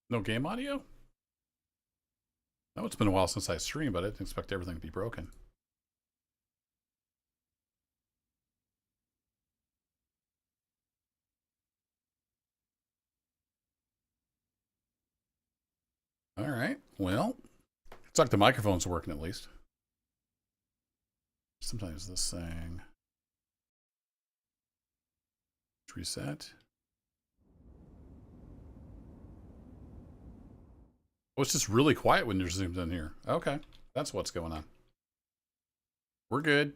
No game audio? No, it's been a while since I streamed, but I didn't expect everything to be broken. All right. Well, it's like the microphone's working at least. Sometimes this thing. Reset. Oh, it's just really quiet when you're zoomed in here. Okay. That's what's going on. We're good.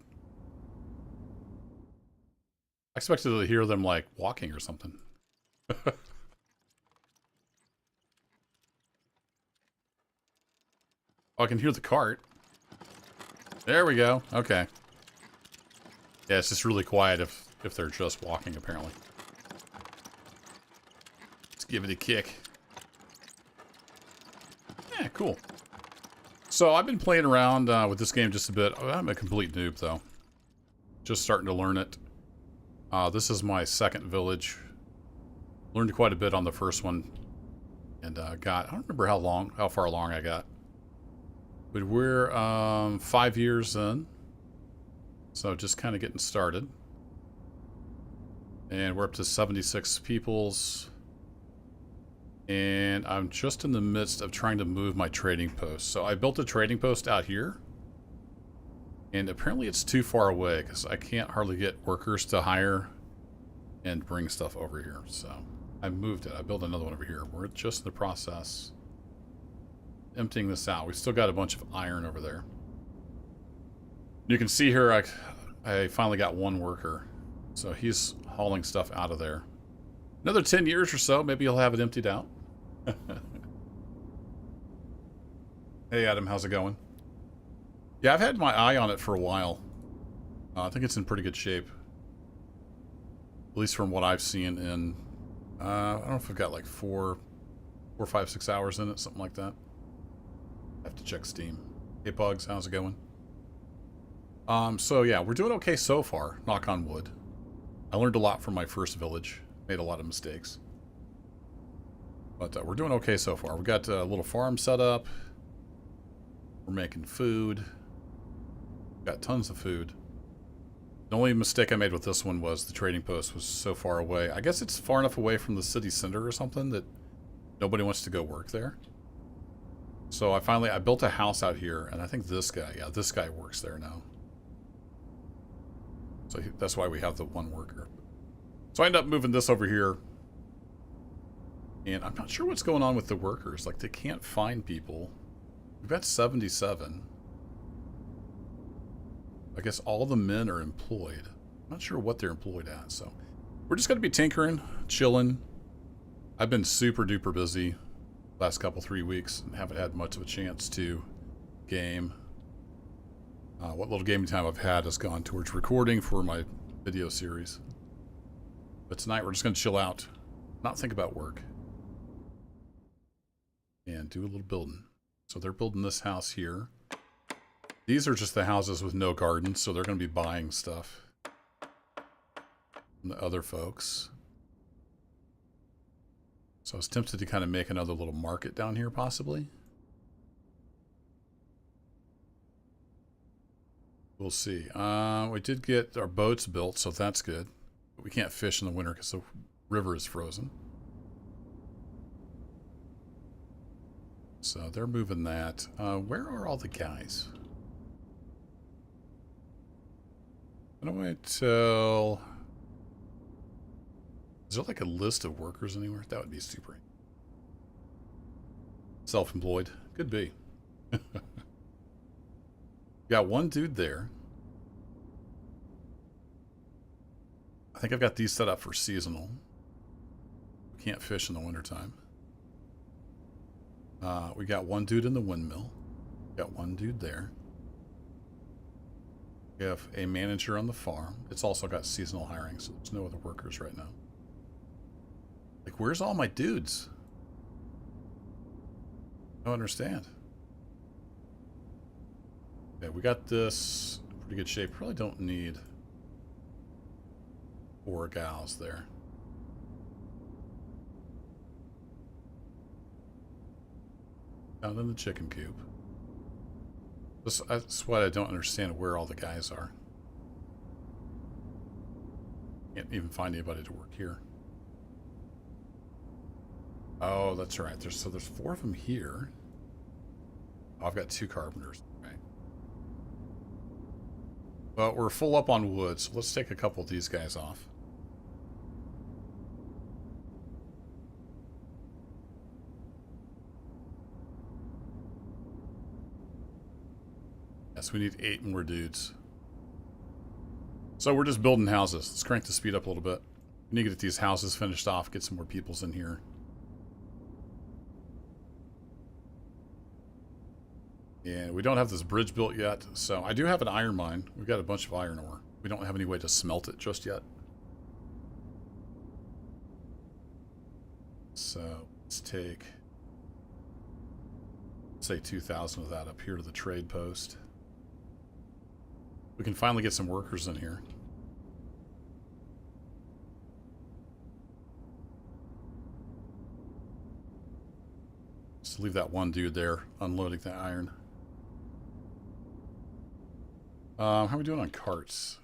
I expected to hear them like walking or something. Oh, I can hear the cart. There we go. Okay. Yeah, it's just really quiet if they're just walking, apparently. Let's give it a kick. Yeah, cool. So I've been playing around with this game just a bit. I'm a complete noob, though. Just starting to learn it. This is my second village. Learned quite a bit on the first one. And I don't remember how far along I got. But we're 5 years in. So just kind of getting started. And we're up to 76 peoples. And I'm just in the midst of trying to move my trading post. So I built a trading post out here. And apparently it's too far away because I can't hardly get workers to hire and bring stuff over here. So I moved it. I built another one over here. We're just in the process emptying this out. We still got a bunch of iron over there. You can see here I finally got one worker. So he's hauling stuff out of there. Another 10 years or so, maybe he'll have it emptied out. Hey Adam, how's it going? Yeah, I've had my eye on it for a while. I think it's in pretty good shape. At least from what I've seen in... I don't know if I've got like 4, 5, 6 hours in it, something like that. I have to check Steam. Hey Bugs, how's it going? So yeah, we're doing okay so far, knock on wood. I learned a lot from my first village. Made a lot of mistakes. But we're doing okay so far. We got a little farm set up. We're making food. Got tons of food. The only mistake I made with this one was the trading post was so far away. I guess it's far enough away from the city center or something that nobody wants to go work there. So I built a house out here, and I think this guy works there now. So that's why we have the one worker. So I ended up moving this over here. And I'm not sure what's going on with the workers. Like, they can't find people. We've got 77. I guess all the men are employed. I'm not sure what they're employed at, so... We're just going to be tinkering, chilling. I've been super duper busy last couple, 3 weeks, and haven't had much of a chance to game. What little gaming time I've had has gone towards recording for my video series. But tonight we're just going to chill out, not think about work, and do a little building. So they're building this house here. These are just the houses with no gardens, so they're going to be buying stuff from the other folks. So I was tempted to kind of make another little market down here, possibly. We'll see. We did get our boats built, so that's good. But we can't fish in the winter because the river is frozen. So they're moving that. Where are all the guys? I don't wait till... Is there like a list of workers anywhere? That would be super. Self-employed? Could be. Got one dude there. I think I've got these set up for seasonal. Can't fish in the wintertime. We got one dude in the windmill. Got one dude there. We have a manager on the farm. It's also got seasonal hiring, so there's no other workers right now. Like, where's all my dudes? I don't understand. Okay, we got this in pretty good shape. Probably don't need 4 gals there. Down in the chicken coop. That's why I don't understand where all the guys are. Can't even find anybody to work here. Oh, that's right. There's 4 of them here. Oh, I've got 2 carpenters. Right. But we're full up on wood, so let's take a couple of these guys off. Yes, we need 8 more dudes. So we're just building houses. Let's crank the speed up a little bit. We need to get these houses finished off, get some more peoples in here. And we don't have this bridge built yet, so I do have an iron mine. We've got a bunch of iron ore. We don't have any way to smelt it just yet. So let's take, say, 2,000 of that up here to the trade post. We can finally get some workers in here. Just leave that one dude there unloading that iron. How are we doing on carts?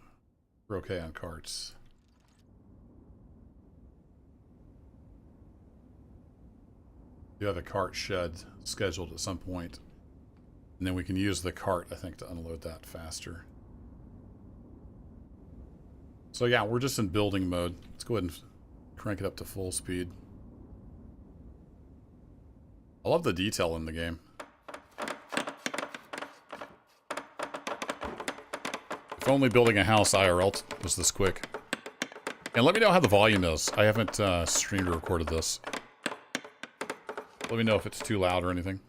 We're okay on carts. You have a cart shed scheduled at some point, and then we can use the cart, I think, to unload that faster. So yeah, we're just in building mode. Let's go ahead and crank it up to full speed. I love the detail in the game. If only building a house IRL was this quick. And let me know how the volume is. I haven't streamed or recorded this. Let me know if it's too loud or anything.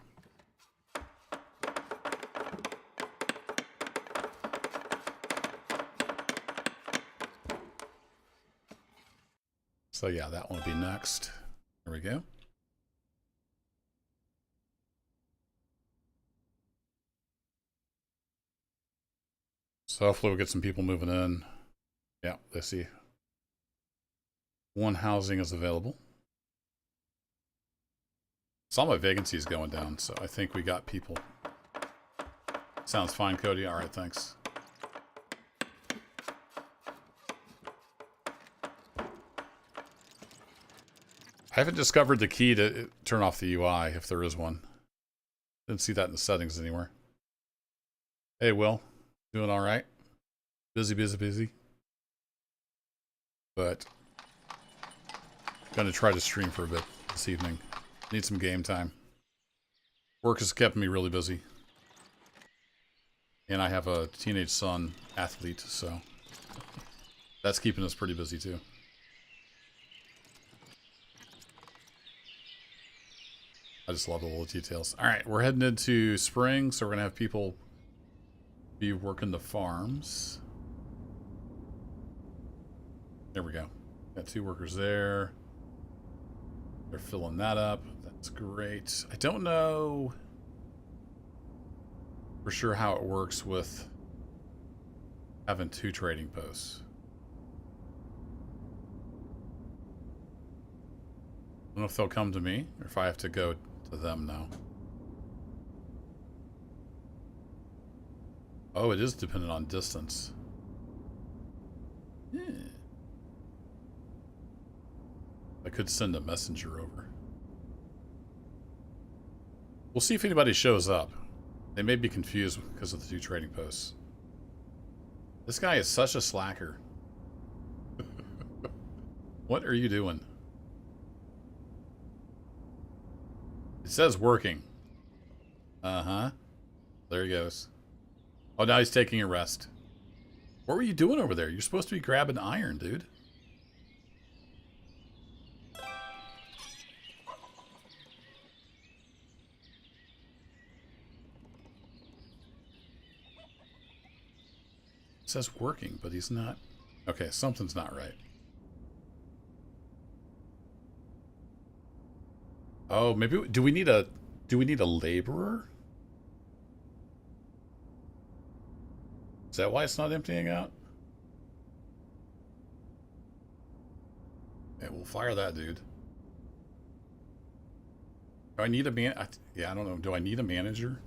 So yeah, that one will be next. There we go. So hopefully we'll get some people moving in. Yeah, let's see. 1 housing is available. Saw my vacancies going down, so I think we got people. Sounds fine, Cody. All right, thanks. I haven't discovered the key to turn off the UI, if there is one. Didn't see that in the settings anywhere. Hey, Will. Doing all right? Busy, busy, busy. But gonna try to stream for a bit this evening. Need some game time. Work has kept me really busy. And I have a teenage son, athlete, so that's keeping us pretty busy too. I just love the little details. All right, we're heading into spring, so we're gonna have people be working the farms. There we go. Got 2 workers there. They're filling that up. That's great. I don't know for sure how it works with having 2 trading posts. I don't know if they'll come to me or if I have to go to them now. Oh, it is dependent on distance. Yeah. I could send a messenger over. We'll see if anybody shows up. They may be confused because of the 2 trading posts. This guy is such a slacker. What are you doing? It says working. Uh-huh. There he goes. Oh, now he's taking a rest. What were you doing over there? You're supposed to be grabbing iron, dude. It says working, but he's not. Okay, something's not right. Oh, maybe do we need a laborer? Is that why it's not emptying out? Okay, we'll fire that dude. Do I need a yeah, I don't know. Do I need a manager?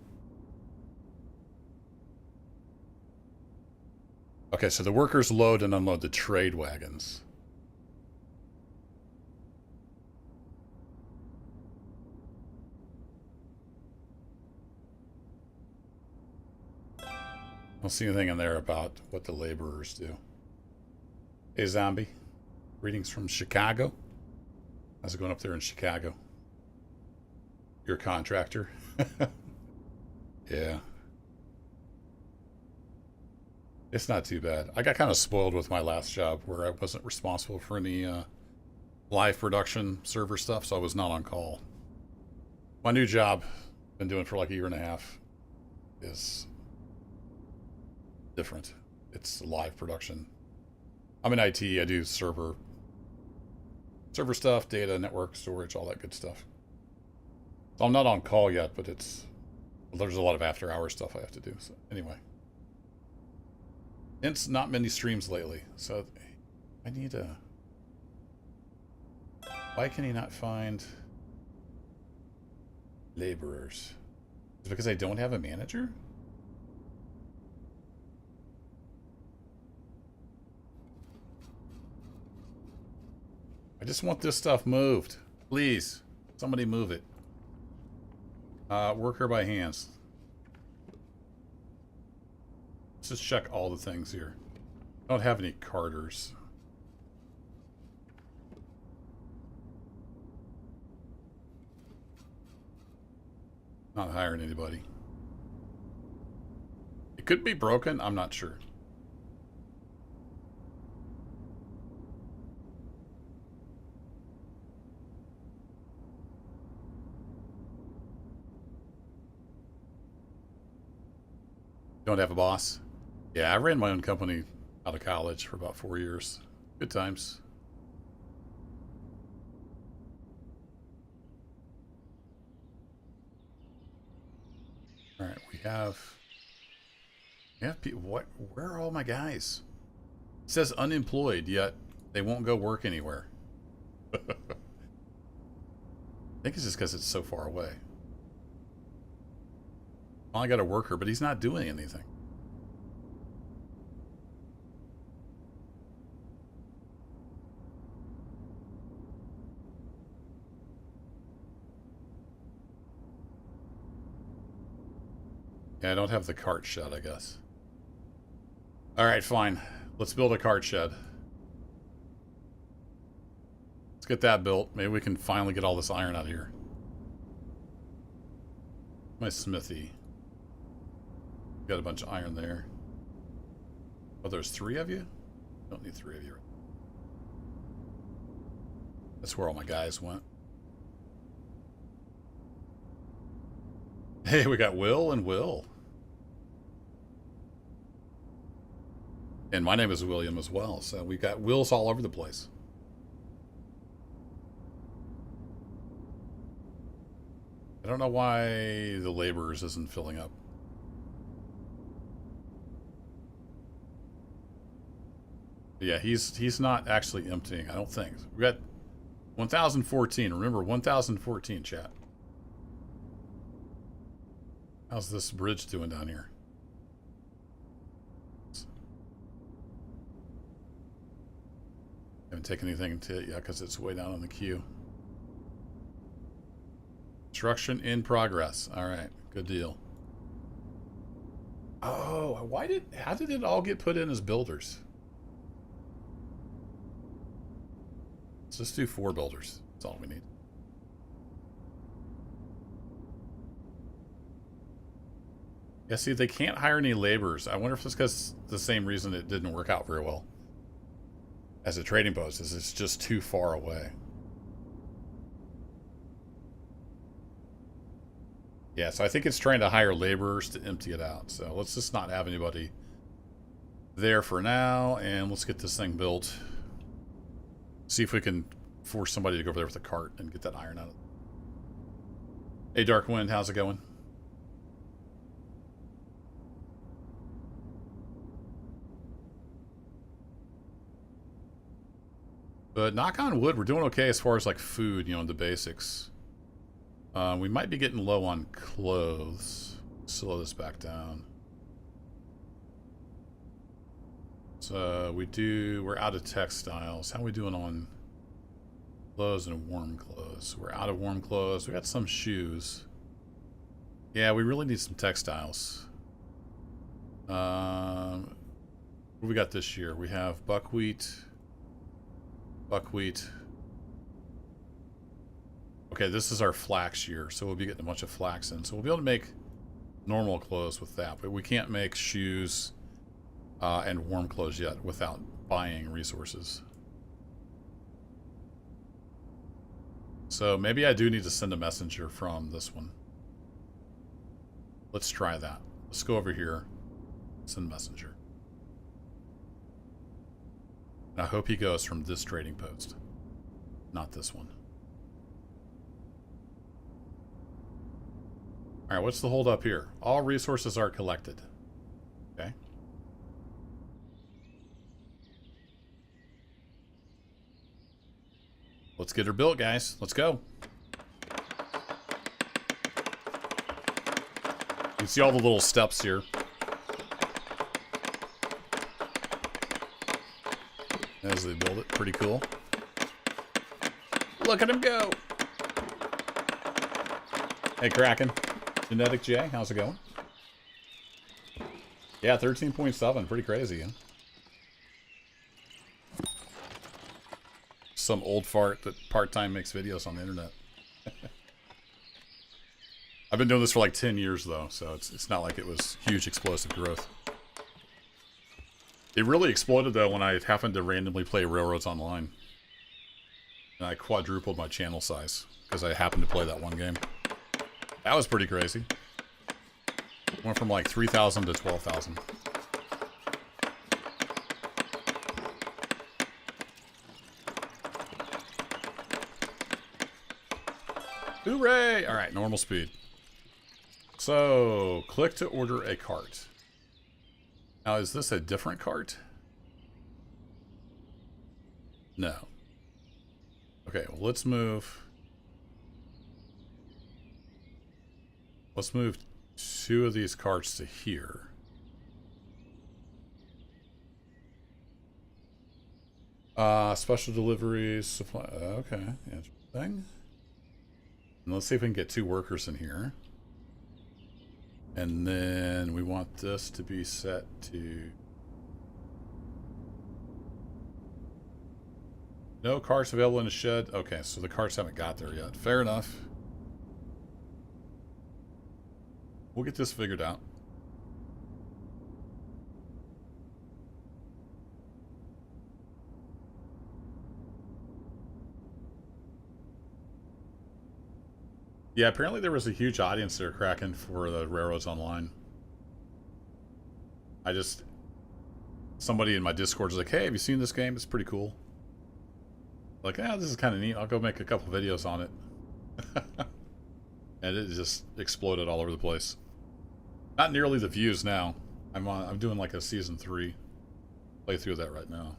Okay, so the workers load and unload the trade wagons. I don't see anything in there about what the laborers do. Hey, Zombie. Greetings from Chicago. How's it going up there in Chicago? You're a contractor? Yeah. It's not too bad. I got kind of spoiled with my last job where I wasn't responsible for any live production server stuff, so I was not on call. My new job, been doing for like a year and a half, is different. It's live production. I'm in IT. I do server stuff, data, network, storage, all that good stuff. So I'm not on call yet, but there's a lot of after hours stuff I have to do. So anyway, it's not many streams lately. So I need a. Why can he not find laborers? Is it because I don't have a manager? I just want this stuff moved. Please. Somebody move it. Worker by hands. Let's just check all the things here. I don't have any carters. Not hiring anybody. It could be broken. I'm not sure. Don't have a boss? Yeah, I ran my own company out of college for about 4 years. Good times. All right, we have people. What? Where are all my guys? It says unemployed, yet they won't go work anywhere. I think it's just because it's so far away. Well, I got a worker, but he's not doing anything. Yeah, I don't have the cart shed, I guess. Alright, fine. Let's build a cart shed. Let's get that built. Maybe we can finally get all this iron out of here. My smithy. Got a bunch of iron there. Oh, there's 3 of you? Don't need 3 of you. That's where all my guys went. Hey, we got Will and Will. And my name is William as well, so we've got Wills all over the place. I don't know why the laborers isn't filling up. Yeah, he's not actually emptying, I don't think. We got 1014. Remember, 1014, chat. How's this bridge doing down here? Haven't taken anything into it yet because it's way down on the queue. Construction in progress. All right, good deal. Oh, how did it all get put in as builders? Let's just do 4 builders. That's all we need. Yeah, see, they can't hire any laborers. I wonder if it's because the same reason it didn't work out very well as a trading post is it's just too far away. Yeah, so I think it's trying to hire laborers to empty it out. So let's just not have anybody there for now, and let's get this thing built. See if we can force somebody to go over there with a cart and get that iron out of it. Hey, Darkwind, how's it going? But knock on wood, we're doing okay as far as like food, you know, the basics. We might be getting low on clothes. Slow this back down. So we're out of textiles. How are we doing on clothes and warm clothes? We're out of warm clothes. We got some shoes. Yeah, we really need some textiles. What do we got this year? We have buckwheat. Okay, this is our flax year, so we'll be getting a bunch of flax in. So we'll be able to make normal clothes with that, but we can't make shoes and warm clothes yet without buying resources. So maybe I do need to send a messenger from this one. Let's try that. Let's go over here. Send messenger. And I hope he goes from this trading post, not this one. Alright, what's the hold up here? All resources are collected. Okay. Let's get her built, guys. Let's go. You can see all the little steps here. As they build it. Pretty cool. Look at him go. Hey, Kraken. Genetic J, how's it going? Yeah, 13.7. Pretty crazy, huh? Some old fart that part-time makes videos on the internet. I've been doing this for like 10 years, though, so it's not like it was huge explosive growth. It really exploded, though, when I happened to randomly play Railroads Online. And I quadrupled my channel size, because I happened to play that one game. That was pretty crazy. Went from like 3,000 to 12,000. Hooray! Alright, normal speed. So, click to order a cart. Now, is this a different cart? No. Okay, well, let's move. Let's move 2 of these carts to here. Special deliveries, supply. Okay, interesting. And let's see if we can get 2 workers in here. And then we want this to be set to... No carts available in the shed. Okay, so the carts haven't got there yet. Fair enough. We'll get this figured out. Yeah, apparently there was a huge audience there, Kraken, for the Railroads Online. Somebody in my Discord was like, hey, have you seen this game? It's pretty cool. Like, this is kind of neat. I'll go make a couple videos on it. And it just exploded all over the place. Not nearly the views now. I'm doing like a season 3 playthrough of that right now.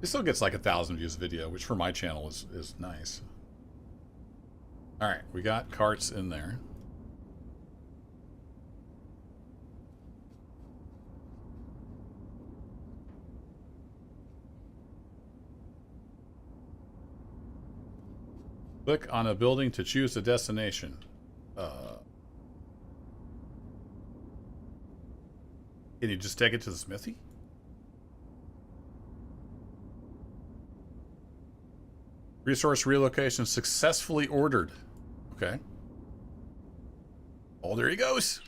It still gets like 1,000 views a video, which for my channel is nice. Alright, we got carts in there. Click on a building to choose a destination. Can you just take it to the smithy? Resource relocation successfully ordered. Okay. Oh, there he goes.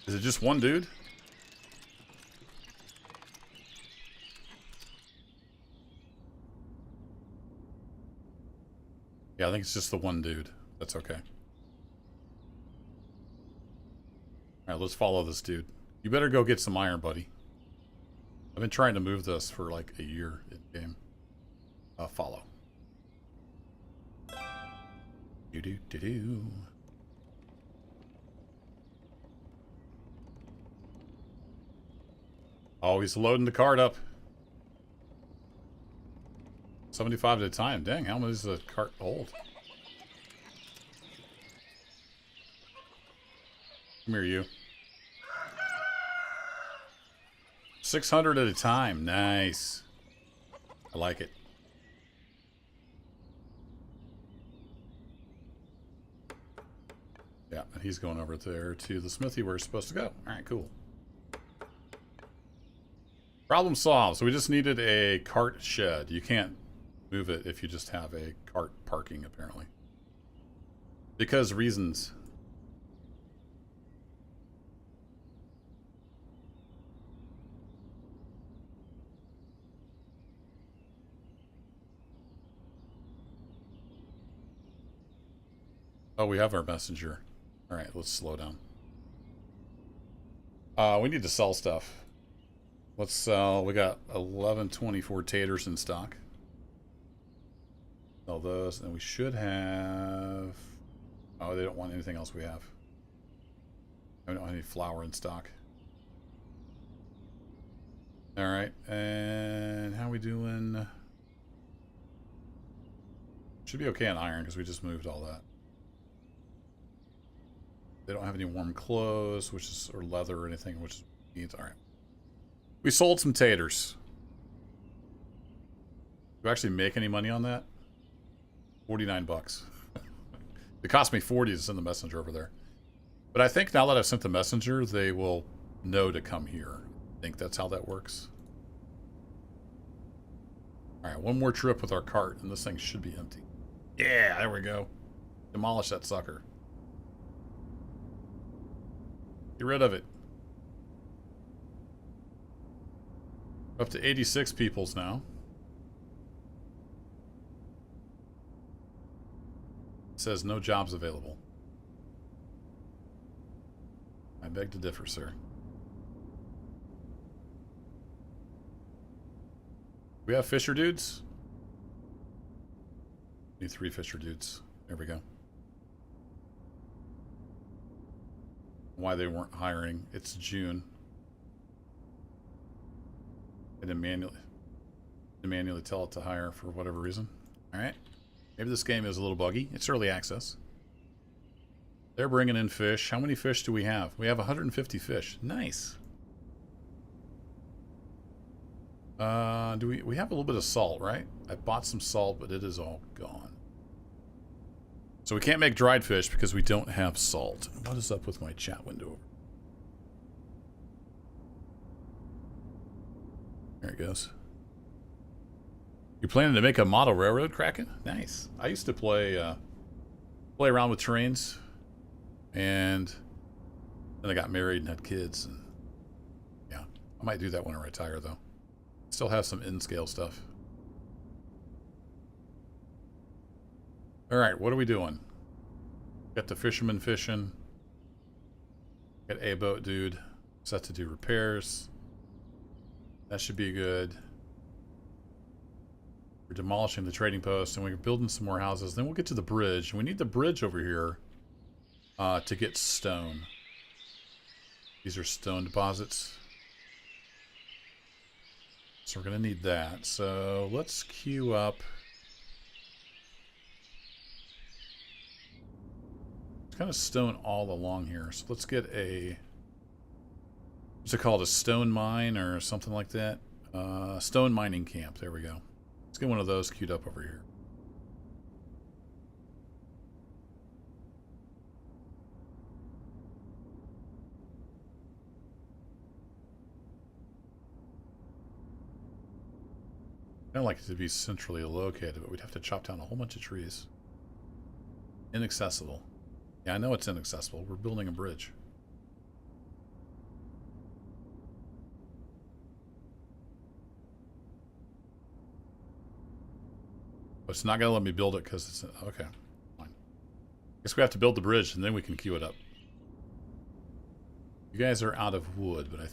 Is it just one dude? Yeah, I think it's just the one dude. That's okay. Alright, let's follow this dude. You better go get some iron, buddy. I've been trying to move this for like a year in game. Follow. Do-do-do-do. Oh, he's loading the cart up. 75 at a time. Dang, how much does the cart hold? Come here, you. 600 at a time. Nice. I like it. Yeah, and he's going over there to the smithy where he's supposed to go. Alright, cool. Problem solved. So we just needed a cart shed. You can't move it if you just have a cart parking, apparently. Because reasons. Oh, we have our messenger. Alright, let's slow down. We need to sell stuff. Let's sell. We got 1124 taters in stock. Sell those, and we should have. Oh, they don't want anything else we have. I don't have any flour in stock. Alright, and how we doing? Should be okay on iron because we just moved all that. They don't have any warm clothes, which is, or leather or anything, which needs. All right. We sold some taters. Do I actually make any money on that? 49 bucks. It cost me 40 to send the messenger over there. But I think now that I've sent the messenger, they will know to come here. I think that's how that works. All right, one more trip with our cart, and this thing should be empty. Yeah, there we go. Demolish that sucker. Get rid of it. Up to 86 peoples now. It says no jobs available. I beg to differ, sir. We have fisher dudes? Need 3 fisher dudes. There we go. Why they weren't hiring. It's June. And then manually tell it to hire for whatever reason. Alright. Maybe this game is a little buggy. It's early access. They're bringing in fish. How many fish do we have? We have 150 fish. Nice. We have a little bit of salt, right? I bought some salt, but it is all gone. So we can't make dried fish because we don't have salt. What is up with my chat window? There it goes. You're planning to make a model railroad, Kraken? Nice. I used to play around with trains, and then I got married and had kids, and yeah, I might do that when I retire, though. Still have some in-scale stuff. All right, what are we doing? Got the fisherman fishing. Got a boat dude set to do repairs. That should be good. We're demolishing the trading post, and we're building some more houses. Then we'll get to the bridge. We need the bridge over here to get stone. These are stone deposits. So we're going to need that. So let's queue up. It's kind of stone all along here. So let's get a... What's it called? A stone mine or something like that? Stone mining camp. There we go. Let's get one of those queued up over here. I'd like it to be centrally located, but we'd have to chop down a whole bunch of trees. Inaccessible. Yeah, I know it's inaccessible. We're building a bridge. But it's not going to let me build it because it's... Okay, fine. Guess we have to build the bridge, and then we can queue it up. You guys are out of wood, but I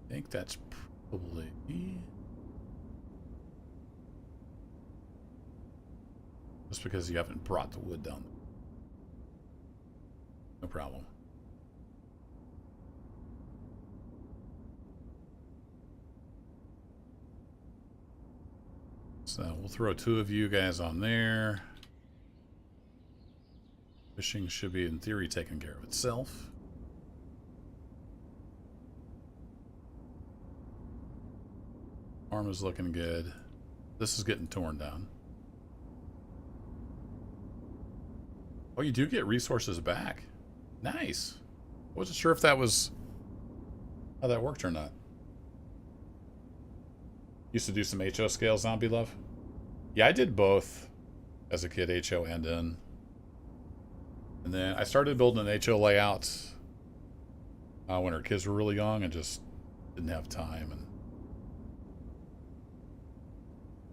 think that's probably... Just because you haven't brought the wood down. No problem. So we'll throw 2 of you guys on there. Fishing should be, in theory, taking care of itself. Farm is looking good. This is getting torn down. Oh, you do get resources back. Nice. I wasn't sure if that was how that worked or not. Used to do some HO scale zombie love. Yeah, I did both as a kid, HO and N. And then I started building an HO layout when our kids were really young and just didn't have time. And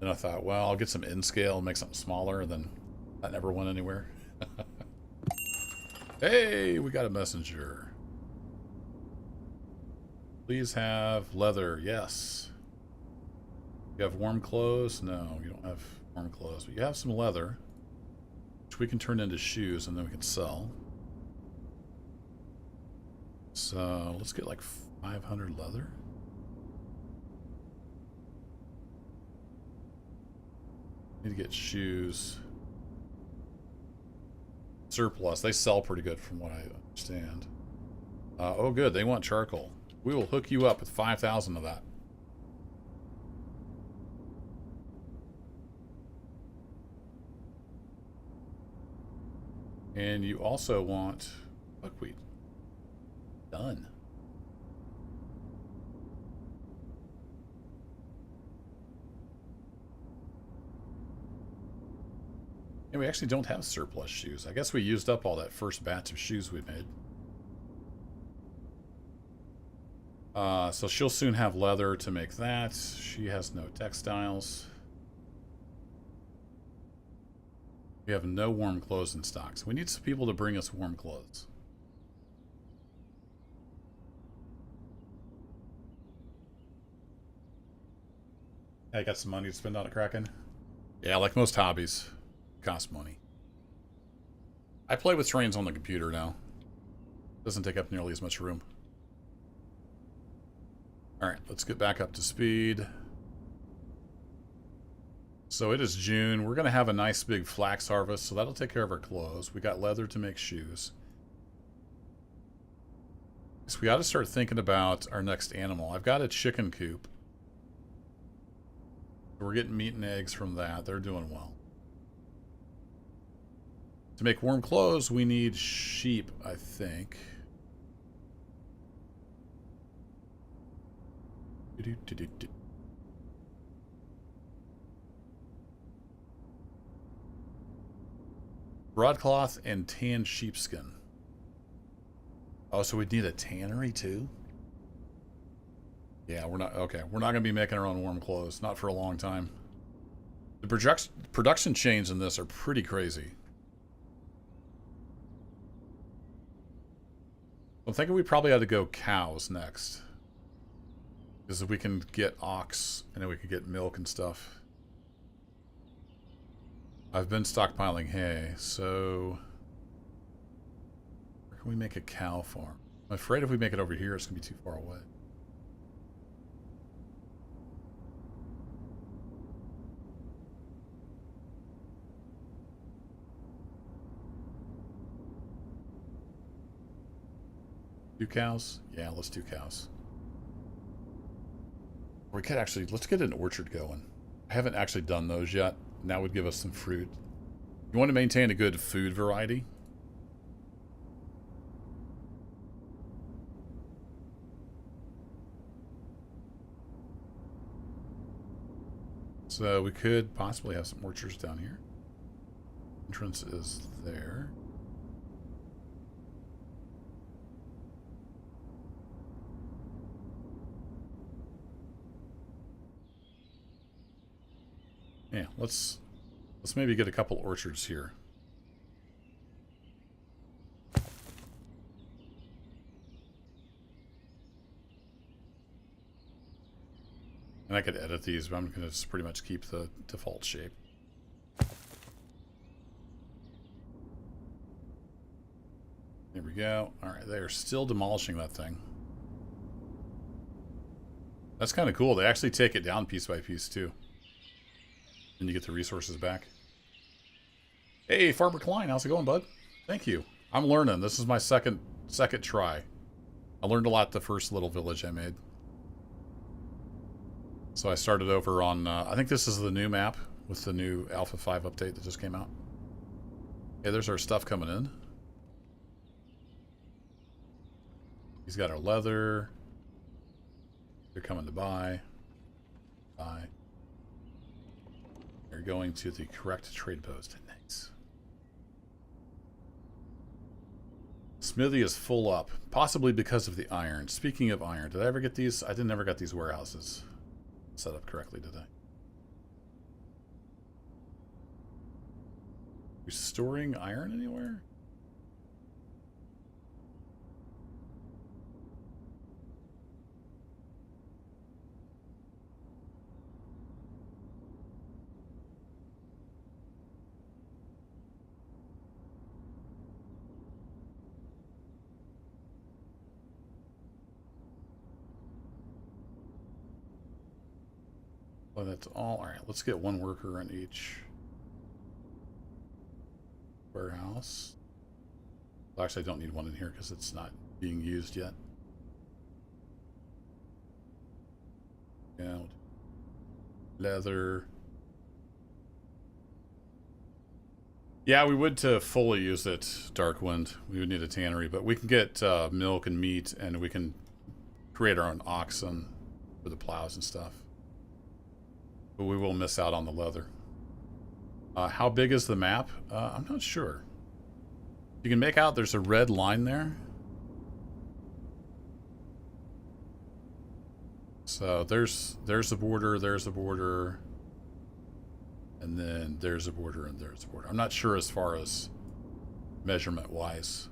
then I thought, well, I'll get some N scale and make something smaller, and then that never went anywhere. Hey, we got a messenger. Please have leather. Yes. You have warm clothes? No, you don't have warm clothes. But you have some leather, which we can turn into shoes, and then we can sell. So let's get like 500 leather. Need to get shoes. Surplus. They sell pretty good from what I understand. Oh, good. They want charcoal. We will hook you up with 5,000 of that. And you also want buckwheat. Done. And we actually don't have surplus shoes. I guess we used up all that first batch of shoes we made. So she'll soon have leather to make that. She has no textiles. We have no warm clothes in stock. So we need some people to bring us warm clothes. I got some money to spend on a Kraken. Yeah, like most hobbies. Cost money. I play with trains on the computer now. Doesn't take up nearly as much room. Alright, let's get back up to speed. So it is June. We're going to have a nice big flax harvest, so that'll take care of our clothes. We got leather to make shoes. So we got to start thinking about our next animal. I've got a chicken coop. We're getting meat and eggs from that. They're doing well. To make warm clothes, we need sheep, I think. Broadcloth and tan sheepskin. Oh, so we'd need a tannery too? Yeah, we're not... Okay, we're not going to be making our own warm clothes. Not for a long time. The production chains in this are pretty crazy. I'm thinking we probably had to go cows next. Because if we can get ox, and then we could get milk and stuff. I've been stockpiling hay, so... Where can we make a cow farm? I'm afraid if we make it over here, it's going to be too far away. Two cows? Yeah, let's do cows. We could actually, let's get an orchard going. I haven't actually done those yet. That would give us some fruit. You want to maintain a good food variety? So we could possibly have some orchards down here. Entrance is there. Yeah, let's maybe get a couple orchards here. And I could edit these, but I'm going to just pretty much keep the default shape. There we go. Alright, they are still demolishing that thing. That's kind of cool. They actually take it down piece by piece, too. And you get the resources back. Hey, Farmer Klein, how's it going, bud? Thank you. I'm learning. This is my second try. I learned a lot the first little village I made. So I started over on, I think this is the new map with the new Alpha 5 update that just came out. Okay, there's our stuff coming in. He's got our leather. They're coming to buy. Buy. They're going to the correct trade post. Nice. Smithy is full up, possibly because of the iron. Speaking of iron, did I ever get these? I never got these warehouses set up correctly, did I? You storing iron anywhere? Well, that's all. All right, let's get one worker on each warehouse. Well, actually, I don't need one in here because it's not being used yet. Yeah, leather. Yeah, we would to fully use it, Darkwind. We would need a tannery, but we can get milk and meat, and we can create our own oxen for the plows and stuff. But we will miss out on the leather. How big is the map? I'm not sure. You can make out there's a red line there. So there's the border, there's the border, and then there's the border, and there's the border. I'm not sure as far as measurement-wise.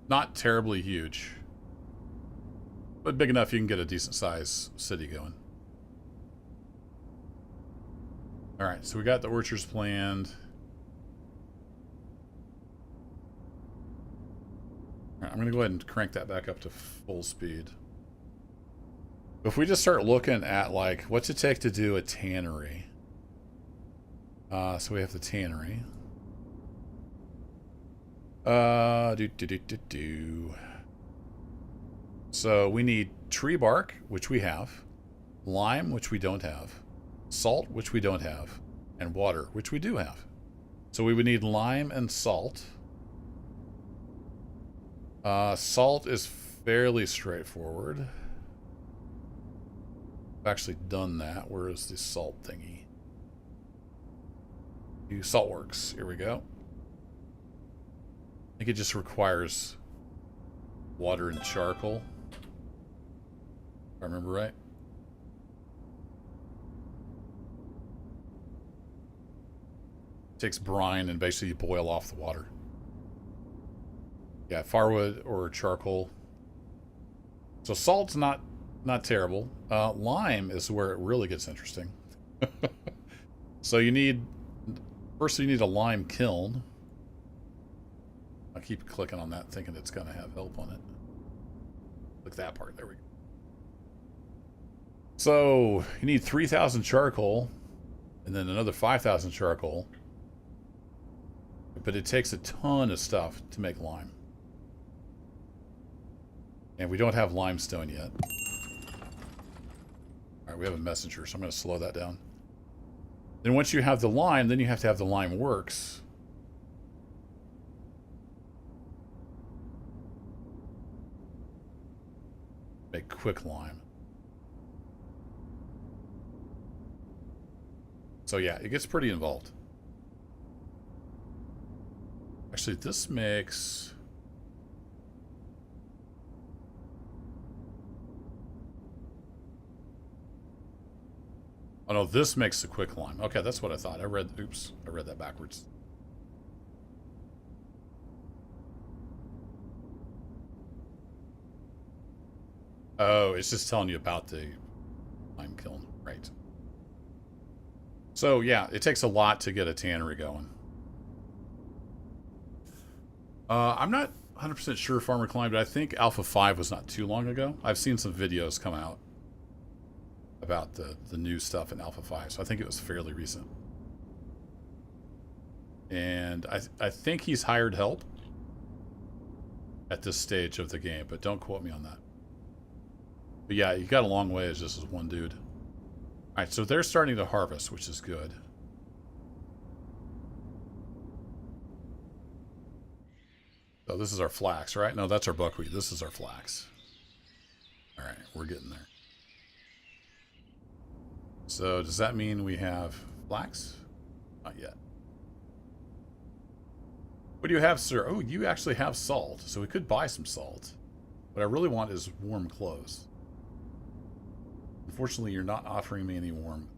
Not terribly huge, but big enough you can get a decent-sized city going. All right, so we got the orchards planned. All right, I'm going to go ahead and crank that back up to full speed. If we just start looking at, like, what's it take to do a tannery? So we have the tannery. So we need tree bark, which we have. Lime, which we don't have. Salt, which we don't have, and water, which we do have. So we would need lime and salt. Salt is fairly straightforward. I've actually done that. Where is the salt thingy? Use Saltworks. Here we go. I think it just requires water and charcoal, if I remember right. Takes brine and basically you boil off the water. Yeah, firewood or charcoal. So salt's not terrible. Lime is where it really gets interesting. So you need a lime kiln. I keep clicking on that thinking it's going to have help on it. Click that part. There we go. So you need 3,000 charcoal and then another 5,000 charcoal. But it takes a ton of stuff to make lime. And we don't have limestone yet. Alright, we have a messenger, so I'm going to slow that down. Then once you have the lime, then you have to have the lime works. Make quick lime. So yeah, it gets pretty involved. Actually, this makes... Oh no, this makes the quick lime. Okay, that's what I thought. Oops, I read that backwards. Oh, it's just telling you about the lime kiln. Right. So yeah, it takes a lot to get a tannery going. I'm not 100% sure Farmer Klein, but I think Alpha 5 was not too long ago. I've seen some videos come out about the new stuff in Alpha 5, so I think it was fairly recent. And I think he's hired help at this stage of the game, but don't quote me on that. But yeah, you got a long way as just as one dude. Alright, so they're starting to harvest, which is good. So this is our flax, right? No, that's our buckwheat. This is our flax. Alright, we're getting there. So does that mean we have flax? Not yet. What do you have, sir? Oh, you actually have salt, so we could buy some salt. What I really want is warm clothes. Unfortunately, you're not offering me any warm.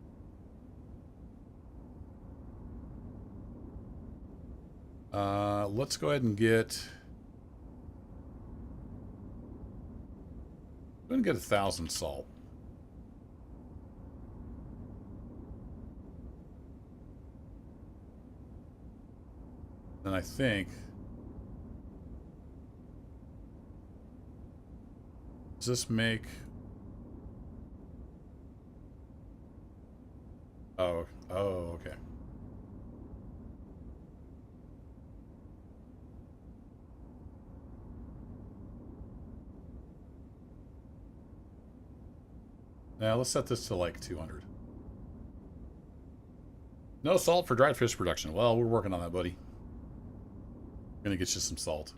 Let's go ahead and get... Go ahead and get 1,000 salt. And I think... Does this make... Oh, okay. Now let's set this to like 200. No salt for dried fish production. Well, we're working on that, buddy. Gonna get you some salt.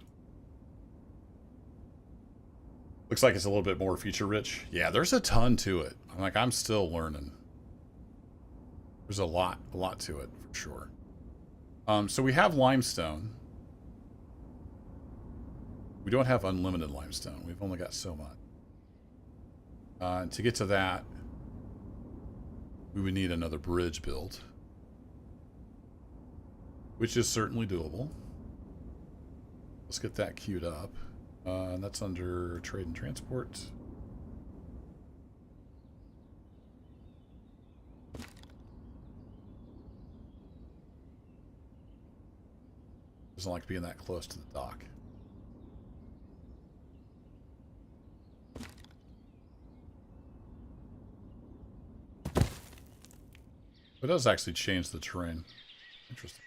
Looks like it's a little bit more feature rich. Yeah, there's a ton to it. I'm still learning. There's a lot to it for sure. So we have limestone. We don't have unlimited limestone. We've only got so much. And to get to that, we would need another bridge built, which is certainly doable. Let's get that queued up. And that's under trade and transport. Doesn't like being that close to the dock. It does actually change the terrain. Interesting.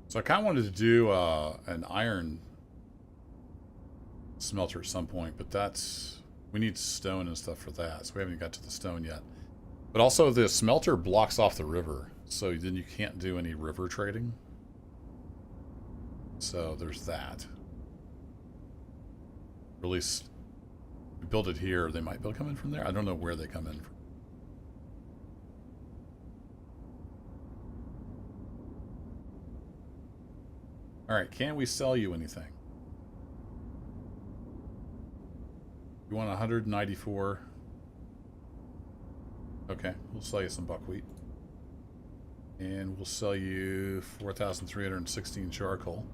So I kind of wanted to do an iron smelter at some point, but that's... We need stone and stuff for that, so we haven't got to the stone yet. But also the smelter blocks off the river, so then you can't do any river trading. So there's that. Or at least we build it here, they might be able to come in from there. I don't know where they come in from. Alright, can we sell you anything? You want 194? Okay, we'll sell you some buckwheat. And we'll sell you 4,316 charcoal.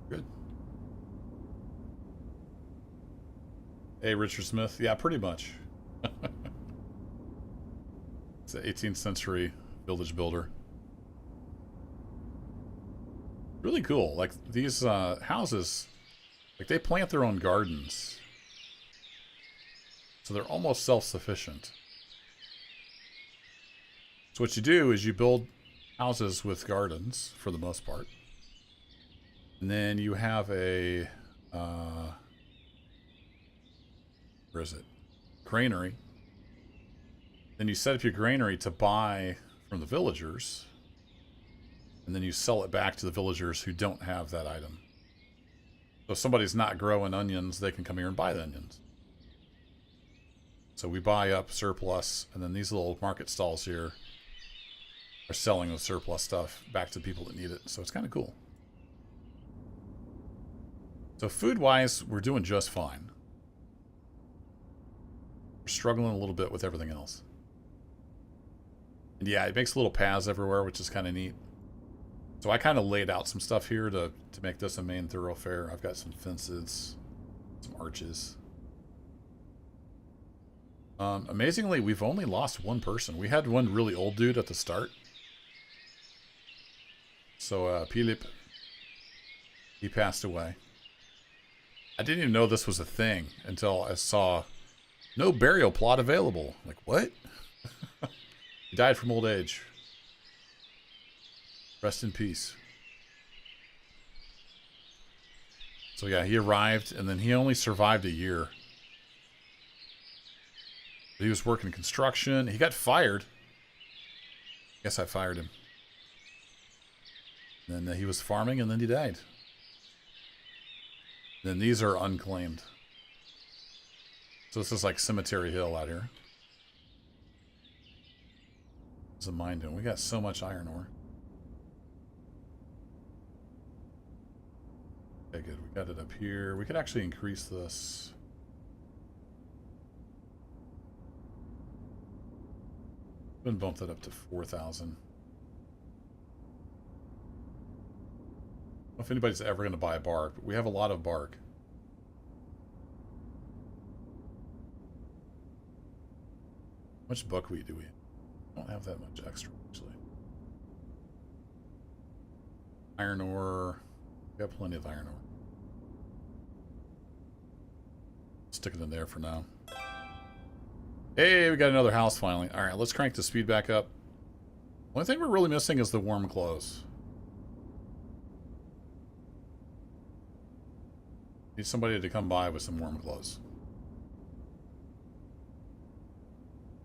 Good. Hey, Richard Smith. Yeah, pretty much. It's an 18th century village builder. Really cool. Like, these houses, like, they plant their own gardens. So they're almost self-sufficient. So what you do is you build houses with gardens, for the most part. And then you have a, where is it? Granary. Then you set up your granary to buy from the villagers. And then you sell it back to the villagers who don't have that item. So if somebody's not growing onions, they can come here and buy the onions. So we buy up surplus, and then these little market stalls here are selling the surplus stuff back to people that need it. So it's kind of cool. So food-wise, we're doing just fine. We're struggling a little bit with everything else. And yeah, it makes little paths everywhere, which is kind of neat. So I kind of laid out some stuff here to make this a main thoroughfare. I've got some fences, some arches. Amazingly, we've only lost one person. We had one really old dude at the start. So, Philip, he passed away. I didn't even know this was a thing until I saw no burial plot available. Like, what? He died from old age. Rest in peace. So yeah, he arrived, and then he only survived a year. He was working construction. He got fired. Guess I fired him. Then he was farming, and then he died. Then these are unclaimed. So this is like Cemetery Hill out here. What's the mine doing? We got so much iron ore. Okay, good. We got it up here. We could actually increase this. I'm gonna bump that up to 4,000. I don't know if anybody's ever going to buy bark, but we have a lot of bark. How much buckwheat do we have? I don't have that much extra, actually. Iron ore. We got plenty of iron ore. Stick it in there for now. Hey, we got another house finally. Alright, let's crank the speed back up. Only thing we're really missing is the warm clothes. Need somebody to come by with some warm clothes.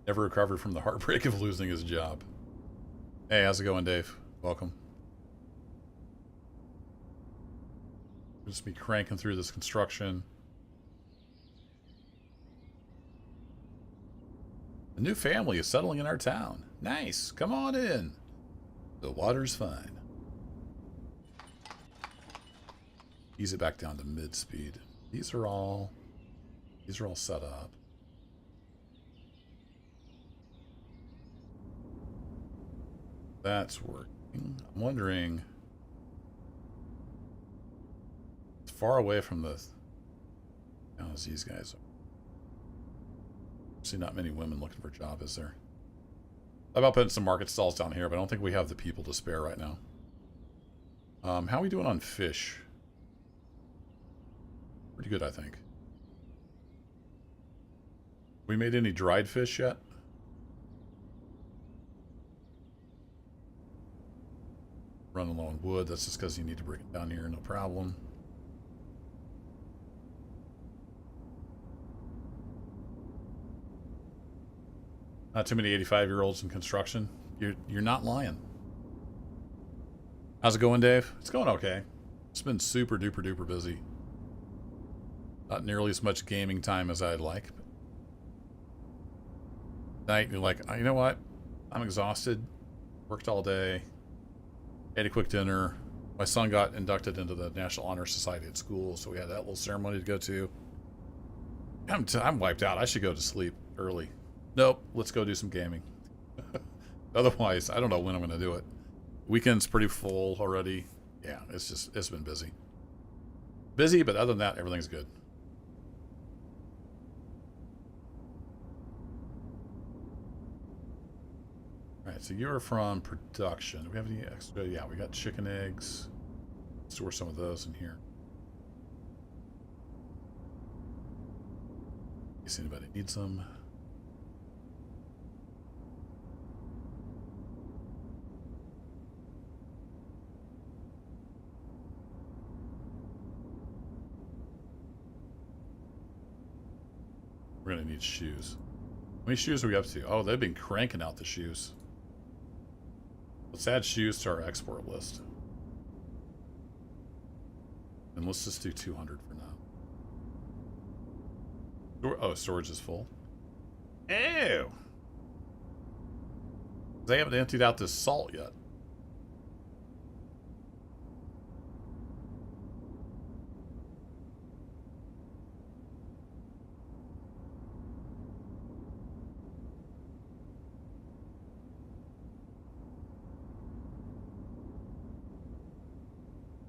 Never recovered from the heartbreak of losing his job. Hey, how's it going, Dave? Welcome. We'll just be cranking through this construction. A new family is settling in our town. Nice. Come on in. The water's fine. Ease it back down to mid speed. These are all set up. That's working. I'm wondering, it's far away from the as these guys are. See, not many women looking for a job, is there? How about putting some market stalls down here, but I don't think we have the people to spare right now. How are we doing on fish? Pretty good, I think. We made any dried fish yet? Running low on wood. That's just because you need to bring it down here, no problem. Not too many 85-year-olds in construction. You're not lying. How's it going, Dave? It's going okay. It's been super duper duper busy. Not nearly as much gaming time as I'd like. Night, you're like, oh, you know what? I'm exhausted. Worked all day. Ate a quick dinner. My son got inducted into the National Honor Society at school, so we had that little ceremony to go to. I'm wiped out. I should go to sleep early. Nope, let's go do some gaming. Otherwise, I don't know when I'm going to do it. Weekend's pretty full already. Yeah, it's been busy. Busy, but other than that, everything's good. Alright, so you're from production. Do we have any extra? Yeah, we got chicken eggs. Store some of those in here. In case anybody needs them. We're gonna need shoes. How many shoes are we up to? Oh, they've been cranking out the shoes. Let's add shoes to our export list. And let's just do 200 for now. Oh, storage is full. Ew! They haven't emptied out this salt yet.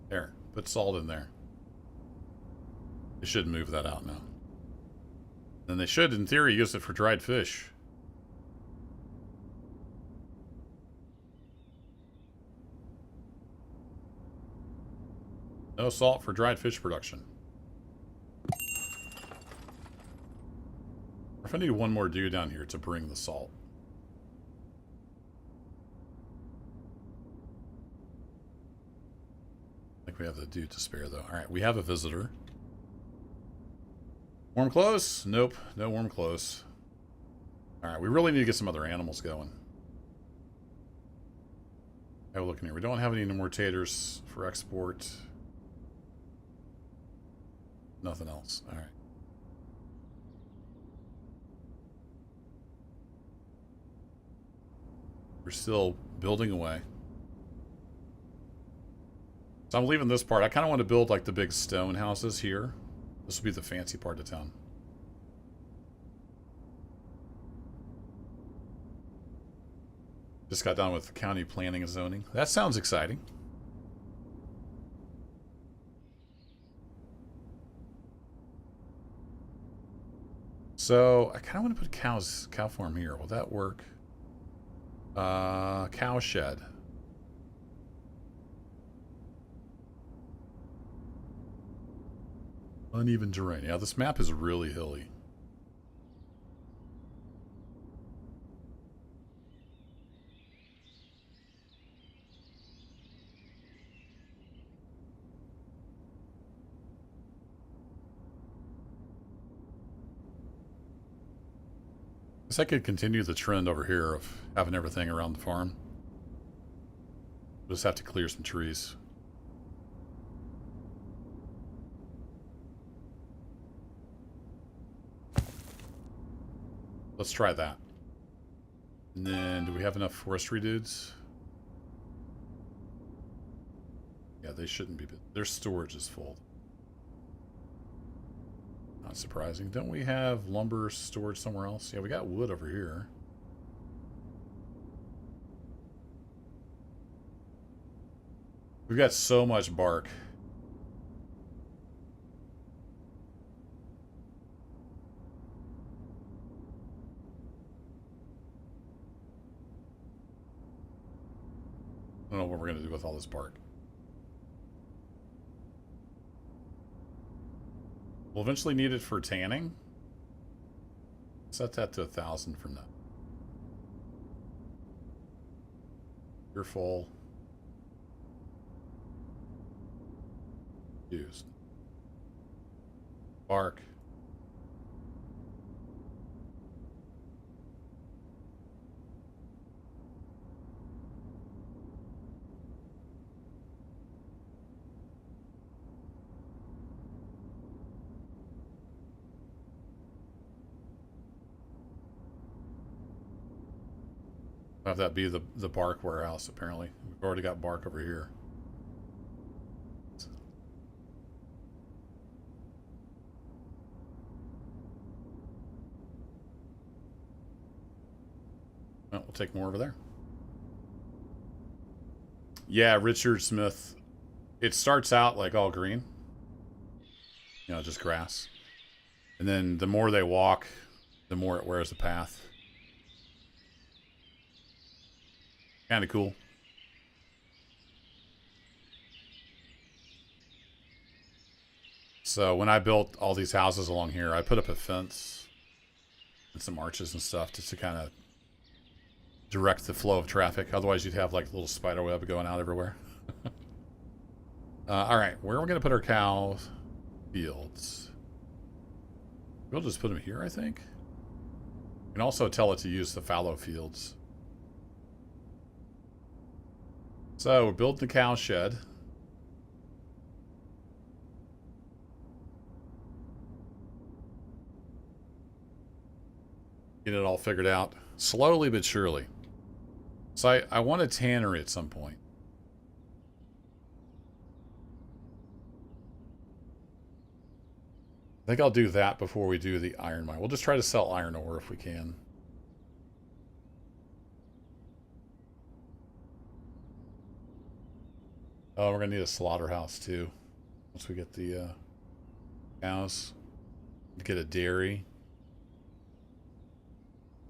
There, put salt in there. They should move that out now. And they should, in theory, use it for dried fish. No salt for dried fish production. Or if I need one more dude down here to bring the salt. think we have the dude to spare, though. Alright, we have a visitor. Warm clothes? Nope. No warm clothes. Alright, we really need to get some other animals going. Have a look in here. We don't have any more taters for export. Nothing else. Alright. We're still building away. So I'm leaving this part. I kind of want to build like the big stone houses here. This will be the fancy part of town. Just got done with county planning and zoning. That sounds exciting. So I kind of want to put cow farm here. Will that work? Cow shed. Uneven terrain. Yeah, this map is really hilly. Guess I could continue the trend over here of having everything around the farm. We'll just have to clear some trees. Let's try that. And then, do we have enough forestry dudes? Yeah, they shouldn't be. Their storage is full. Not surprising. Don't we have lumber storage somewhere else? Yeah, we got wood over here. We've got so much bark. I don't know what we're going to do with all this bark. We'll eventually need it for tanning. Set that to 1,000 from that. You're full. Used. Bark. Have that be the bark warehouse, apparently. We've already got bark over here. Well, we'll take more over there. Yeah, Richard Smith. It starts out like all green. You know, just grass. And then the more they walk, the more it wears the path. Kind of cool. So when I built all these houses along here, I put up a fence and some arches and stuff just to kind of direct the flow of traffic. Otherwise, you'd have like a little spider web going out everywhere. All right, where are we going to put our cow fields? We'll just put them here, I think. You can also tell it to use the fallow fields. So we're building the cow shed. Get it all figured out. Slowly but surely. So I want a tannery at some point. I think I'll do that before we do the iron mine. We'll just try to sell iron ore if we can. Oh, we're going to need a slaughterhouse too. Once we get the cows. Get a dairy.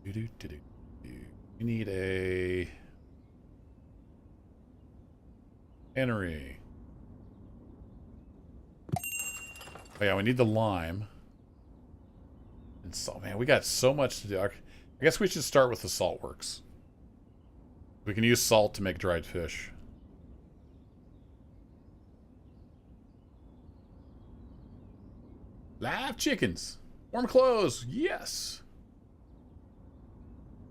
We need a tannery. Oh yeah, we need the lime. And salt. Man, we got so much to do. I guess we should start with the salt works. We can use salt to make dried fish. Live chickens. Warm clothes. Yes.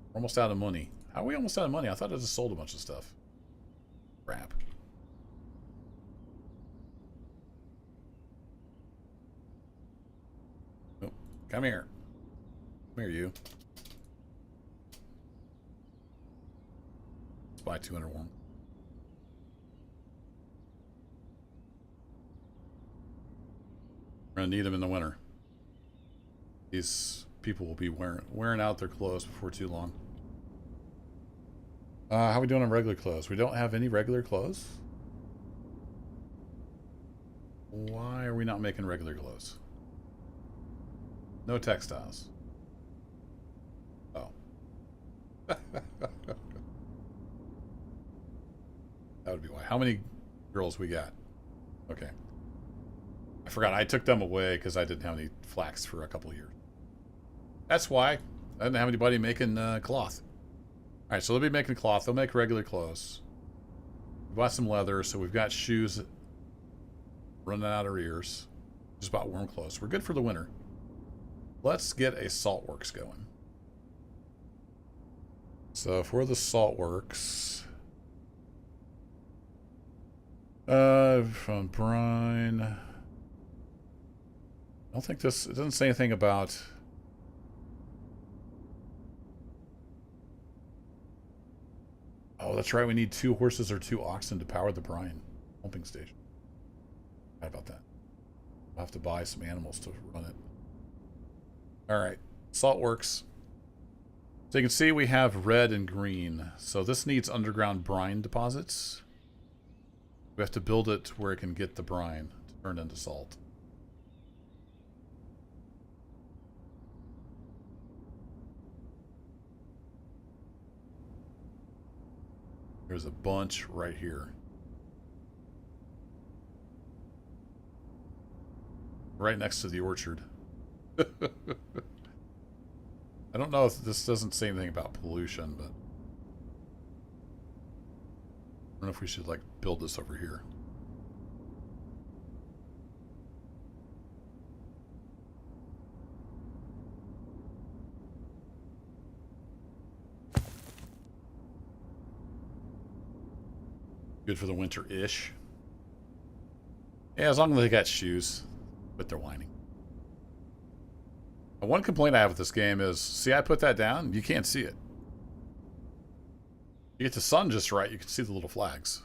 We're almost out of money. How are we almost out of money? I thought I just sold a bunch of stuff. Crap. Oh, come here. Come here, you. Let's buy 200 warm. We're gonna need them in the winter. These people will be wearing out their clothes before too long. How are we doing on regular clothes? We don't have any regular clothes. Why are we not making regular clothes? No textiles. Oh. That would be why. How many girls we got? Okay. I forgot. I took them away because I didn't have any flax for a couple of years. That's why. I didn't have anybody making cloth. Alright, so they'll be making cloth. They'll make regular clothes. We bought some leather, so we've got shoes running out of our ears. Just bought warm clothes. We're good for the winter. Let's get a salt works going. So for the salt works, from brine, I don't think this, it doesn't say anything about, oh, that's right, we need 2 horses or 2 oxen to power the brine pumping station. How about that? I'll have to buy some animals to run it. Alright, salt works. So you can see we have red and green. So this needs underground brine deposits. We have to build it where it can get the brine to turn into salt. There's a bunch right here. Right next to the orchard. I don't know if this doesn't say anything about pollution, but I don't know if we should like build this over here. Good for the winter-ish. Yeah, as long as they got shoes, but they're whining. One complaint I have with this game is, see, I put that down, you can't see it. You get the sun just right, you can see the little flags.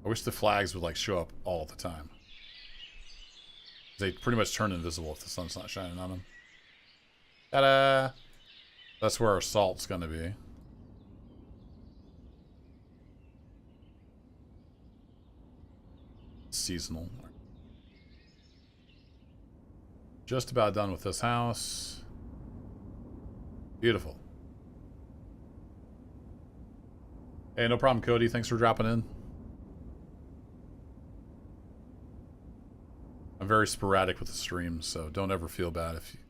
I wish the flags would like show up all the time. They pretty much turn invisible if the sun's not shining on them. Ta-da! That's where our salt's gonna be. Seasonal. Just about done with this house. Beautiful. Hey, no problem, Cody. Thanks for dropping in. I'm very sporadic with the streams, so don't ever feel bad if you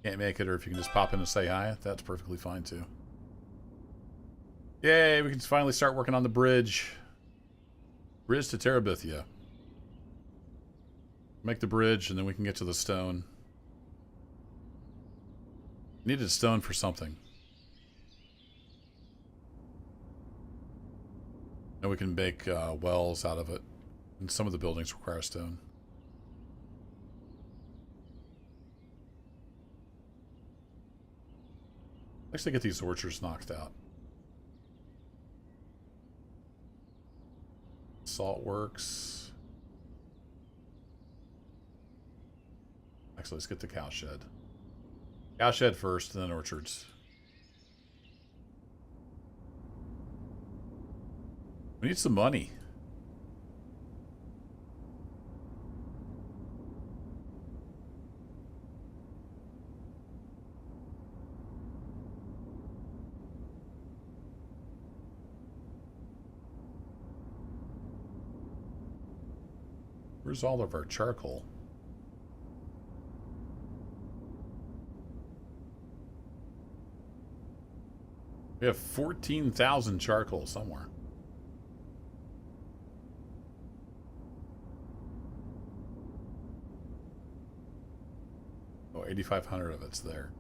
can't make it, or if you can just pop in and say hi. That's perfectly fine, too. Yay, we can finally start working on the bridge. Bridge to Terabithia. Make the bridge, and then we can get to the stone. Needed stone for something. And we can make wells out of it. And some of the buildings require stone. Actually, get these orchards knocked out. Salt works. Actually, let's get the cow shed. Cow shed first, and then orchards. We need some money. Where's all of our charcoal? We have 14,000 charcoal somewhere. Oh, 8,500 of it's there.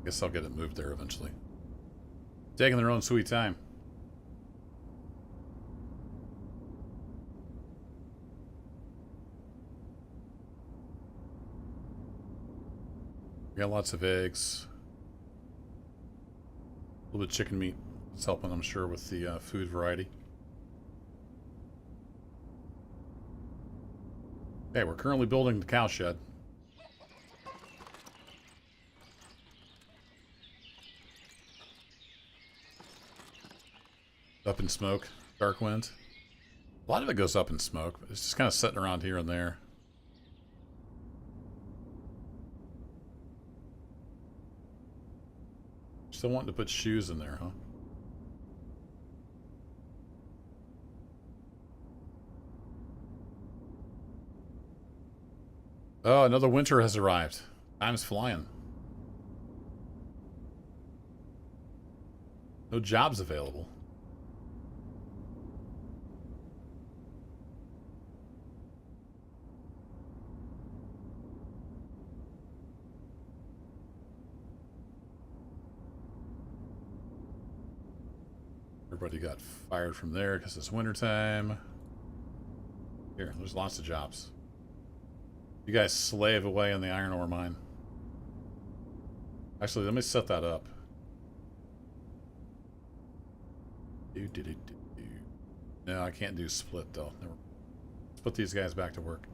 Guess I'll get it moved there eventually. Taking their own sweet time. We got lots of eggs. A little bit of chicken meat. It's helping, I'm sure, with the food variety. Okay, we're currently building the cow shed. Up in smoke. Dark wind. A lot of it goes up in smoke. But it's just kind of sitting around here and there. Still wanting to put shoes in there, huh? Oh, another winter has arrived. Time's flying. No jobs available. Everybody got fired from there because it's wintertime. Here, there's lots of jobs. You guys slave away in the iron ore mine. Actually, let me set that up. No, I can't do split though. Never. Let's put these guys back to work.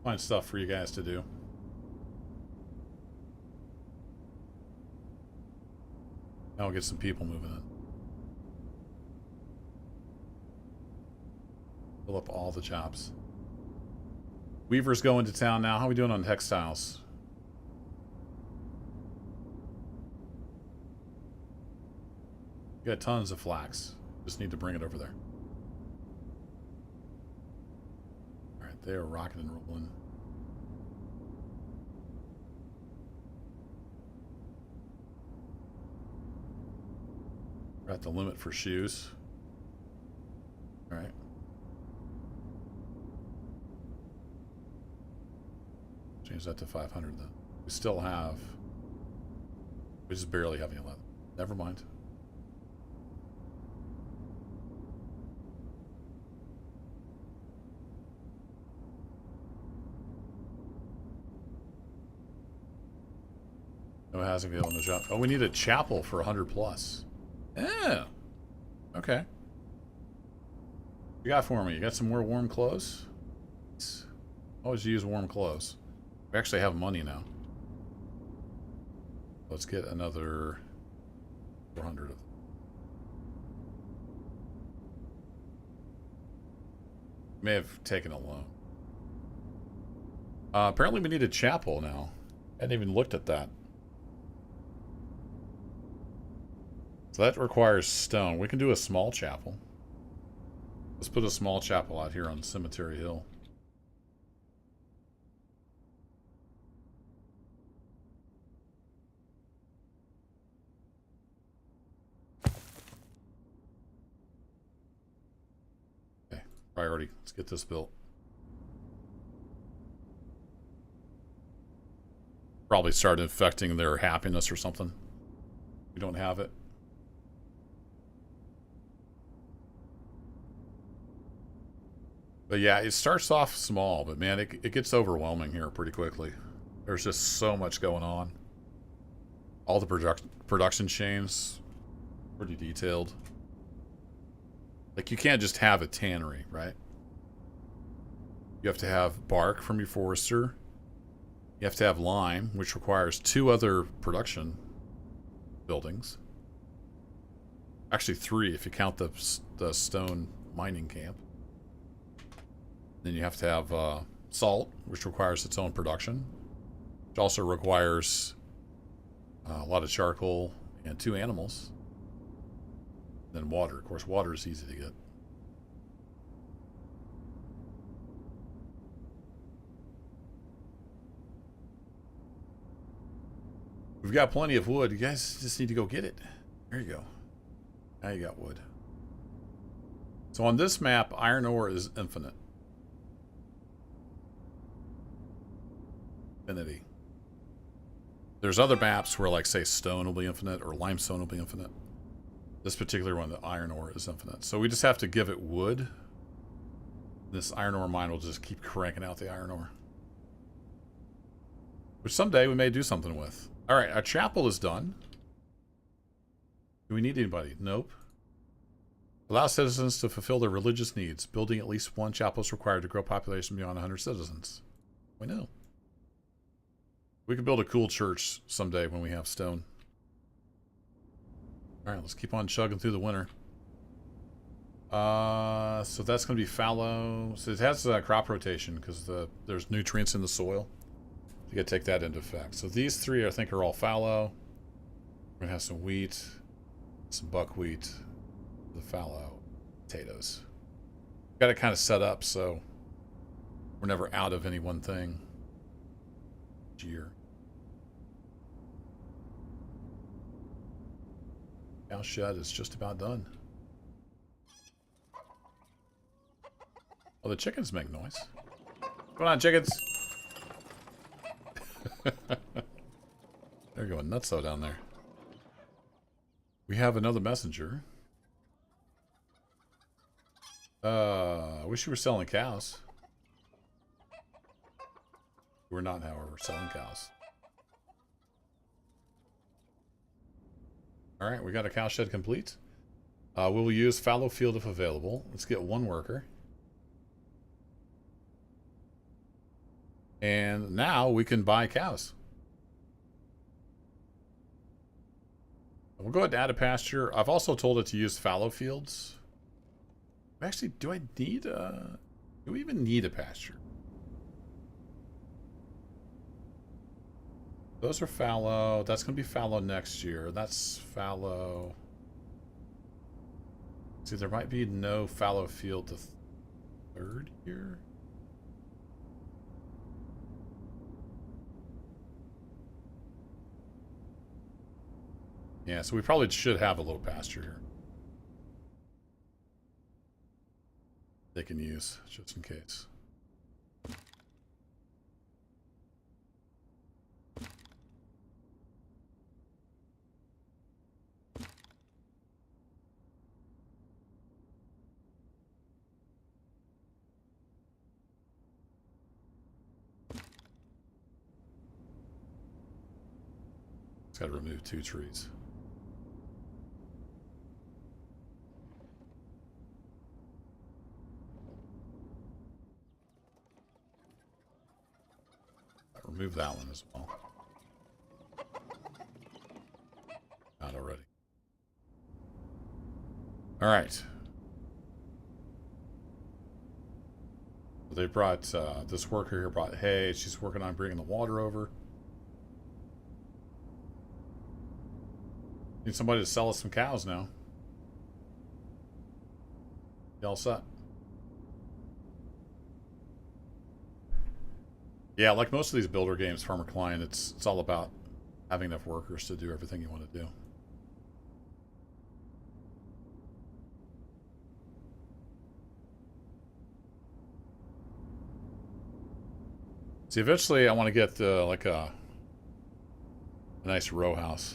Find stuff for you guys to do. Now we'll get some people moving in. Fill up all the jobs. Weaver's going to town now. How are we doing on textiles? We got tons of flax. Just need to bring it over there. Alright, they are rocking and rolling. We're at the limit for shoes. Alright. Change that to 500 then. We still have... We just barely have any left. Never mind. No housing available, no job. Oh, we need a chapel for 100 plus. Yeah. Okay. What you got for me? You got some more warm clothes? Always use warm clothes. We actually have money now. Let's get another 400 of them. May have taken a loan. Apparently we need a chapel now. I hadn't even looked at that. So that requires stone. We can do a small chapel. Let's put a small chapel out here on Cemetery Hill. Okay, priority. Let's get this built. Probably started affecting their happiness or something. We don't have it. But yeah, it starts off small, but man, it gets overwhelming here pretty quickly. There's just so much going on. All the production chains, pretty detailed. Like, you can't just have a tannery, right? You have to have bark from your forester. You have to have lime, which requires 2 other production buildings. Actually 3 if you count the stone mining camp. Then you have to have salt, which requires its own production. Which also requires a lot of charcoal and 2 animals. Then water. Of course, water is easy to get. We've got plenty of wood. You guys just need to go get it. There you go. Now you got wood. So on this map, iron ore is infinite. Infinity. There's other maps where, like, say, stone will be infinite or limestone will be infinite. This particular one, the iron ore, is infinite. So we just have to give it wood. This iron ore mine will just keep cranking out the iron ore. Which someday we may do something with. Alright, our chapel is done. Do we need anybody? Nope. Allow citizens to fulfill their religious needs. Building at least one chapel is required to grow population beyond 100 citizens. We know. We could build a cool church someday when we have stone. Alright, let's keep on chugging through the winter. So that's going to be fallow. So it has crop rotation because there's nutrients in the soil. You got to take that into effect. So these three, I think, are all fallow. We're going to have some wheat, some buckwheat, the fallow potatoes. Got it kind of set up so we're never out of any one thing each year. Cow shed is just about done. Oh, the chickens make noise. Come on, chickens. They're going nuts though down there. We have another messenger. I wish you were selling cows. We're not, however, selling cows. Alright, we got a cow shed complete. We will use fallow field if available. Let's get one worker. And now we can buy cows. We'll go ahead and add a pasture. I've also told it to use fallow fields. Actually, do I need a... Do we even need a pasture? Those are fallow. That's going to be fallow next year. That's fallow. See, there might be no fallow field the third year. Yeah, so we probably should have a little pasture here. They can use, just in case. It's got to remove 2 trees. Remove that one as well. Not already. All right. They brought, this worker here brought hay. She's working on bringing the water over. Need somebody to sell us some cows now. You all set? Yeah, like most of these builder games, Farmer Client, it's all about having enough workers to do everything you want to do. See, eventually I want to get like a nice row house.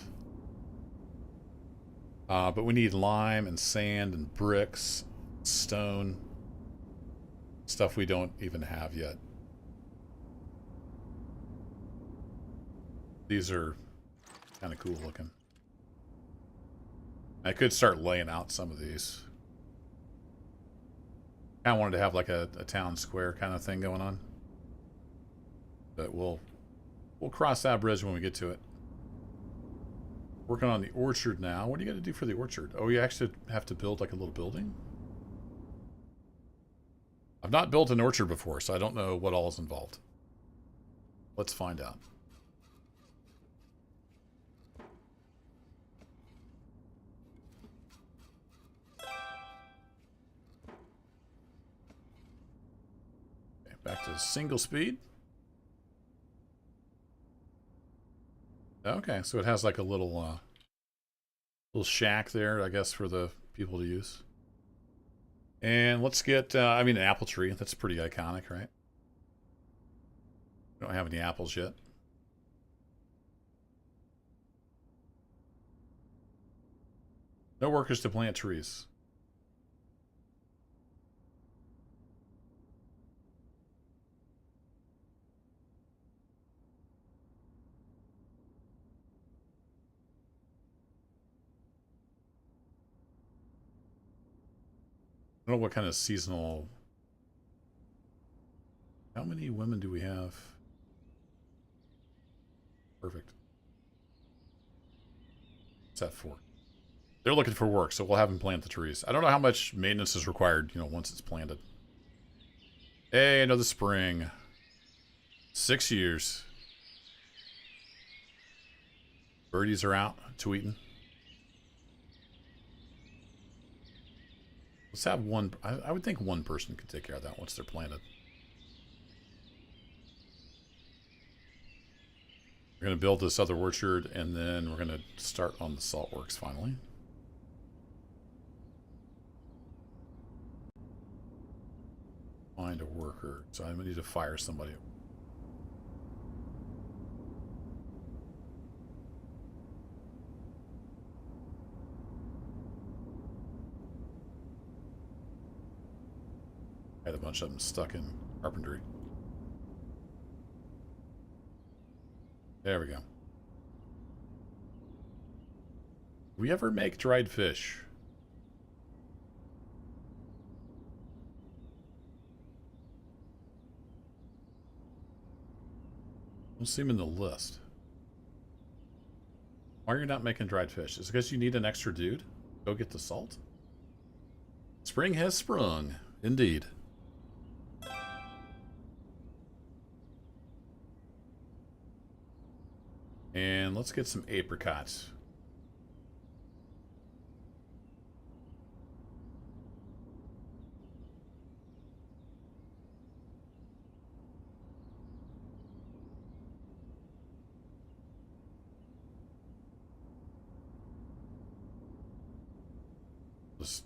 But we need lime and sand and bricks, stone, stuff we don't even have yet. These are kind of cool looking. I could start laying out some of these. I wanted to have like a town square kind of thing going on. But we'll cross that bridge when we get to it. Working on the orchard now. What do you got to do for the orchard? Oh, you actually have to build like a little building? I've not built an orchard before, so I don't know what all is involved. Let's find out. Okay, back to single speed. Okay, so it has like a little shack there, I guess, for the people to use. And let's get, I mean, an apple tree. That's pretty iconic, right? We don't have any apples yet. No workers to plant trees. I don't know what kind of seasonal... How many women do we have? Perfect. What's that for? They're looking for work, so we'll have them plant the trees. I don't know how much maintenance is required, once it's planted. Hey, another spring. 6 years. Birdies are out, tweeting. Let's have one. I would think one person could take care of that once they're planted. We're going to build this other orchard, and then we're going to start on the salt works finally. Find a worker. So I need to fire somebody. I had a bunch of them stuck in carpentry. There we go. We ever make dried fish? Don't see them in the list. Why are you not making dried fish? Is it because you need an extra dude? Go get the salt? Spring has sprung. Indeed. And let's get some apricots. Just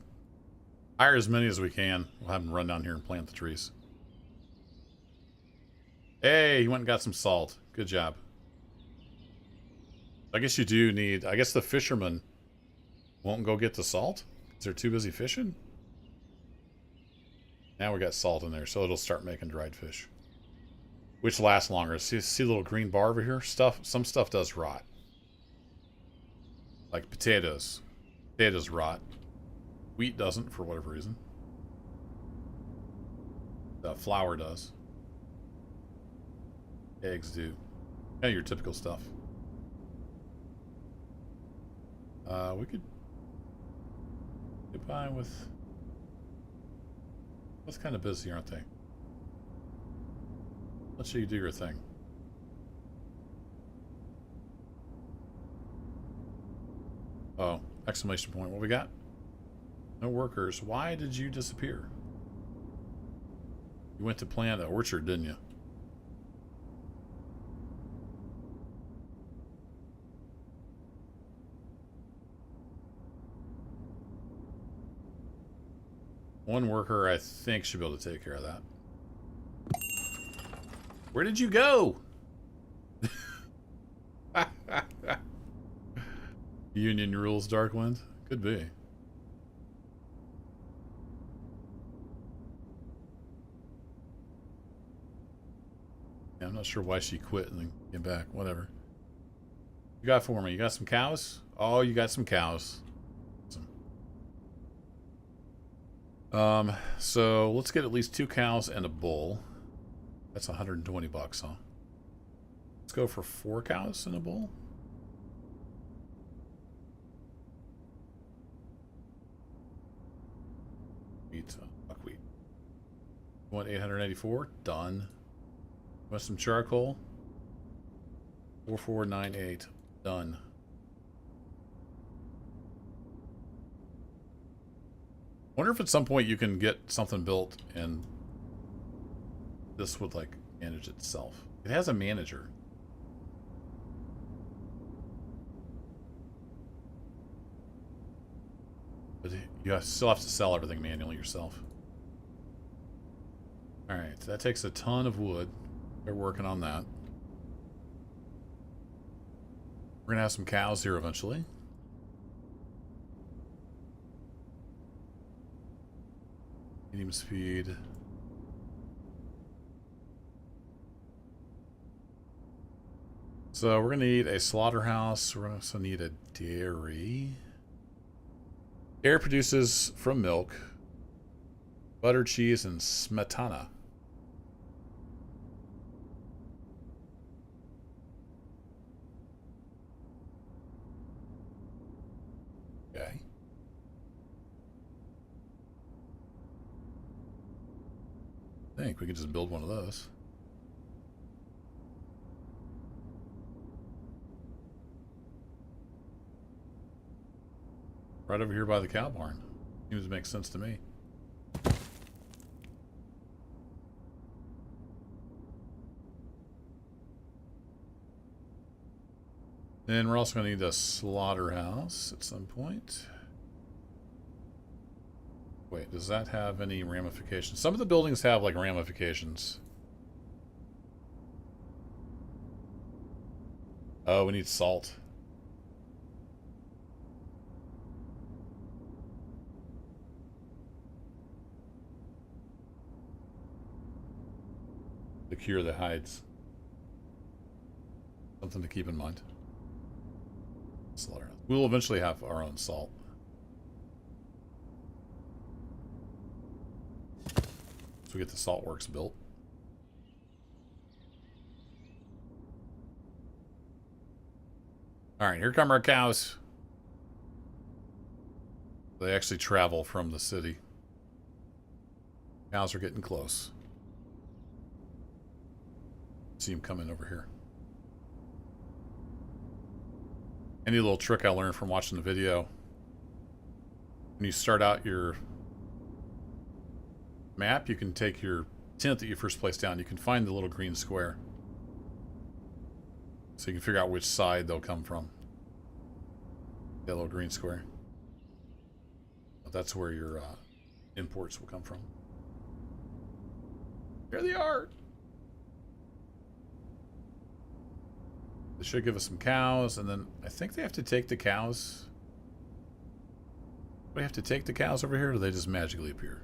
hire as many as we can. We'll have them run down here and plant the trees. Hey, he went and got some salt. Good job. I guess you do need... I guess the fishermen won't go get the salt because they're too busy fishing. Now we got salt in there, so it'll start making dried fish. Which lasts longer. See a little green bar over here? Some stuff does rot. Like potatoes. Potatoes rot. Wheat doesn't, for whatever reason. The flour does. Eggs do. Yeah, your typical stuff. We could get by with... That's kind of busy, aren't they? Let's you do your thing. Oh, exclamation point. What we got? No workers. Why did you disappear? You went to plant an orchard, didn't you? One worker, I think, should be able to take care of that. Where did you go? Union rules, Darkwind? Could be. Yeah, I'm not sure why she quit and then came back. Whatever. You got for me? You got some cows? Oh, you got some cows. So let's get at least 2 cows and a bull. That's 120 bucks, huh? Let's go for 4 cows and a bull. Wheat, buckwheat. You want 884? Done. Want some charcoal? 4498. Done. Wonder if at some point you can get something built and this would like manage itself. It has a manager. But you still have to sell everything manually yourself. Alright, that takes a ton of wood. They're working on that. We're going to have some cows here eventually. Medium speed. So we're going to need a slaughterhouse. We're going to also need a dairy. Dairy produces from milk, butter, cheese, and smetana. Okay. I think we could just build one of those. Right over here by the cow barn. Seems to make sense to me. Then we're also going to need a slaughterhouse at some point. Wait, does that have any ramifications? Some of the buildings have, like, ramifications. Oh, we need salt. The cure that hides. Something to keep in mind. Slaughterhouse. We'll eventually have our own salt. So we get the salt works built. Alright, here come our cows. They actually travel from the city. Cows are getting close. See them coming over here. Any little trick I learned from watching the video. When you start out your map, you can take your tent that you first placed down. You can find the little green square. So you can figure out which side they'll come from. That little green square. That's where your imports will come from. Here they are. They should give us some cows, and then I think they have to take the cows. Do they have to take the cows over here, or do they just magically appear?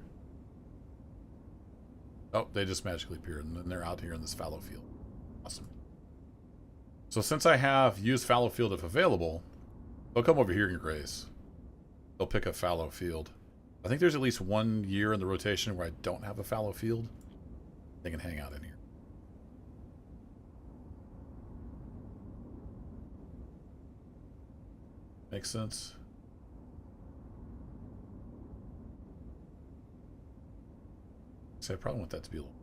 Oh, they just magically appear, and then they're out here in this fallow field. Awesome. So since I have used fallow field if available, they'll come over here and graze. They'll pick a fallow field. I think there's at least 1 year in the rotation where I don't have a fallow field. They can hang out in here. Makes sense. So I probably want that to be a little.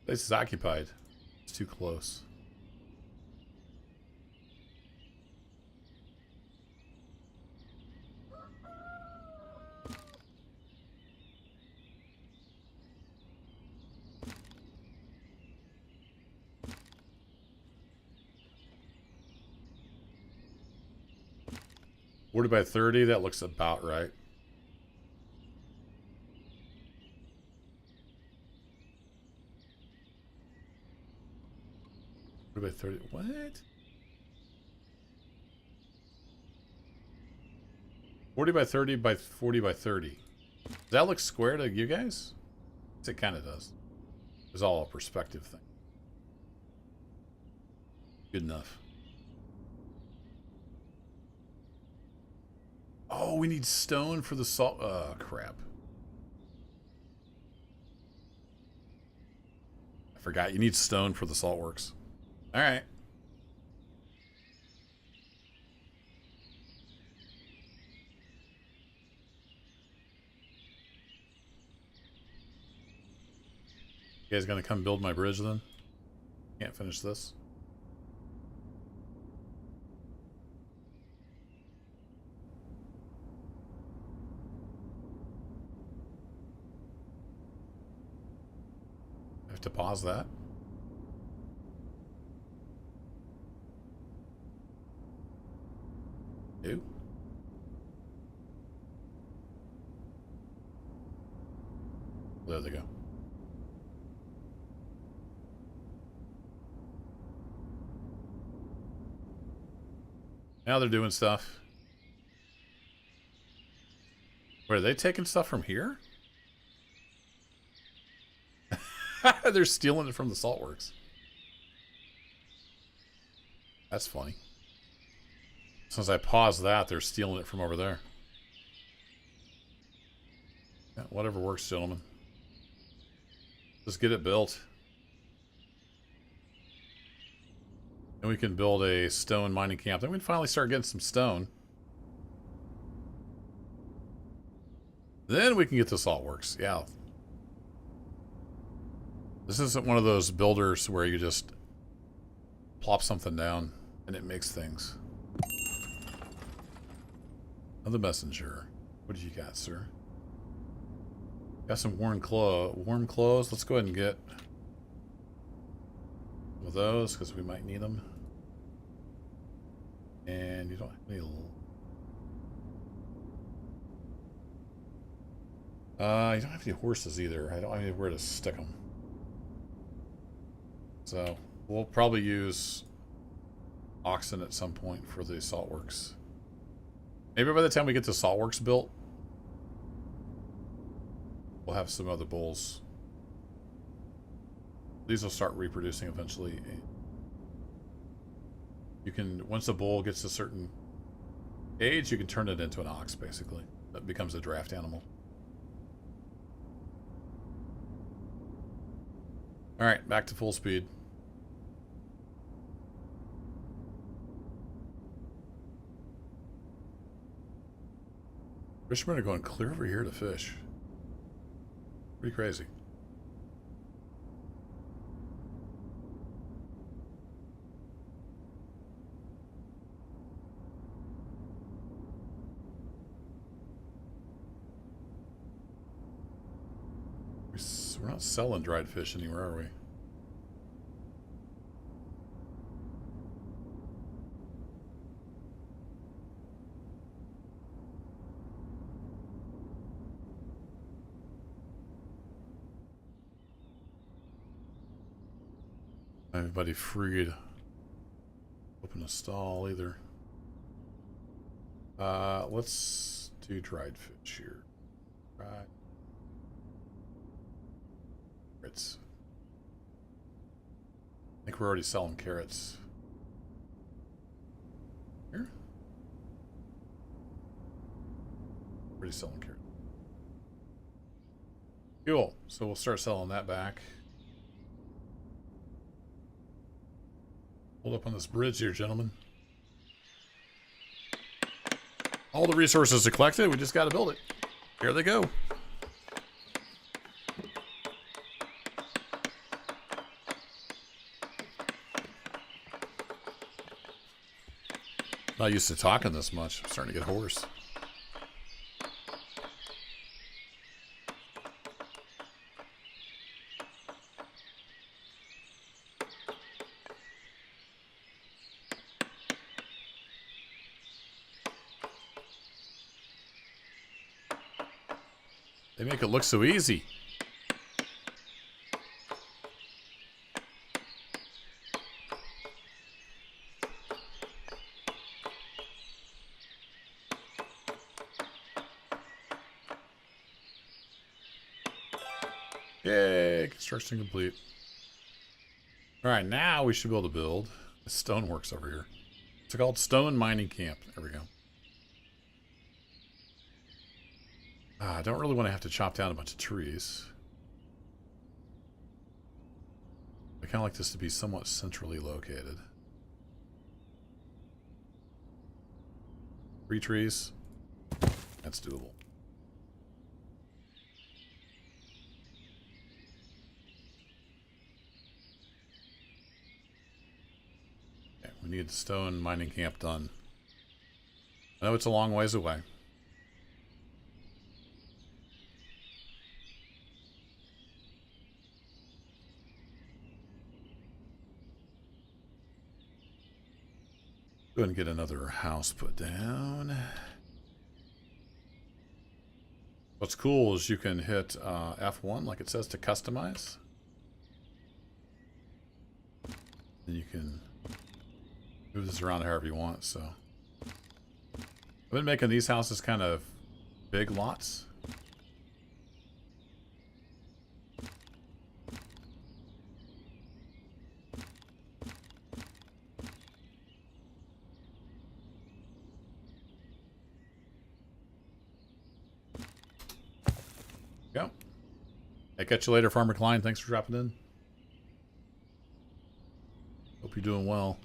This is occupied. It's too close. Ordered by 30, that looks about right. Ordered by 30, what? 40 by 30 by 40 by 30. Does that look square to you guys? It kind of does. It's all a perspective thing. Good enough. Oh, we need stone for the salt. Oh, crap. I forgot. You need stone for the salt works. All right. You guys gonna come build my bridge then? Can't finish this. to pause that. Ew. There they go. Now they're doing stuff. Wait, are they taking stuff from here? They're stealing it from the saltworks. That's funny. Since I paused that, they're stealing it from over there. Yeah, whatever works, gentlemen. Let's get it built. And we can build a stone mining camp. Then we can finally start getting some stone. Then we can get to saltworks. Yeah. This isn't one of those builders where you just plop something down and it makes things. Another messenger. What do you got, sir? Got some warm clothes. Let's go ahead and get some of those because we might need them. And you don't have any. You don't have any horses either. I don't have anywhere to stick them. So we'll probably use oxen at some point for the saltworks. Maybe by the time we get the saltworks built, we'll have some other bulls. These will start reproducing eventually. You can, once a bull gets a certain age, you can turn it into an ox, basically. That becomes a draft animal. Alright, back to full speed. Fishermen are going clear over here to fish. Pretty crazy. We're not selling dried fish anywhere, are we? Anybody free to open a stall either. Let's do dried fish here. Right. Carrots. I think we're already selling carrots. Here? Already selling carrots. Cool. So we'll start selling that back. Hold up on this bridge here, gentlemen. All the resources are collected. We just got to build it. Here they go. Not used to talking this much. I'm starting to get hoarse. They make it look so easy. Yay, construction complete. Alright, now we should be able to build the stoneworks over here. It's called Stone Mining Camp. There we go. I don't really want to have to chop down a bunch of trees. I kind of like this to be somewhat centrally located. 3 trees. That's doable. Okay, we need the stone mining camp done. I know it's a long ways away. Go ahead and get another house put down. What's cool is you can hit F1 like it says to customize. And you can move this around however you want. So I've been making these houses kind of big lots. Go. Hey, catch you later, Farmer Klein. Thanks for dropping in. Hope you're doing well.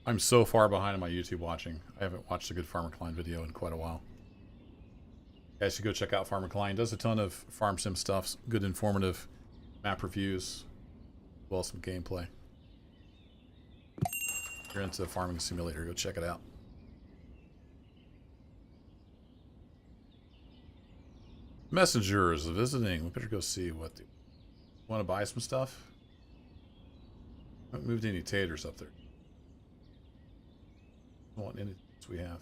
I'm so far behind on my YouTube watching. I haven't watched a good Farmer Klein video in quite a while. You guys should go check out Farmer Klein. Does a ton of farm sim stuff. Good informative map reviews. As well as some gameplay. If you're into Farming Simulator, go check it out. Messengers visiting. We better go see what the... Want to buy some stuff? Haven't moved any taters up there. Don't want anything else we have.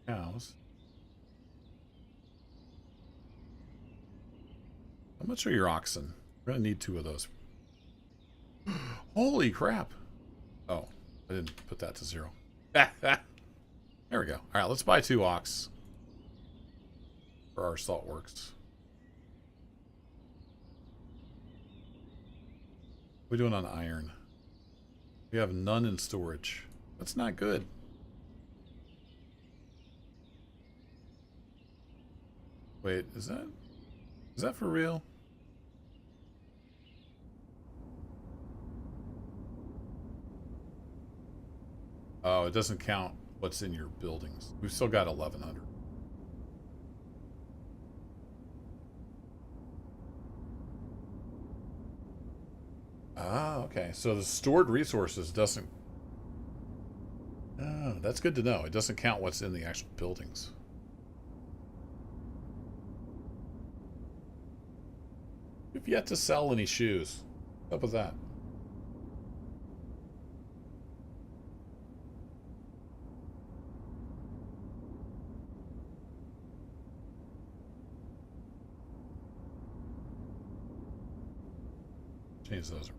Cows. How much are your oxen? We're gonna need 2 of those. Holy crap! Oh, I didn't put that to 0. There we go. All right, let's buy 2 ox for our salt works. What are we doing on iron? We have none in storage. That's not good. Wait, is that for real? Oh, it doesn't count what's in your buildings. We've still got 1,100. Ah, okay. So the stored resources doesn't... Oh, that's good to know. It doesn't count what's in the actual buildings. We've yet to sell any shoes. What's up with that? Change those.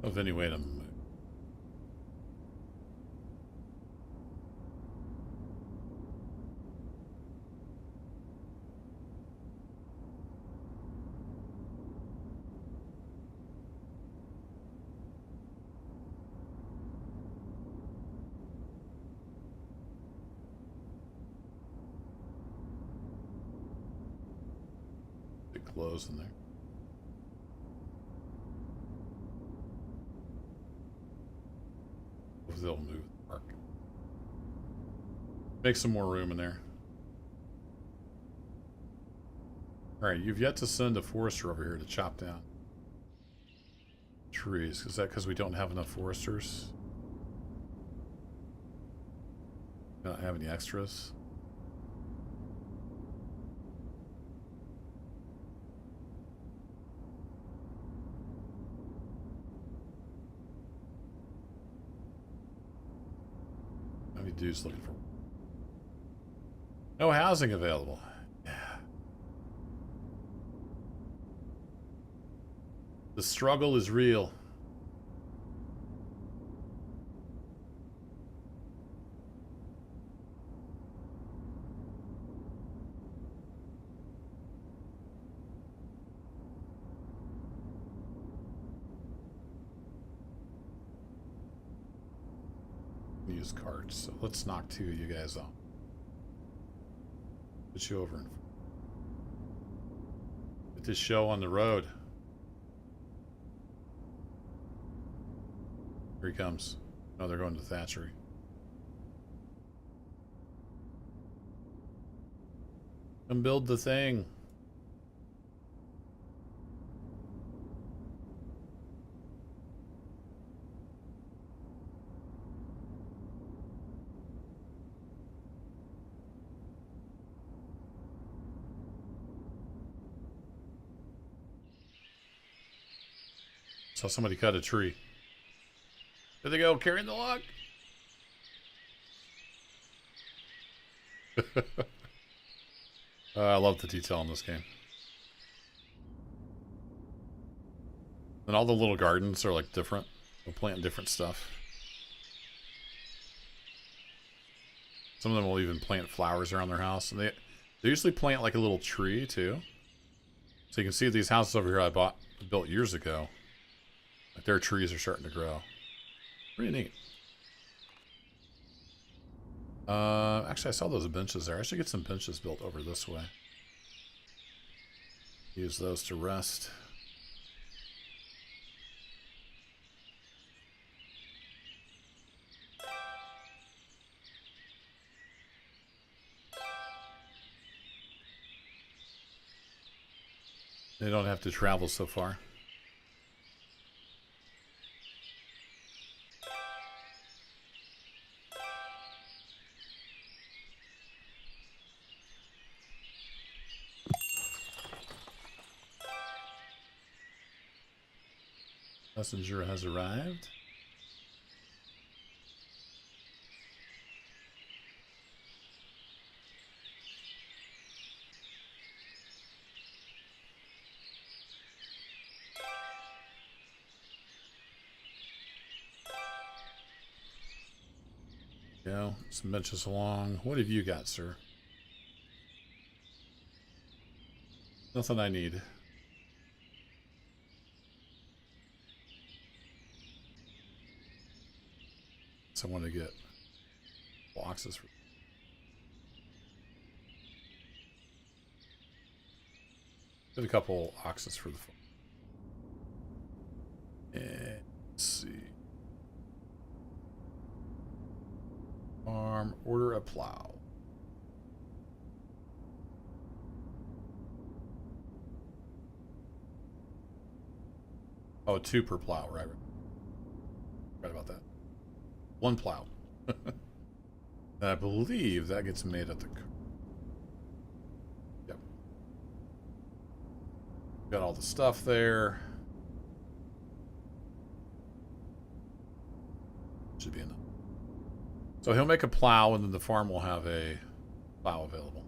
Of any way to move. Big clothes in there. They'll move the park. Make some more room in there. Alright, you've yet to send a forester over here to chop down trees. Is that because we don't have enough foresters? We don't have any extras? Dudes looking for no housing available. Yeah. The struggle is real. Use carts, so let's knock 2 of you guys off. Put you over and get this show on the road. Here he comes. Oh, they're going to Thatchery. Come build the thing. Saw somebody cut a tree. There they go, carrying the log. I love the detail in this game. And all the little gardens are like different. They'll plant different stuff. Some of them will even plant flowers around their house. And they usually plant like a little tree too. So you can see these houses over here I built years ago. Like their trees are starting to grow. Pretty neat. Actually, I saw those benches there. I should get some benches built over this way. Use those to rest. They don't have to travel so far. Messenger has arrived. Go. Some benches along. What have you got, sir? Nothing I need. So I want to get boxes for. Get a couple oxes for the farm. And let's see. Farm, order a plow. Oh, 2 per plow, right? Right about that. 1 plow. And I believe that gets made at the. Yep. Got all the stuff there. Should be enough. So he'll make a plow, and then the farm will have a plow available.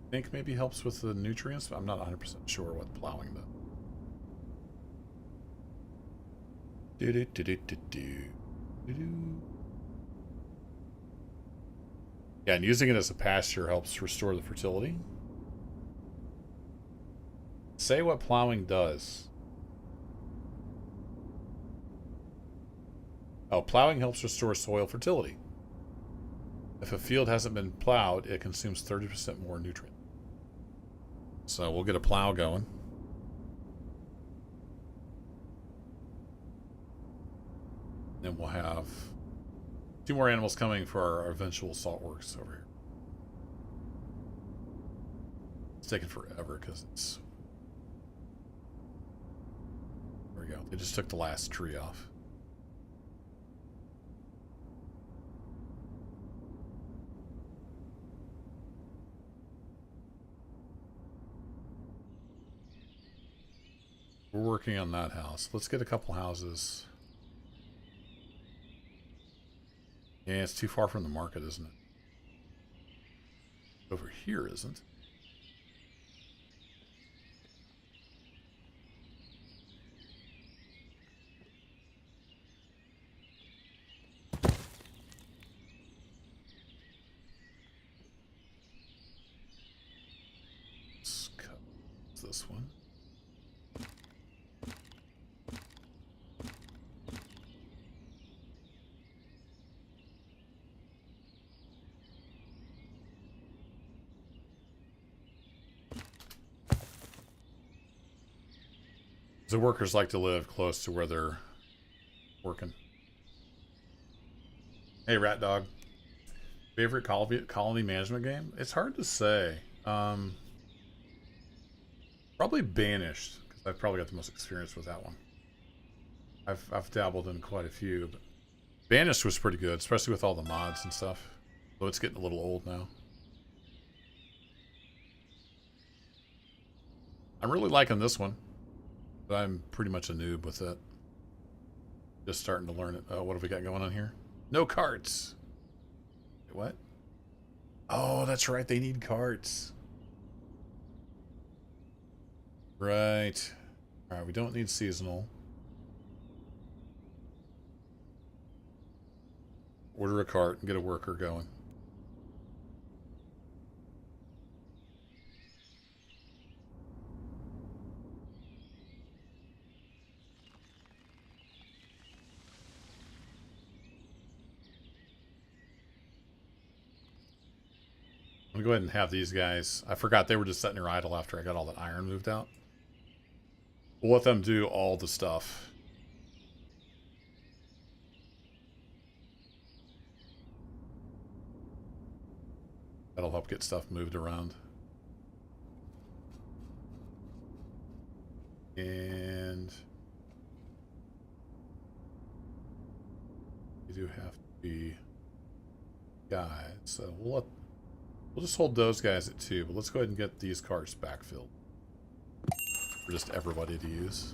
I think maybe helps with the nutrients, but I'm not 100% sure what plowing does. Yeah, and using it as a pasture helps restore the fertility. Say what plowing does. Oh, plowing helps restore soil fertility. If a field hasn't been plowed, it consumes 30% more nutrient. So we'll get a plow going. Then we'll have 2 more animals coming for our eventual salt works over here. It's taking forever because it's. There we go. They just took the last tree off. We're working on that house. Let's get a couple houses. Yeah, it's too far from the market, isn't it? Over here isn't. Let's cut this one. The workers like to live close to where they're working. Hey, Rat Dog. Favorite colony management game? It's hard to say. Probably Banished, because I've probably got the most experience with that one. I've dabbled in quite a few, but Banished was pretty good, especially with all the mods and stuff. Though it's getting a little old now. I'm really liking this one, but I'm pretty much a noob with it. Just starting to learn it. Oh, what have we got going on here? No carts. Wait, what? Oh, that's right. They need carts. Right. All right, we don't need seasonal. Order a cart and get a worker going. I'm gonna go ahead and have these guys. I forgot they were just sitting here idle after I got all that iron moved out. We'll let them do all the stuff. That'll help get stuff moved around. And you do have to be guys, so we'll just hold those guys at 2, but let's go ahead and get these carts backfilled for just everybody to use.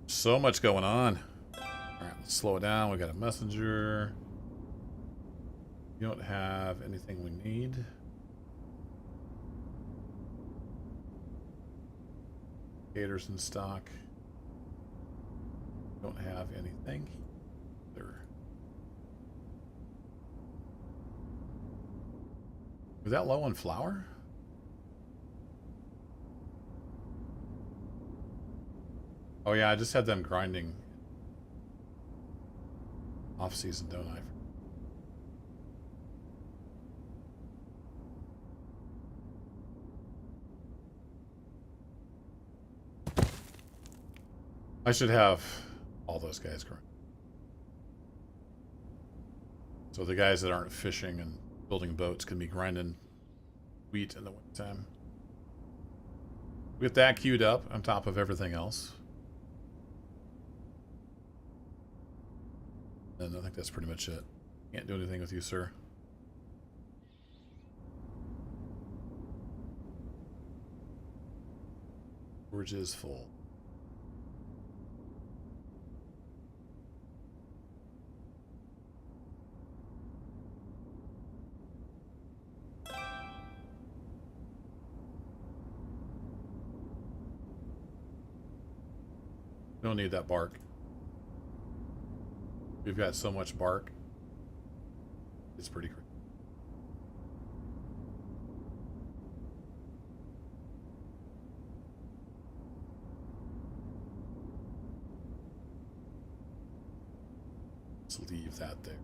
So much going on. Alright, let's slow it down. We got a messenger. You don't have anything we need. Gators in stock. Don't have anything either. Was that low on flour? Oh yeah, I just had them grinding off season, don't I? I should have all those guys grind. So the guys that aren't fishing and building boats can be grinding wheat in the wintertime. Get that queued up on top of everything else. And I think that's pretty much it. Can't do anything with you, sir. Forge is full. Don't need that bark. We've got so much bark. It's pretty crazy. Let's leave that there.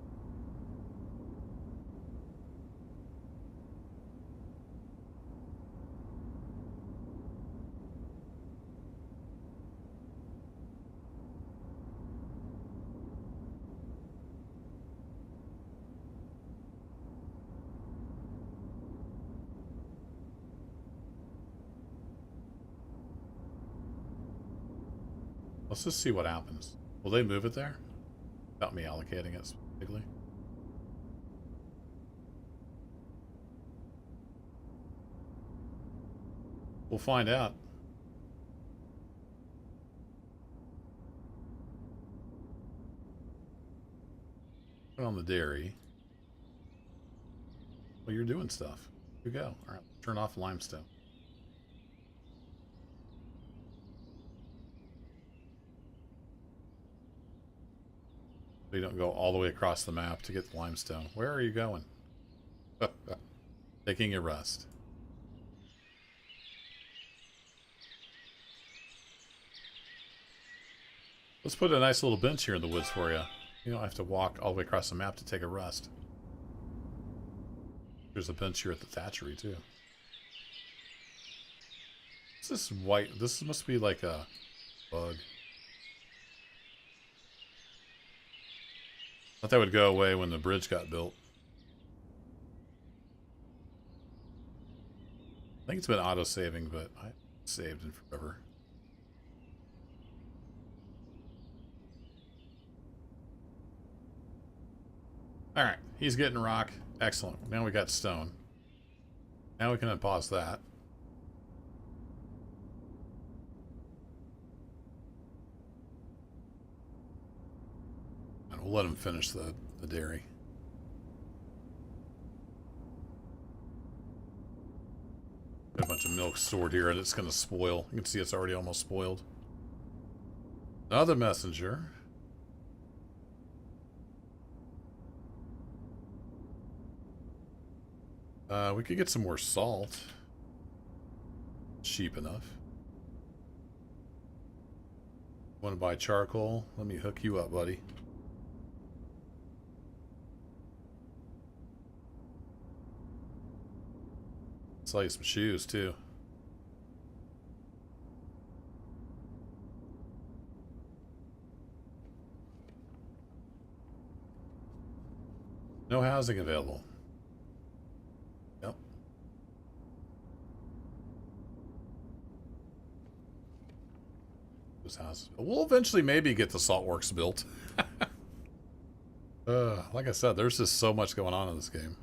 Let's just see what happens. Will they move it there? Without me allocating it specifically. We'll find out. Put on the dairy. Well, you're doing stuff. Here we go. All right, turn off limestone. So you don't go all the way across the map to get the limestone. Where are you going? Taking a rest. Let's put a nice little bench here in the woods for you. You don't have to walk all the way across the map to take a rest. There's a bench here at the thatchery too. What's this white? This must be like a bug. Thought that would go away when the bridge got built. I think it's been auto-saving, but I haven't saved in forever. Alright, he's getting rock. Excellent. Now we got stone. Now we can unpause that. we'll let him finish the dairy. Got a bunch of milk stored here and it's going to spoil. You can see it's already almost spoiled. Another messenger. We could get some more salt. Cheap enough. Want to buy charcoal? Let me hook you up, buddy. Sell you some shoes, too. No housing available. Yep. Those houses. We'll eventually maybe get the salt works built. Like I said, there's just so much going on in this game.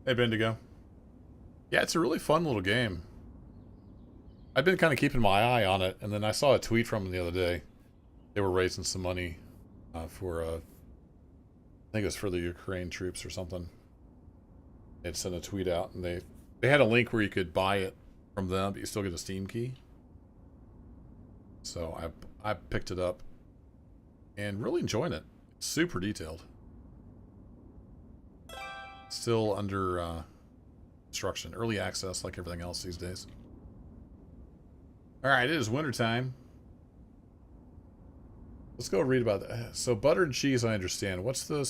Hey, Bendigo. Yeah, it's a really fun little game. I've been kind of keeping my eye on it, and then I saw a tweet from them the other day. They were raising some money for, I think it was for the Ukraine troops or something. They'd sent a tweet out, and they had a link where you could buy it from them, but you still get a Steam key. So I picked it up, and really enjoying it. It's super detailed. Still under construction. Early access, like everything else these days. Alright, it is wintertime. Let's go read about that. So butter and cheese, I understand. What's the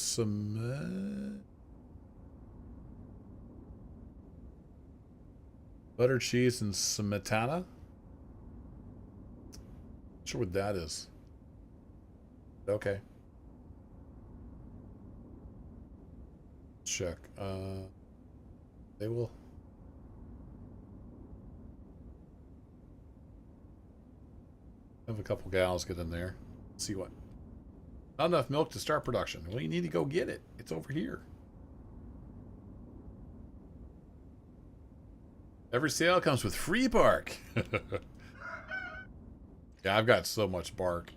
butter, cheese, and smetana? Not sure what that is. Okay. Check. They will. Have a couple gals get in there. See what. Not enough milk to start production. Well, you need to go get it. It's over here. Every sale comes with free bark. Yeah, I've got so much bark.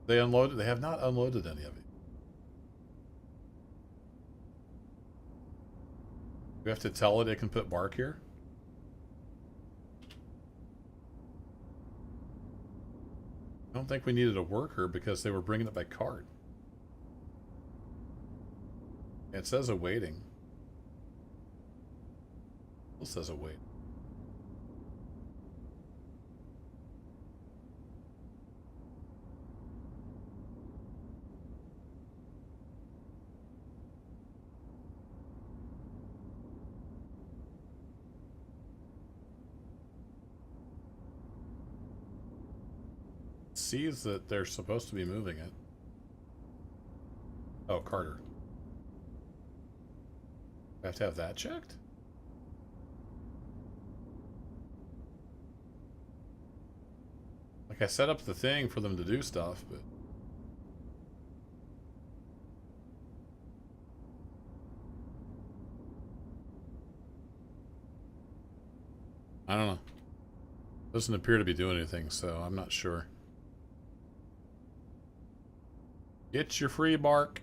They unloaded. They have not unloaded any of it. We have to tell it can put bark here? I don't think we needed a worker because they were bringing it by cart. It says awaiting. It says await. Sees that they're supposed to be moving it. Oh, Carter. I have to have that checked? Like I set up the thing for them to do stuff, but I don't know. Doesn't appear to be doing anything, so I'm not sure. Get your free bark.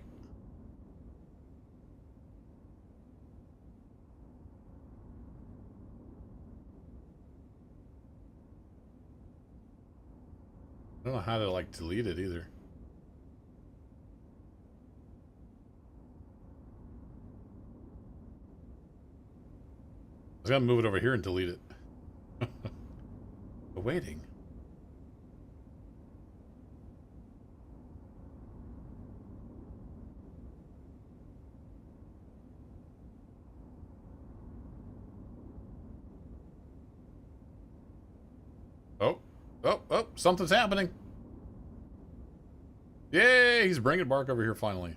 I don't know how to like delete it either. I was gonna move it over here and delete it. Awaiting. Oh, something's happening. Yay, he's bringing bark over here finally.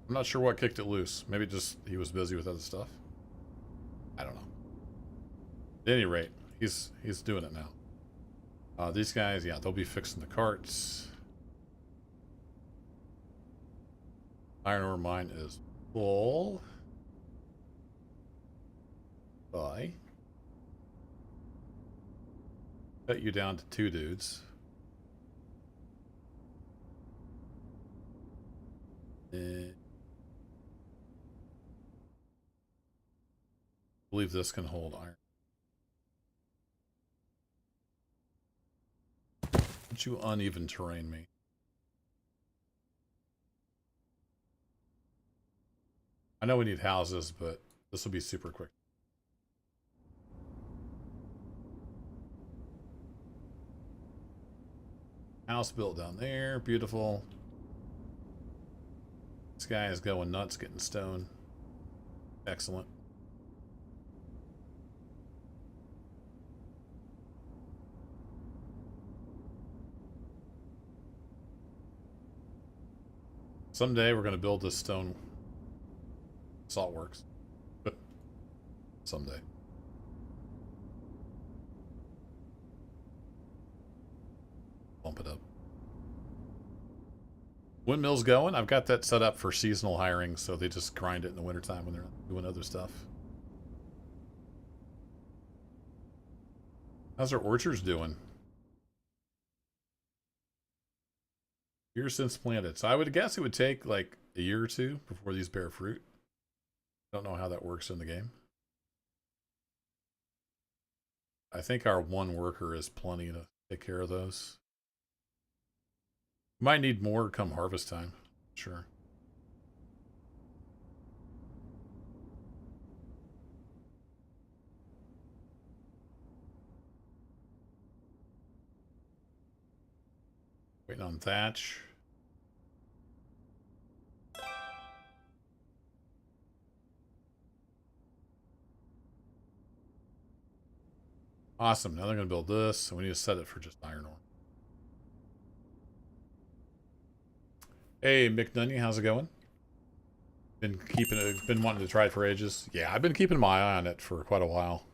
I'm not sure what kicked it loose. Maybe just he was busy with other stuff. I don't know. At any rate, he's doing it now. These guys, yeah, they'll be fixing the carts. Iron ore mine is Full. Bye. Cut you down to 2 dudes. I believe this can hold iron. Don't you uneven terrain me? I know we need houses, but this will be super quick. House built down there. Beautiful. This guy is going nuts getting stone. Excellent. Someday we're going to build this stone salt works. Someday. Bump it up. Windmill's going. I've got that set up for seasonal hiring, so they just grind it in the wintertime when they're doing other stuff. How's our orchards doing? Years since planted. So I would guess it would take like a year or two before these bear fruit. Don't know how that works in the game. I think our one worker is plenty to take care of those. Might need more come harvest time. Sure. Waiting on thatch. Awesome. Now they're going to build this, so we need to set it for just iron ore. Hey, McNunny, how's it going? Been keeping it, been wanting to try it for ages. Yeah, I've been keeping my eye on it for quite a while.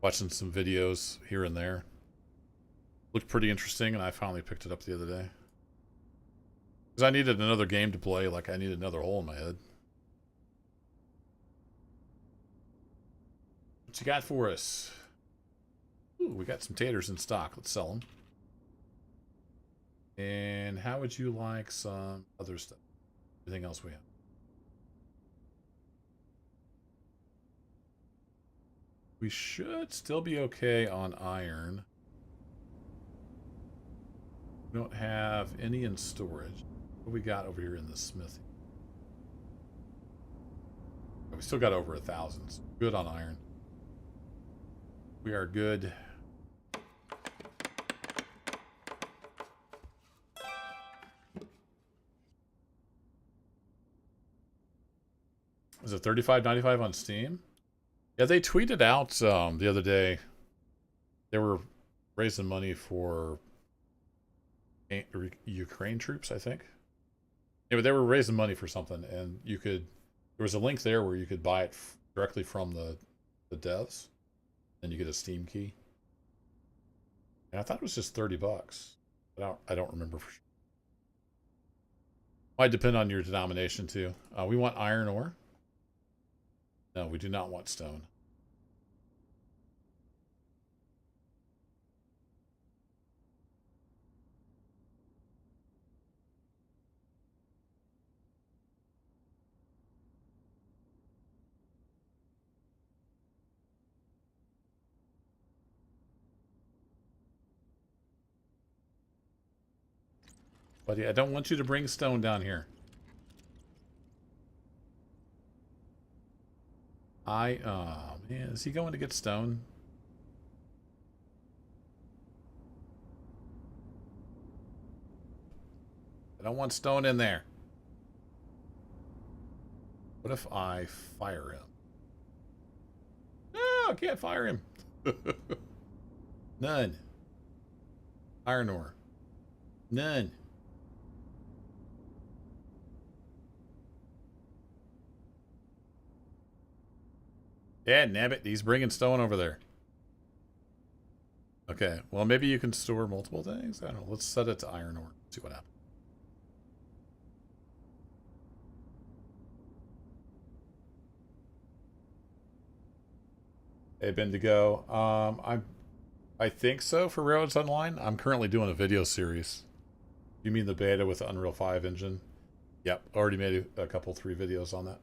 Watching some videos here and there. Looked pretty interesting, and I finally picked it up the other day. Because I needed another game to play, like I needed another hole in my head. What you got for us? Ooh, we got some taters in stock. Let's sell them. And how would you like some other stuff? Anything else we have? We should still be okay on iron. We don't have any in storage. What we got over here in the smithy? We still got over 1,000. So good on iron. We are good. Is it $35.95 on Steam? Yeah, they tweeted out the other day. They were raising money for Ukraine troops, I think. Yeah, but they were raising money for something, and you could. There was a link there where you could buy it directly from the devs, and you get a Steam key. And I thought it was just $30. I don't remember for sure. Might depend on your denomination too. We want iron ore. No, we do not want stone. Buddy, I don't want you to bring stone down here. Oh man, is he going to get stone? I don't want stone in there. What if I fire him? No, I can't fire him. None. Iron ore. None. Yeah, nabbit, he's bringing stone over there. Okay, well maybe you can store multiple things. I don't know. Let's set it to iron ore. See what happens. Hey, Bendigo. I think so for Railroads Online. I'm currently doing a video series. You mean the beta with the Unreal 5 engine? Yep, already made a couple, 3 videos on that.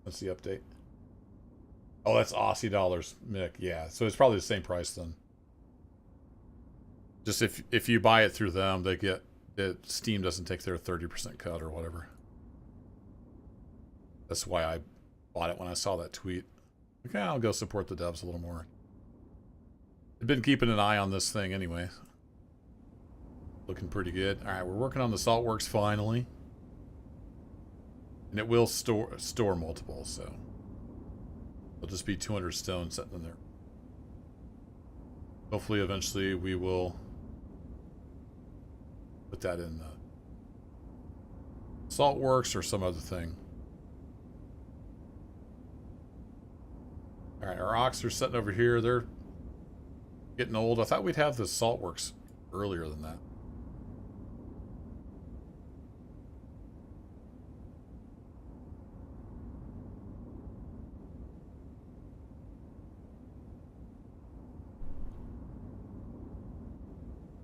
That's the update. Oh, that's Aussie dollars, Mick. Yeah, so it's probably the same price then. Just if you buy it through them, they get Steam doesn't take their 30% cut or whatever. That's why I bought it when I saw that tweet. Okay, I'll go support the devs a little more. I've been keeping an eye on this thing anyway. Looking pretty good. All right, we're working on the Saltworks finally. And it will store multiples, so it'll just be 200 stone sitting in there. Hopefully, eventually, we will put that in Saltworks or some other thing. All right, our ox are sitting over here. They're getting old. I thought we'd have the Saltworks earlier than that.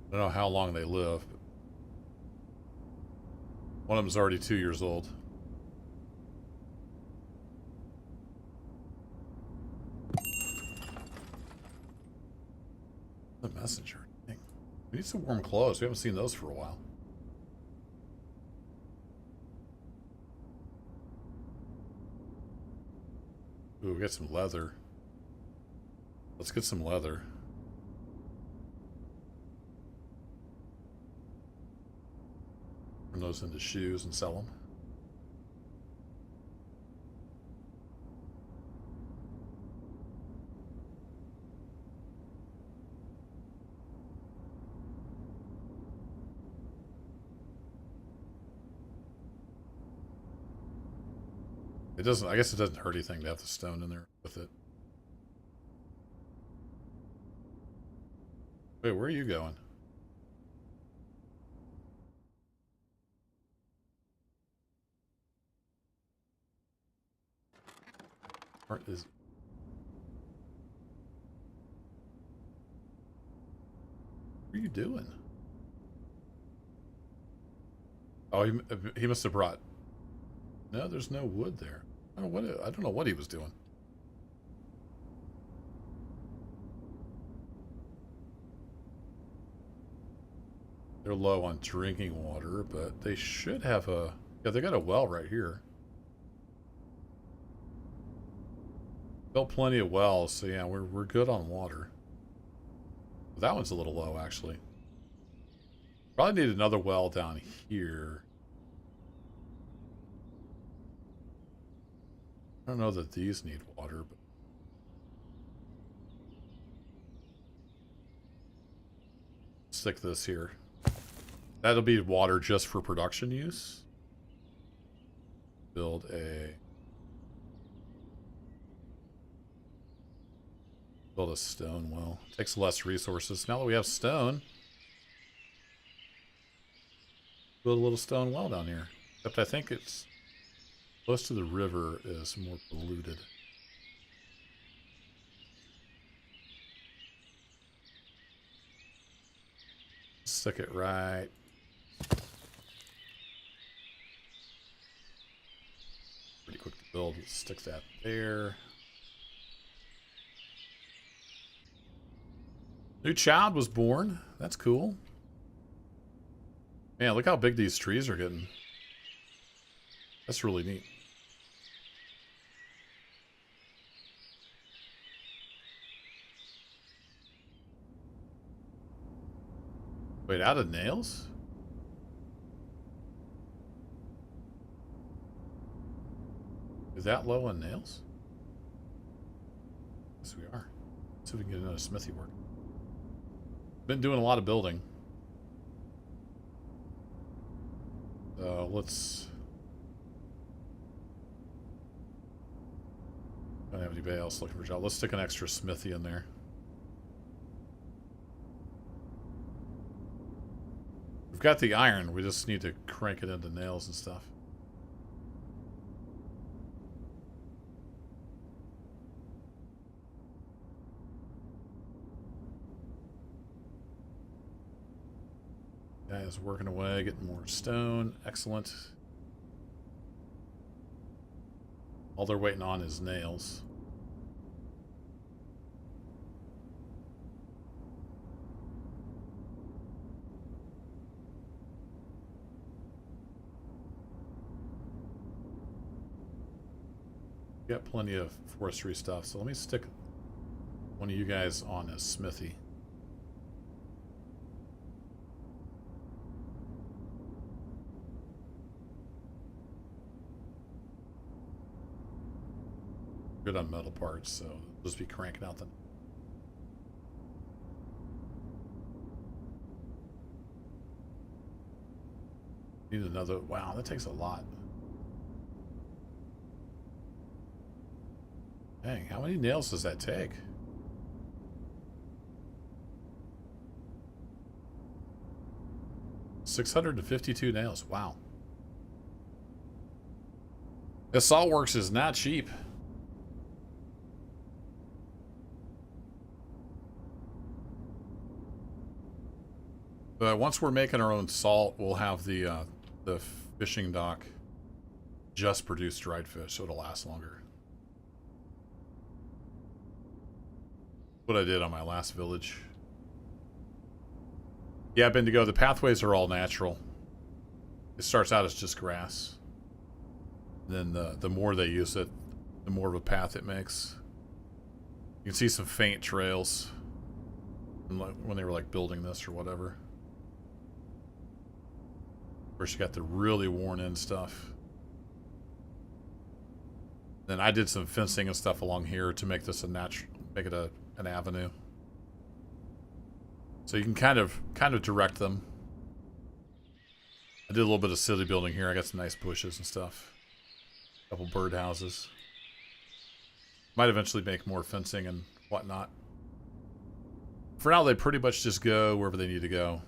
I don't know how long they live. But one of them's already 2 years old. The messenger. Dang. We need some warm clothes. We haven't seen those for a while. Ooh, we got some leather. Let's get some leather. Turn those into shoes and sell them. It doesn't, I guess it doesn't hurt anything to have the stone in there with it. Wait, where are you going? Where is... What are you doing? Oh, he must have brought... No, there's no wood there. I don't know what he was doing. They're low on drinking water, but they should have a... Yeah, they got a well right here. Built plenty of wells, so yeah, we're good on water. That one's a little low, actually. Probably need another well down here. I don't know that these need water, but... Stick this here. That'll be water just for production use. Build a stone well. Takes less resources. Now that we have stone, build a little stone well down here. Except I think it's close to the river is more polluted. Stick it right. Pretty quick to build. Let's stick that there. New child was born. That's cool. Man, look how big these trees are getting. That's really neat. Wait, out of nails? Is that low on nails? Yes, we are. Let's see if we can get another smithy work. Been doing a lot of building. Let's... Don't have anybody else looking for a job. Let's stick an extra smithy in there. We've got the iron. We just need to crank it into nails and stuff. Guys working away, getting more stone. Excellent. All they're waiting on is nails. Got plenty of forestry stuff, so let me stick one of you guys on a smithy. Good on metal parts, so just be cranking out the... Need another... Wow, that takes a lot. Dang, how many nails does that take? $652 nails. Wow. This saltworks is not cheap. But once we're making our own salt, we'll have the fishing dock just produce dried fish, so it'll last longer. What I did on my last village. Yeah, Bendigo, the pathways are all natural. It starts out as just grass. Then the more they use it, the more of a path it makes. You can see some faint trails when they were like building this or whatever. Of course, you got the really worn in stuff. Then I did some fencing and stuff along here to make this an avenue. So you can kind of direct them. I did a little bit of city building here. I got some nice bushes and stuff. A couple birdhouses. Might eventually make more fencing and whatnot. For now, they pretty much just go wherever they need to go.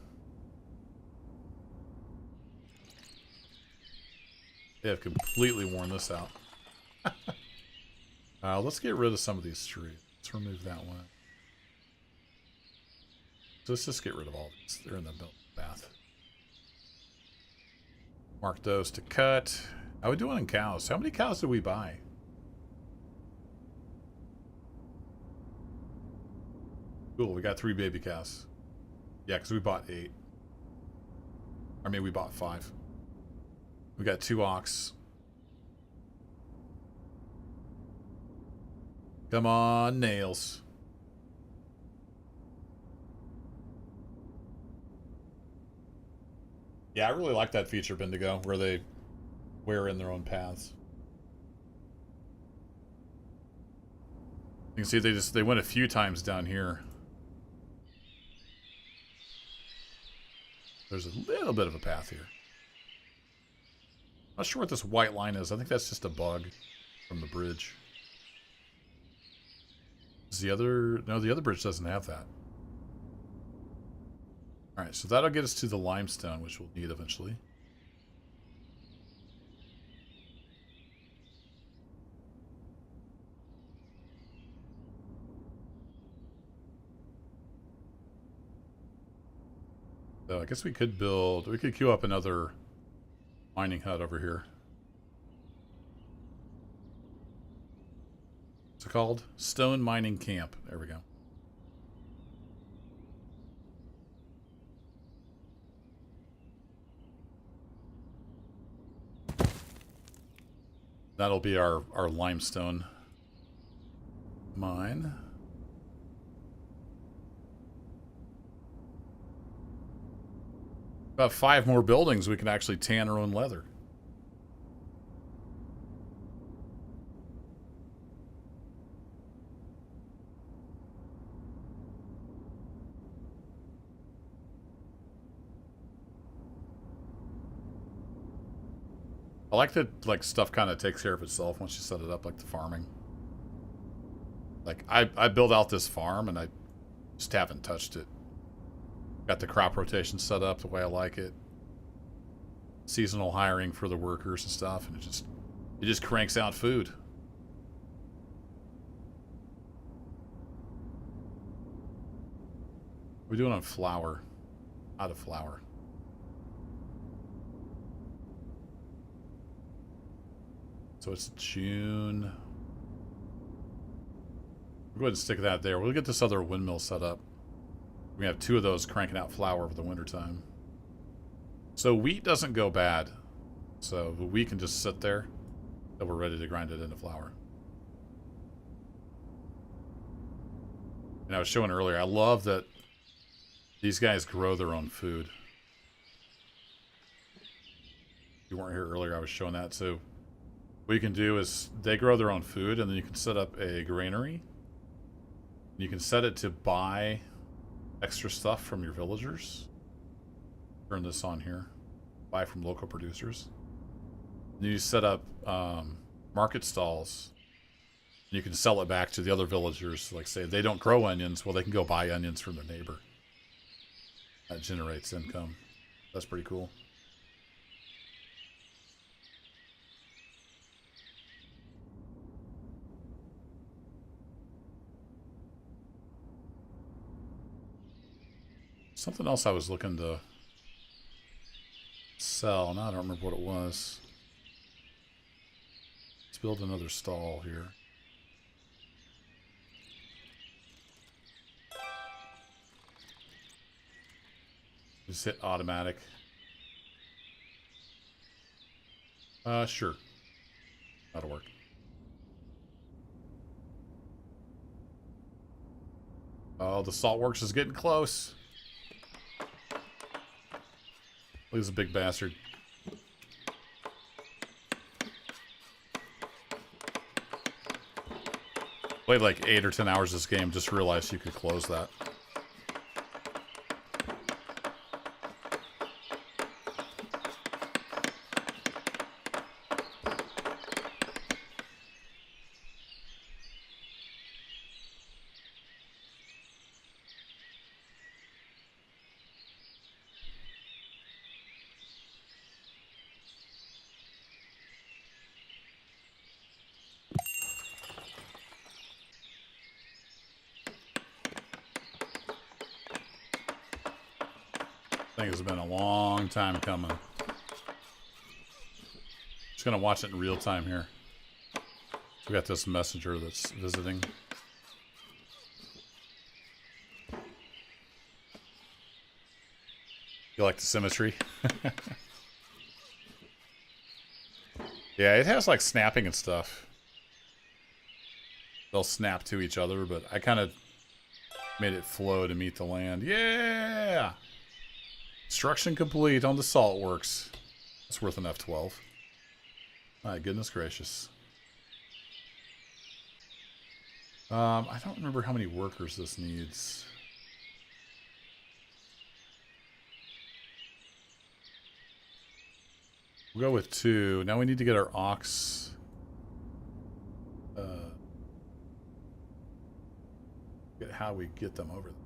They have completely worn this out. Let's get rid of some of these trees. Let's remove that one. So let's just get rid of all these. They're in the path. Mark those to cut. How are we doing on cows? How many cows did we buy? Cool, we got 3 baby cows. Yeah, because we bought 8. I mean, we bought 5. We got 2 ox. Come on, nails. Yeah, I really like that feature, Bendigo, where they wear in their own paths. You can see they went a few times down here. There's a little bit of a path here. Not sure what this white line is. I think that's just a bug from the bridge. Is the other... No, the other bridge doesn't have that. Alright, so that'll get us to the limestone, which we'll need eventually. So I guess we could queue up another mining hut over here. What's it called? Stone Mining Camp. There we go. That'll be our limestone mine. About 5 more buildings, we can actually tan our own leather. I like that, like, stuff kind of takes care of itself once you set it up, like the farming. Like, I built out this farm and I just haven't touched it. Got the crop rotation set up the way I like it. Seasonal hiring for the workers and stuff, and it just cranks out food. What are we doing on flour? Out of flour. So it's June. We'll go ahead and stick that there. We'll get this other windmill set up. We have 2 of those cranking out flour over the wintertime. So wheat doesn't go bad. So the wheat can just sit there until we're ready to grind it into flour. And I was showing earlier, I love that these guys grow their own food. If you weren't here earlier, I was showing that. So what you can do is they grow their own food, and then you can set up a granary. You can set it to buy extra stuff from your villagers. Turn this on here. Buy from local producers. And you set up market stalls. You can sell it back to the other villagers. Like, say, they don't grow onions. Well, they can go buy onions from their neighbor. That generates income. That's pretty cool. Something else I was looking to sell. Now I don't remember what it was. Let's build another stall here. Just hit automatic. Sure. That'll work. Oh, the saltworks is getting close. Look at this big bastard. Played like 8 or 10 hours this game, just realized you could close that. I think it's been a long time coming. Just gonna watch it in real time here. We got this messenger that's visiting. You like the symmetry? Yeah, it has like snapping and stuff. They'll snap to each other, but I kind of made it flow to meet the land. Yeah! Construction complete on the saltworks. That's worth an F12. My goodness gracious. I don't remember how many workers this needs. We'll go with 2. Now we need to get our ox. Get how we get them over there.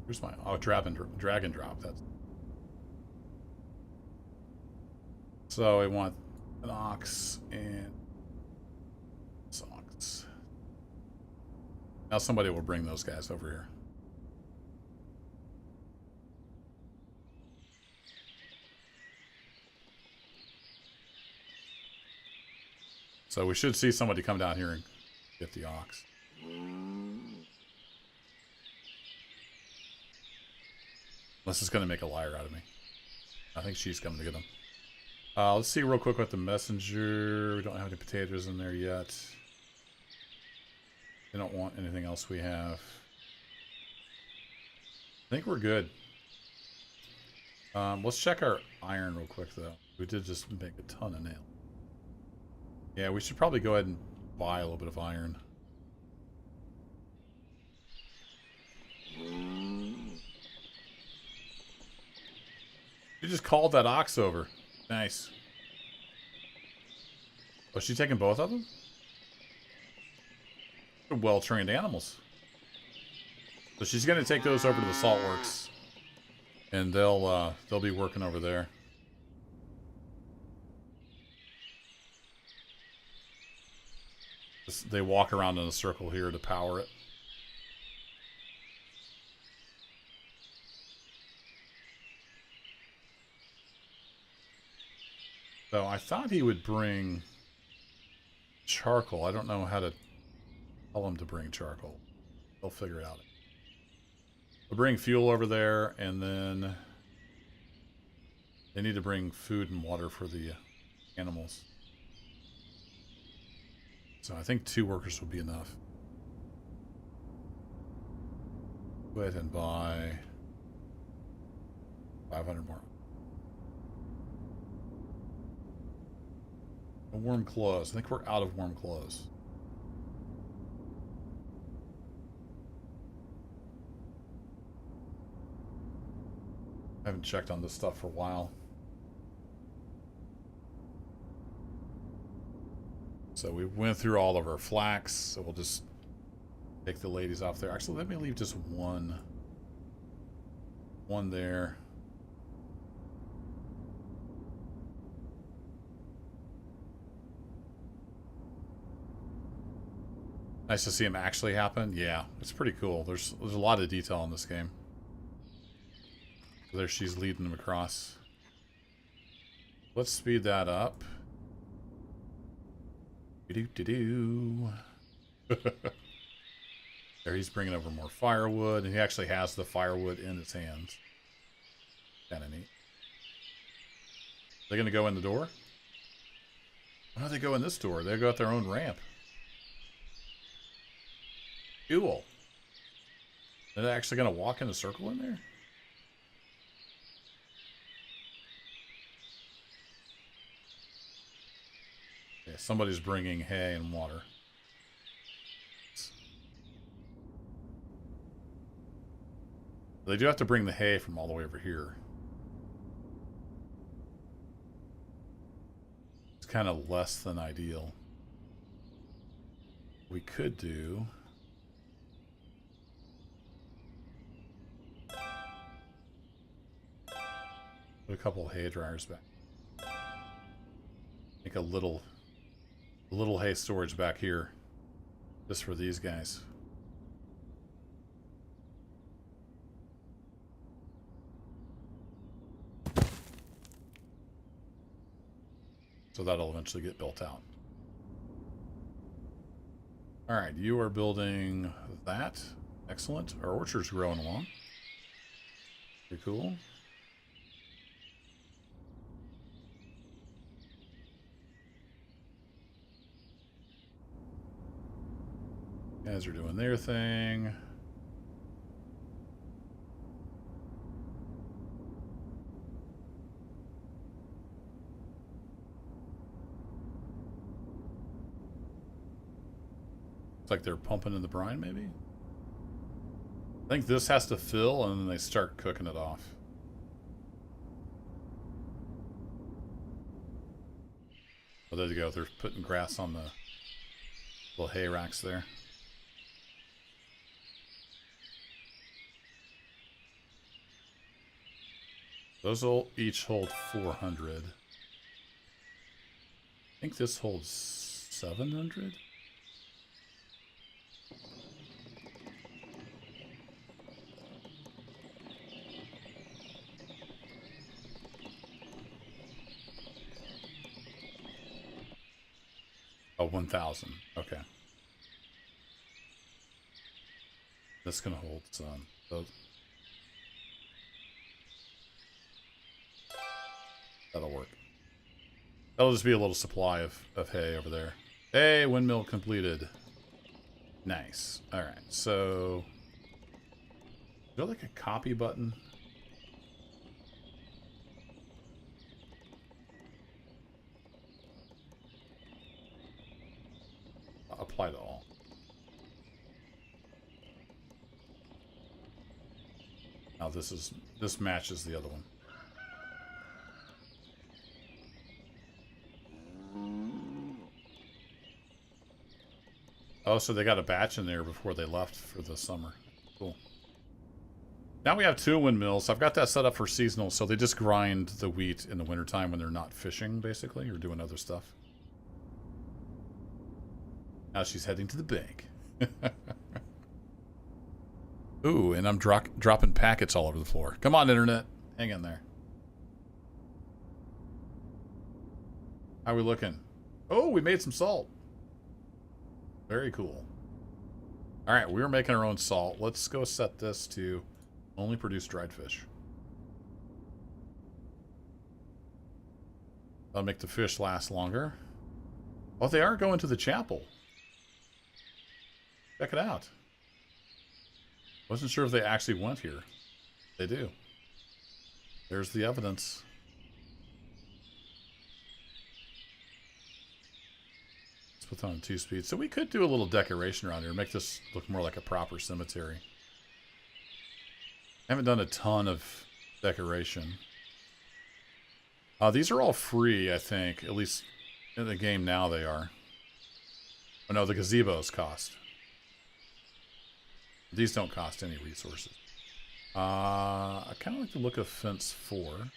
Here's my drag and drop. That's so I want an ox and this ox. Now somebody will bring those guys over here. So we should see somebody come down here and get the ox. Unless it's going to make a liar out of me. I think she's coming to get him. Let's see real quick with the messenger. We don't have any potatoes in there yet. They don't want anything else we have. I think we're good. Let's check our iron real quick, though. We did just make a ton of nail. Yeah, we should probably go ahead and buy a little bit of iron. You just called that ox over. Nice. Was she taking both of them? They're well-trained animals. So she's going to take those over to the saltworks, and they'll be working over there. They walk around in a circle here to power it. So I thought he would bring charcoal. I don't know how to tell him to bring charcoal. They'll figure it out. We'll bring fuel over there, and then they need to bring food and water for the animals. So I think 2 workers will be enough. Go ahead and buy 500 more. Warm clothes. I think we're out of warm clothes. I haven't checked on this stuff for a while. So we went through all of our flax, so we'll just take the ladies off there. Actually, let me leave just one there. Nice to see him actually happen. Yeah, it's pretty cool. There's a lot of detail in this game. So there she's leading him across. Let's speed that up. Do-do-do-do. There he's bringing over more firewood, and he actually has the firewood in his hands. Kind of neat. They're going to go in the door? Why don't they go in this door? They go out their own ramp. Cool. They're actually going to walk in a circle in there? Yeah, somebody's bringing hay and water. They do have to bring the hay from all the way over here. It's kind of less than ideal. We could do... put a couple of hay dryers back. Make a little hay storage back here. Just for these guys. So that'll eventually get built out. Alright, you are building that. Excellent. Our orchard's growing along. Pretty cool. Guys are doing their thing. It's like they're pumping in the brine, maybe? I think this has to fill, and then they start cooking it off. Oh, there you go. They're putting grass on the little hay racks there. Those will each hold 400. I think this holds 700. Oh, 1,000. Okay. This can hold some. So that'll work. That'll just be a little supply of hay over there. Hey, windmill completed. Nice. Alright, so... is there like a copy button? Apply to all. Now this matches the other one. Oh, so they got a batch in there before they left for the summer. Cool. Now we have 2 windmills. I've got that set up for seasonal, so they just grind the wheat in the wintertime when they're not fishing, basically, or doing other stuff. Now she's heading to the bank. Ooh, and I'm dropping packets all over the floor. Come on, internet. Hang in there. How are we looking? Oh, we made some salt. Very cool. All right, we're making our own salt. Let's go set this to only produce dried fish. That'll make the fish last longer. Oh, they are going to the chapel. Check it out. Wasn't sure if they actually went here. They do. There's the evidence. Let's put that on 2-speed. So we could do a little decoration around here. Make this look more like a proper cemetery. I haven't done a ton of decoration. These are all free, I think. At least in the game now they are. Oh no, the gazebos cost. These don't cost any resources. I kind of like the look of fence 4.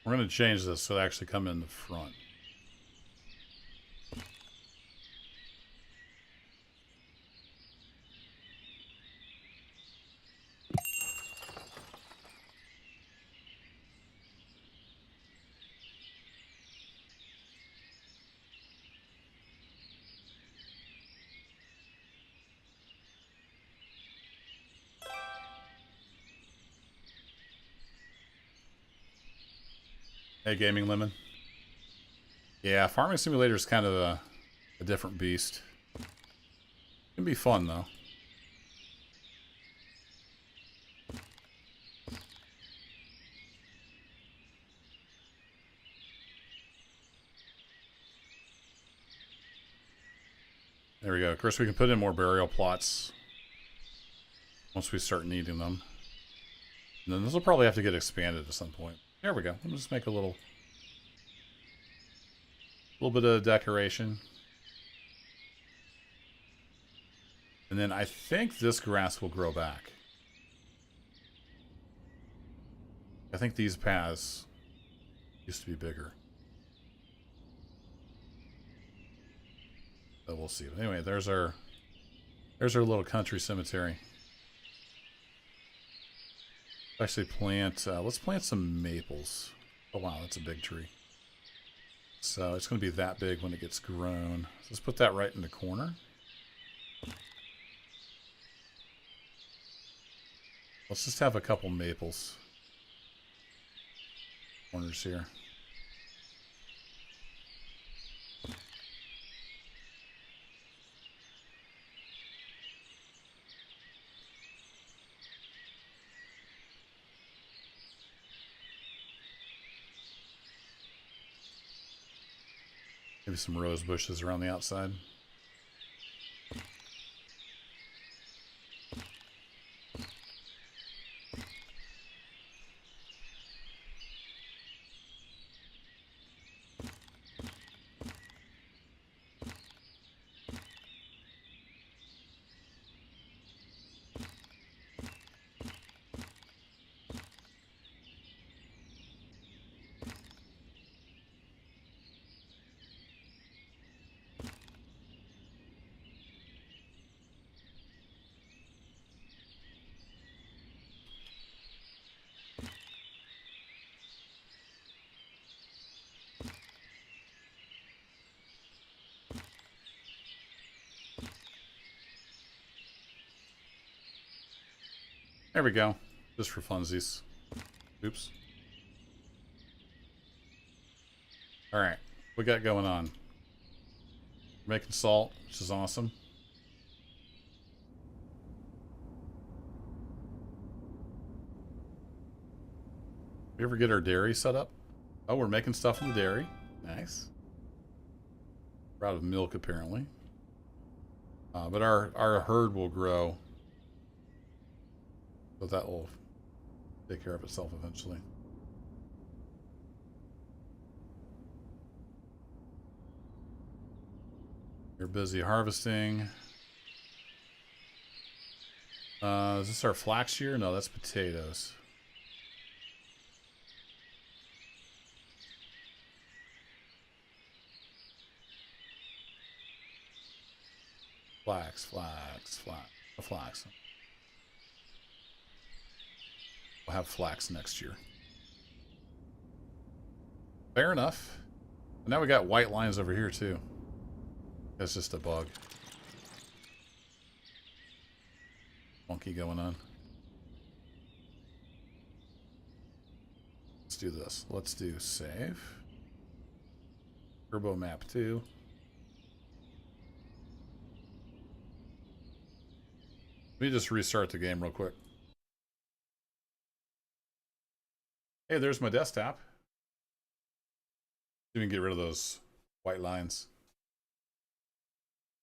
We're going to change this so it actually come in the front. Hey, Gaming Lemon. Yeah, Farming Simulator is kind of a different beast. It can be fun, though. There we go. Of course, we can put in more burial plots once we start needing them. And then this will probably have to get expanded at some point. There we go. We'll just make a little bit of decoration. And then I think this grass will grow back. I think these paths used to be bigger. But we'll see. But anyway, there's our little country cemetery. Actually plant, let's plant some maples. Oh wow, that's a big tree. So it's going to be that big when it gets grown. So let's put that right in the corner. Let's just have a couple maples. Corners here. Maybe some rose bushes around the outside. There we go. Just for funsies. Oops. Alright. What we got going on? We're making salt, which is awesome. We ever get our dairy set up? Oh, we're making stuff in the dairy. Nice. We're out of milk, apparently. But our herd will grow. So that will take care of itself eventually. You're busy harvesting. Is this our flax year? No, that's potatoes. Flax. We'll have flax next year. Fair enough. But now we got white lines over here too. That's just a bug. Monkey going on. Let's do this. Let's do save. Turbo map 2. Let me just restart the game real quick. Hey, there's my desktop. You can get rid of those white lines.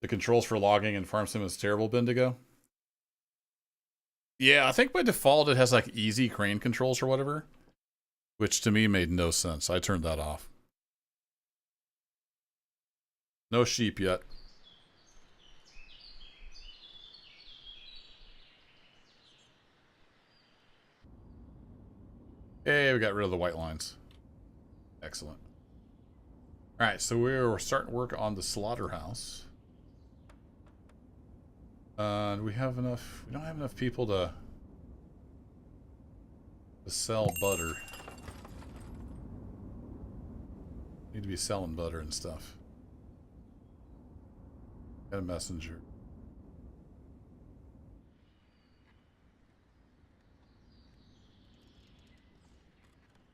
The controls for logging in Farm Sim is terrible, Bendigo. Yeah, I think by default it has like easy crane controls or whatever, which to me made no sense. I turned that off. No sheep yet. Hey, we got rid of the white lines. Excellent. Alright, so we're starting to work on the slaughterhouse. Do we have enough? We don't have enough people to sell butter. Need to be selling butter and stuff. Got a messenger.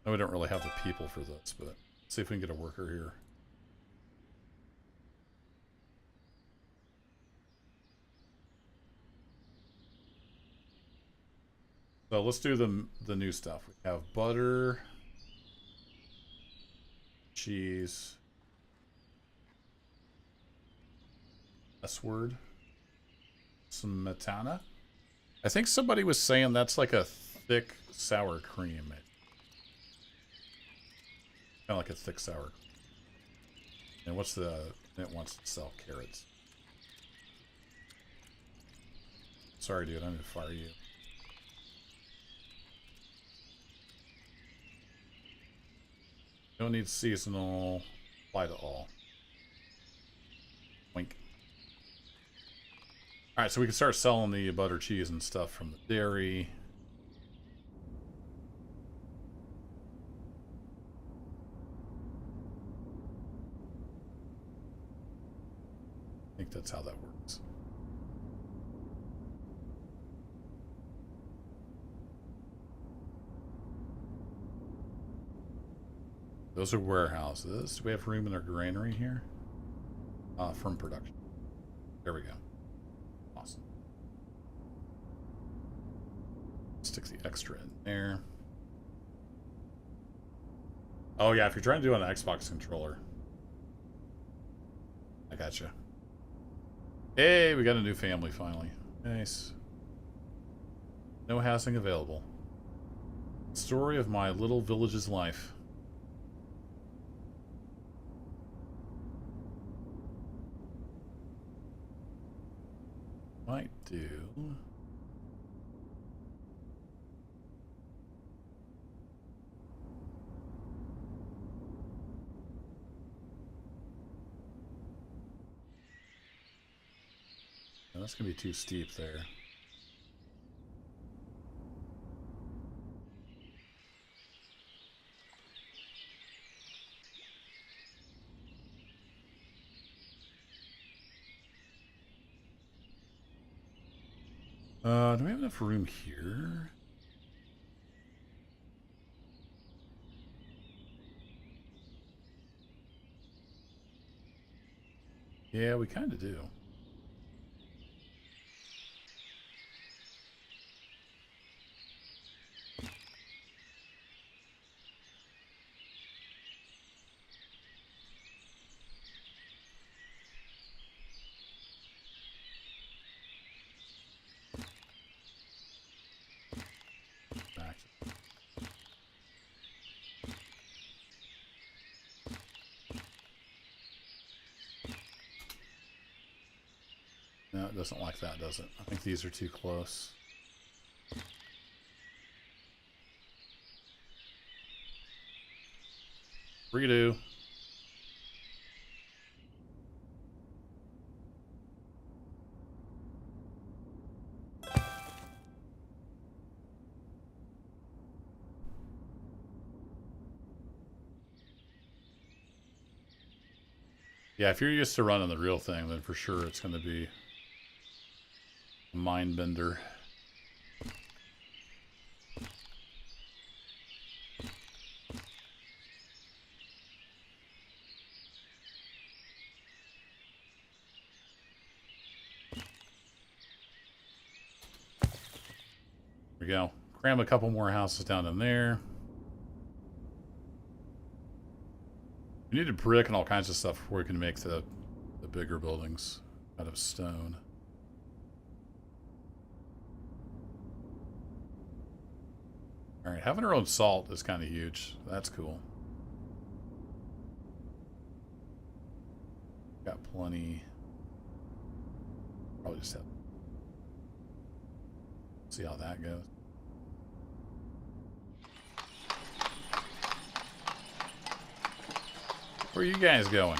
No, we don't really have the people for this, but let's see if we can get a worker here. So let's do the new stuff. We have butter, cheese, S-word, smetana. I think somebody was saying that's like a thick sour cream. Kind of like a thick sour. And what's the... It wants to sell carrots. Sorry, dude. I'm going to fire you. Don't need seasonal. Apply to all. Wink. Alright, so we can start selling the butter, cheese, and stuff from the dairy. I think that's how that works. Those are warehouses. Do we have room in our granary here? From production. There we go. Awesome. Stick the extra in there. Oh yeah, if you're trying to do it on an Xbox controller. I gotcha. Hey, we got a new family finally. Nice. No housing available. Story of my little village's life. Might do. No, that's gonna be too steep there. Do we have enough room here? Yeah, we kind of do. Back. No, it doesn't like that, does it? I think these are too close. Redo. Yeah, if you're used to running the real thing, then for sure it's going to be a mind bender. There we go. Cram a couple more houses down in there. We needed brick and all kinds of stuff before we can make the bigger buildings out of stone. Alright, having our own salt is kind of huge. That's cool. Got plenty. Probably just have... See how that goes. Where are you guys going?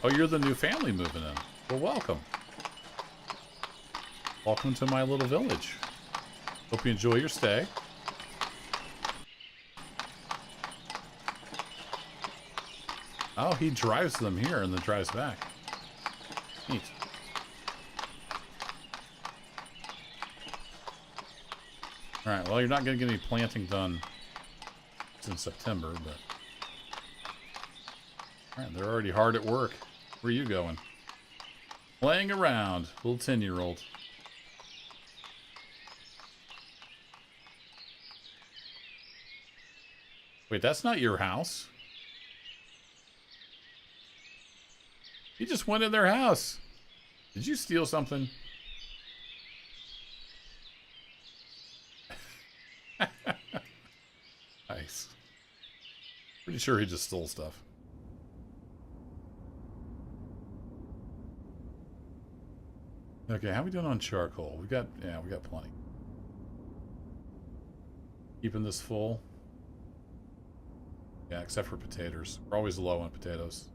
Oh, you're the new family moving in. Well, welcome. Welcome to my little village. Hope you enjoy your stay. Oh, he drives them here and then drives back. Neat. Alright, well, you're not going to get any planting done in September, but... Alright, they're already hard at work. Where are you going? Playing around. Little 10-year-old. Wait, that's not your house. You just went in their house. Did you steal something? Nice. Pretty sure he just stole stuff. Okay, how are we doing on charcoal? We got plenty. Keeping this full. Yeah, except for potatoes. We're always low on potatoes.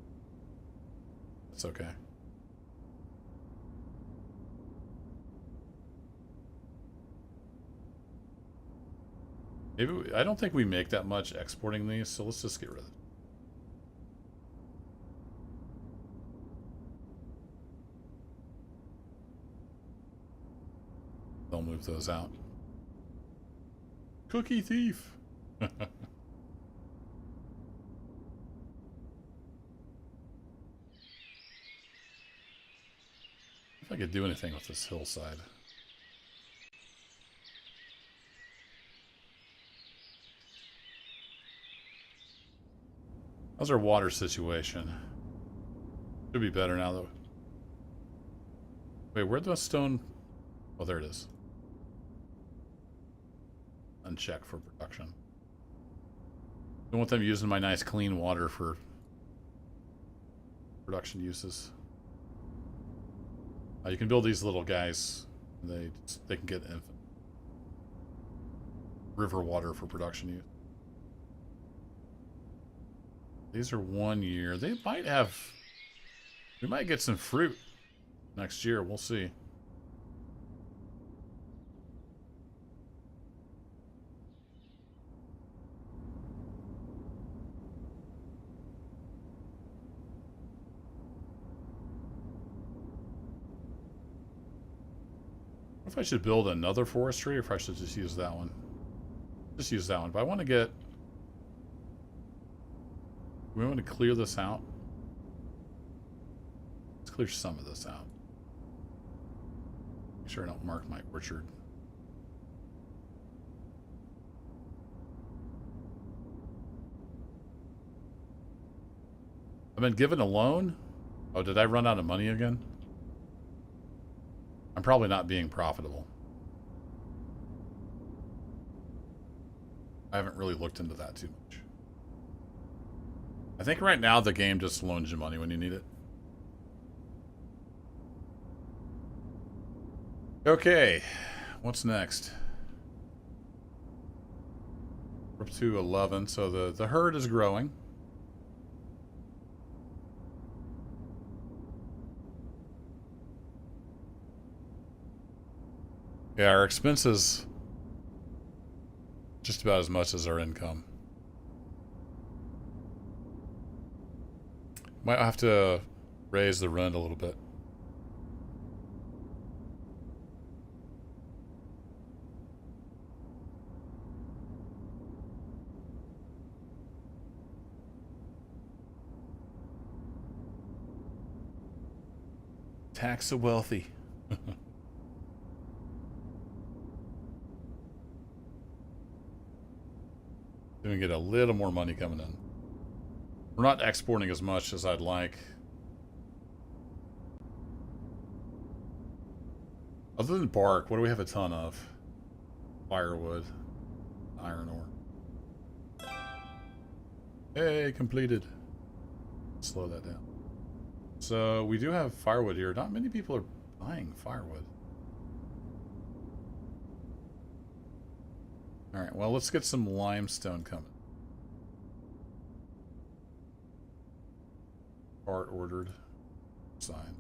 That's okay. Maybe I don't think we make that much exporting these, so let's just get rid of it. They'll move those out. Cookie thief. If I could do anything with this hillside. How's our water situation? Should be better now, though. Wait, where'd the stone... Oh, there it is. Uncheck for production. Don't want them using my nice clean water for production uses. You can build these little guys. They can get infinite river water for production use. These are 1 year. They might have... We might get some fruit next year. We'll see. If I should build another forestry or if I should just use that one. Just use that one. But I want to get... We want to clear this out. Let's clear some of this out. Make sure I don't mark my orchard. I've been given a loan? Oh, did I run out of money again? I'm probably not being profitable. I haven't really looked into that too much. I think right now the game just loans you money when you need it. Okay, what's next? We're up to 11, so the herd is growing. Yeah, our expenses just about as much as our income. Might have to raise the rent a little bit. Tax the wealthy. Gonna get a little more money coming in. We're not exporting as much as I'd like. Other than bark, what do we have a ton of? Firewood, iron ore. Hey, completed. Slow that down. So we do have firewood here. Not many people are buying firewood. Alright, well, let's get some limestone coming. Part ordered. Signed.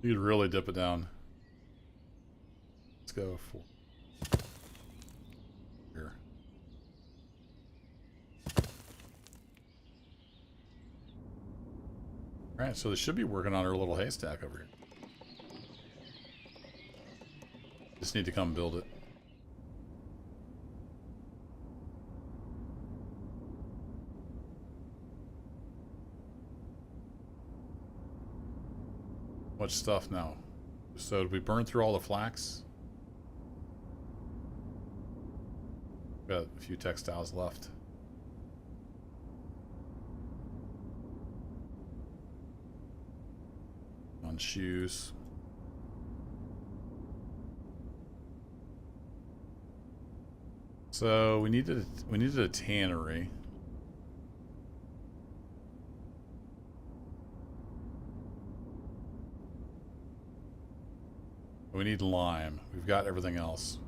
You'd really dip it down. Let's go for here. Alright, so they should be working on our little haystack over here. Just need to come build it. Much stuff now. So did we burn through all the flax? Got a few textiles left. On shoes. So we needed a tannery. We need lime. We've got everything else.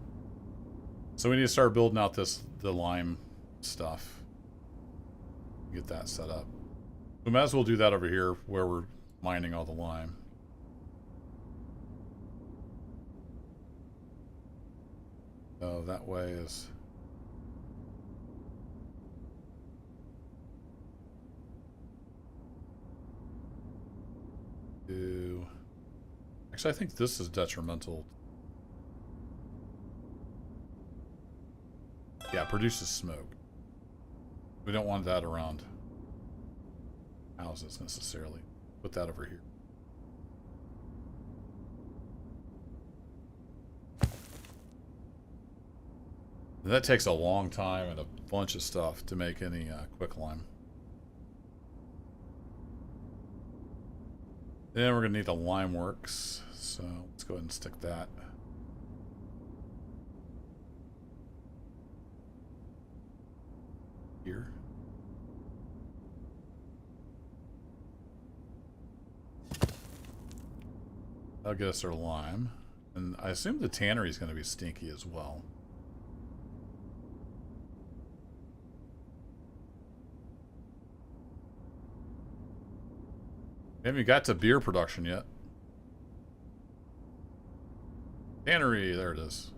So we need to start building out the lime stuff. Get that set up. We might as well do that over here where we're mining all the lime. Oh, that way is... Actually, I think this is detrimental. Yeah, produces smoke. We don't want that around houses necessarily. Put that over here. And that takes a long time and a bunch of stuff to make any quicklime. Then we're going to need a lime works, so let's go ahead and stick that. Here. That'll get us our lime. And I assume the tannery is going to be stinky as well. We haven't got to beer production yet. Tannery, there it is.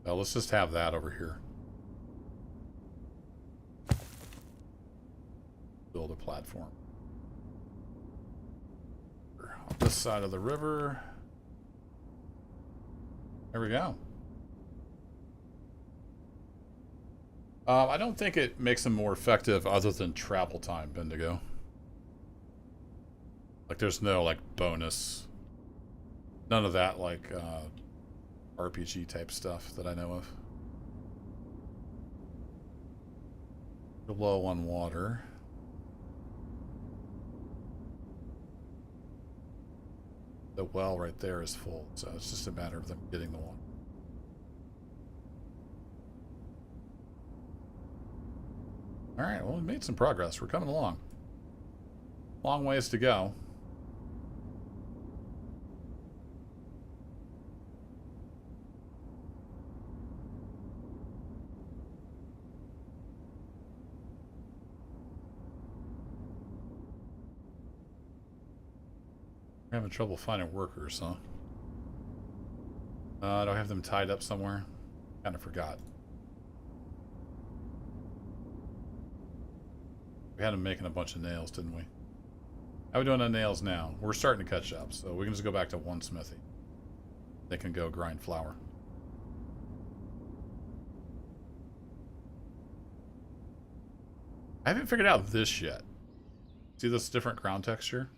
Now let's just have that over here. Build a platform. On this side of the river. There we go. I don't think it makes them more effective other than travel time, Bendigo. Like there's no like bonus. None of that like RPG type stuff that I know of. We're low on water. The well right there is full, so it's just a matter of them getting the water. Alright, well, we made some progress. We're coming along. Long ways to go. We're having trouble finding workers, huh? Do I have them tied up somewhere? Kind of forgot. We had them making a bunch of nails, didn't we? How are we doing on nails now? We're starting to catch up, so we can just go back to one smithy. They can go grind flour. I haven't figured out this yet. See this different ground texture?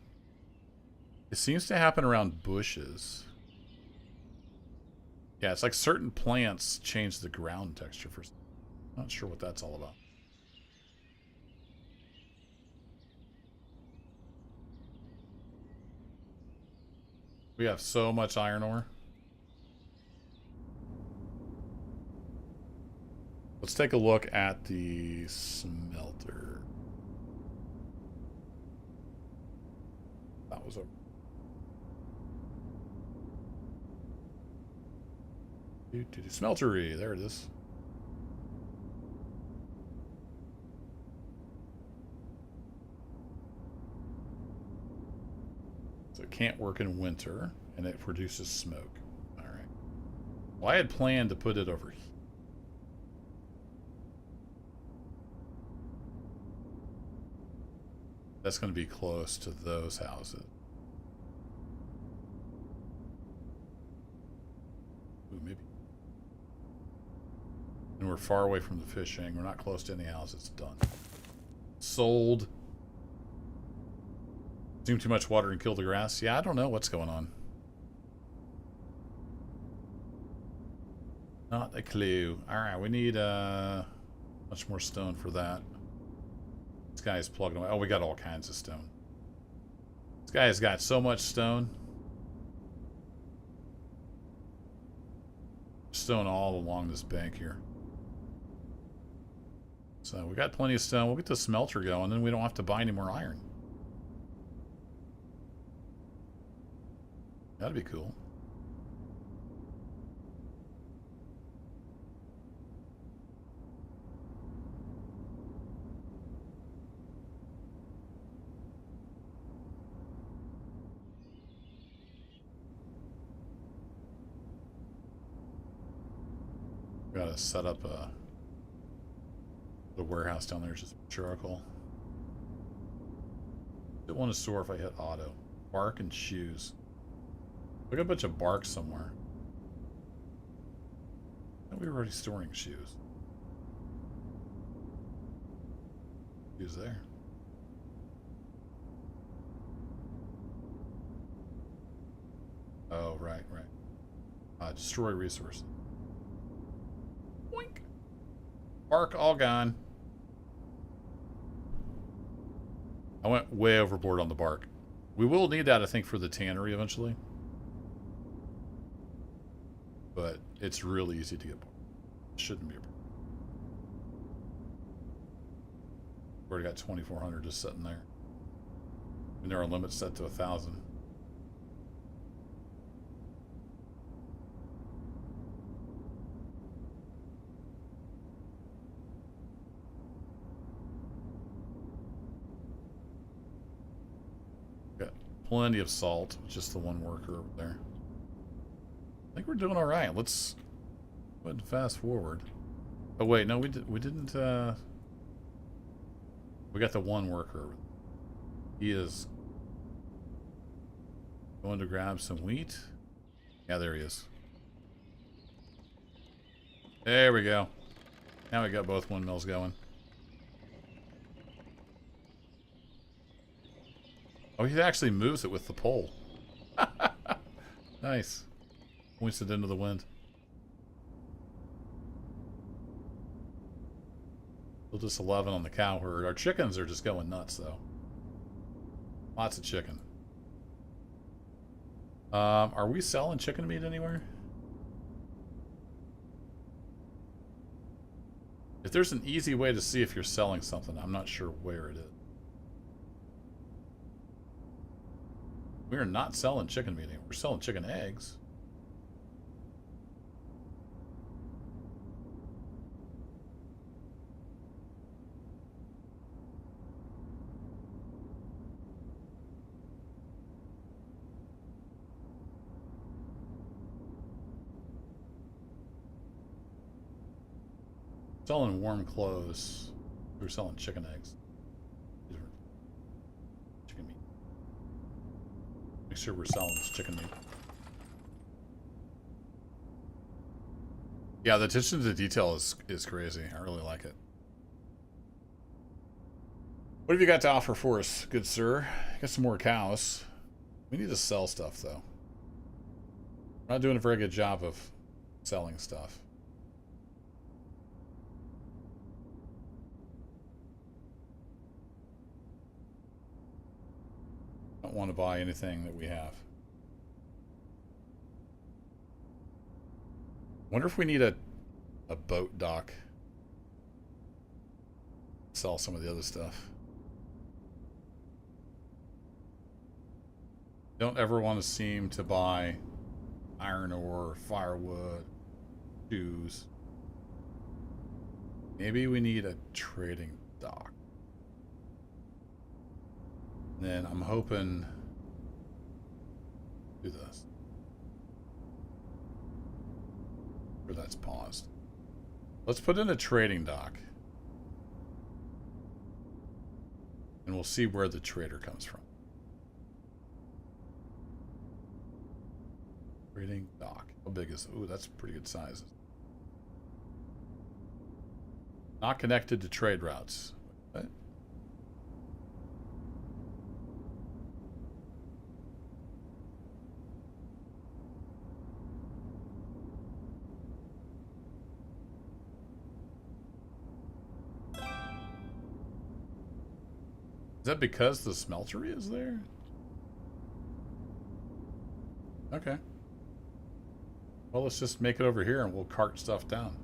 It seems to happen around bushes. Yeah, it's like certain plants change the ground texture for... Not sure what that's all about. We have so much iron ore. Let's take a look at the smelter. That was a... Smeltery, there it is. So it can't work in winter, and it produces smoke. Alright. Well, I had planned to put it over here. That's going to be close to those houses. Ooh, maybe. And we're far away from the fishing. We're not close to any houses. Done. Sold. Consume too much water and kill the grass. Yeah, I don't know what's going on. Not a clue. Alright, we need much more stone for that. This guy's plugging away. Oh, we got all kinds of stone. This guy has got so much stone. Stone all along this bank here. So we got plenty of stone. We'll get the smelter going, then we don't have to buy any more iron. That'd be cool. We gotta set up the warehouse down there, just charcoal. Don't want to store if I hit auto. Bark and shoes. We got a bunch of bark somewhere. Oh, we were already storing shoes. Shoes there. Oh, right. Destroy resources. Boink. Bark all gone. I went way overboard on the bark. We will need that, I think, for the tannery eventually. But it's really easy to get bark. Shouldn't be a problem. Already got 2,400 just sitting there. And there are limits set to 1,000. Got plenty of salt, just the one worker over there. I think we're doing all right. Let's go ahead and fast forward. Oh wait, no, we didn't. We got the one worker. He is going to grab some wheat. Yeah, there he is. There we go. Now we got both windmills going. Oh, he actually moves it with the pole. Nice. Points it into the wind. Still just 11 on the cow herd. Our chickens are just going nuts, though. Lots of chicken. Are we selling chicken meat anywhere? If there's an easy way to see if you're selling something, I'm not sure where it is. We are not selling chicken meat anymore. We're selling chicken eggs. Selling warm clothes. We're selling chicken eggs. Chicken meat. Make sure we're selling this chicken meat. Yeah, the attention to detail is crazy. I really like it. What have you got to offer for us, good sir? Got some more cows. We need to sell stuff, though. We're not doing a very good job of selling stuff. Don't want to buy anything that we have. Wonder if we need a boat dock. Sell some of the other stuff. Don't ever want to seem to buy iron ore, firewood, shoes. Maybe we need a trading dock. Then I'm hoping do this. Or that's paused. Let's put in a trading dock. And we'll see where the trader comes from. Trading dock. How big is it? Ooh, that's pretty good size. Not connected to trade routes. What? Is that because the smeltery is there? Okay. Well, let's just make it over here and we'll cart stuff down.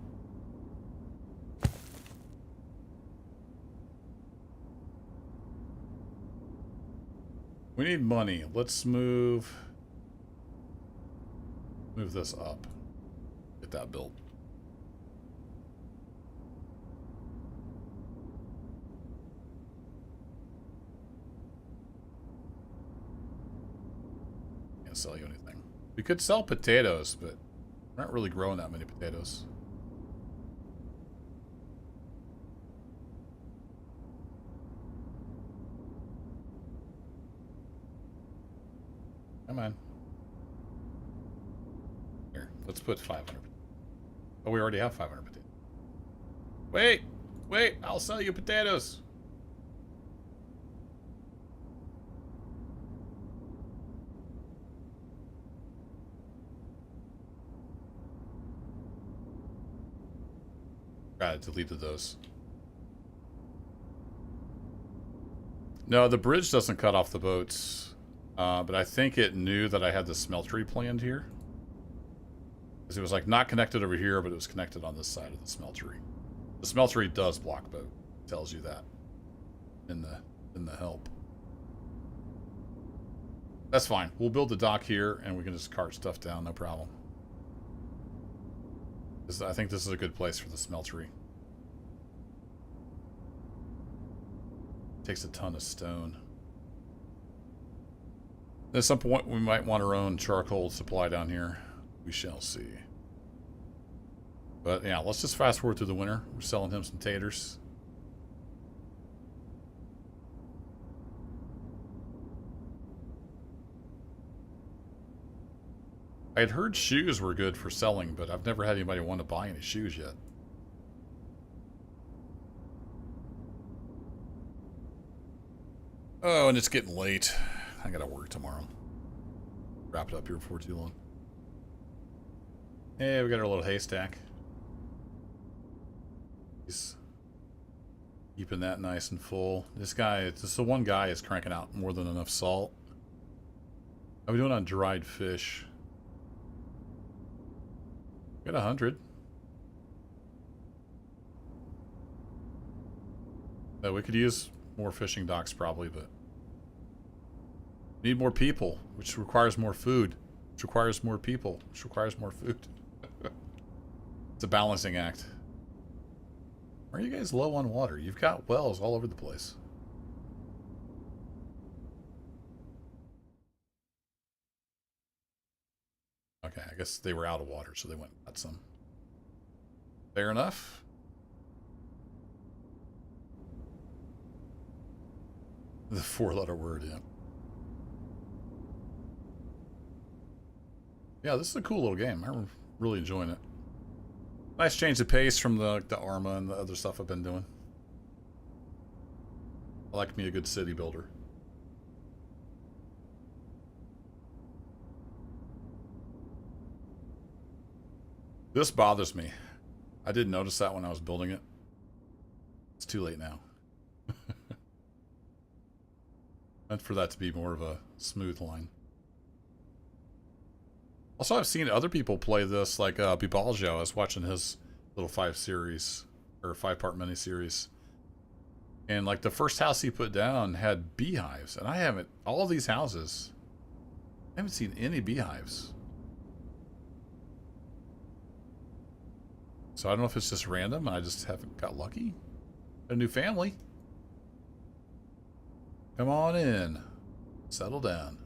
We need money. Let's move this up. Get that built. Can't sell you anything. We could sell potatoes, but we're not really growing that many potatoes. Come on. Here, let's put 500. Oh, we already have 500 potatoes. Wait, I'll sell you potatoes. I deleted those. No, the bridge doesn't cut off the boats. But I think it knew that I had the smeltery planned here. Because it was like not connected over here, but it was connected on this side of the smeltery. The smeltery does block boat. It tells you that. in the help. That's fine. We'll build the dock here, and we can just cart stuff down, no problem. I think this is a good place for the smeltery. Takes a ton of stone. At some point, we might want our own charcoal supply down here. We shall see. But yeah, let's just fast forward through the winter. We're selling him some taters. I had heard shoes were good for selling, but I've never had anybody want to buy any shoes yet. Oh, and it's getting late. I gotta work tomorrow. Wrap it up here before too long. Hey, we got our little haystack. He's keeping that nice and full. This the one guy is cranking out more than enough salt. How are we doing on dried fish? Got 100. We could use more fishing docks probably, but need more people, which requires more food, which requires more people, which requires more food. It's a balancing act. Are you guys low on water? You've got wells all over the place. Okay, I guess they were out of water, so they went and got some. Fair enough. The 4-letter word, yeah. Yeah, this is a cool little game. I'm really enjoying it. Nice change of pace from the Arma and the other stuff I've been doing. I like me a good city builder. This bothers me. I didn't notice that when I was building it. It's too late now. Meant for that to be more of a smooth line. Also, I've seen other people play this, like Bibaljo. I was watching his little 5-part mini-series. And like the first house he put down had beehives. And I haven't, all of these houses, I haven't seen any beehives. So I don't know if it's just random and I just haven't got lucky. A new family. Come on in. Settle down.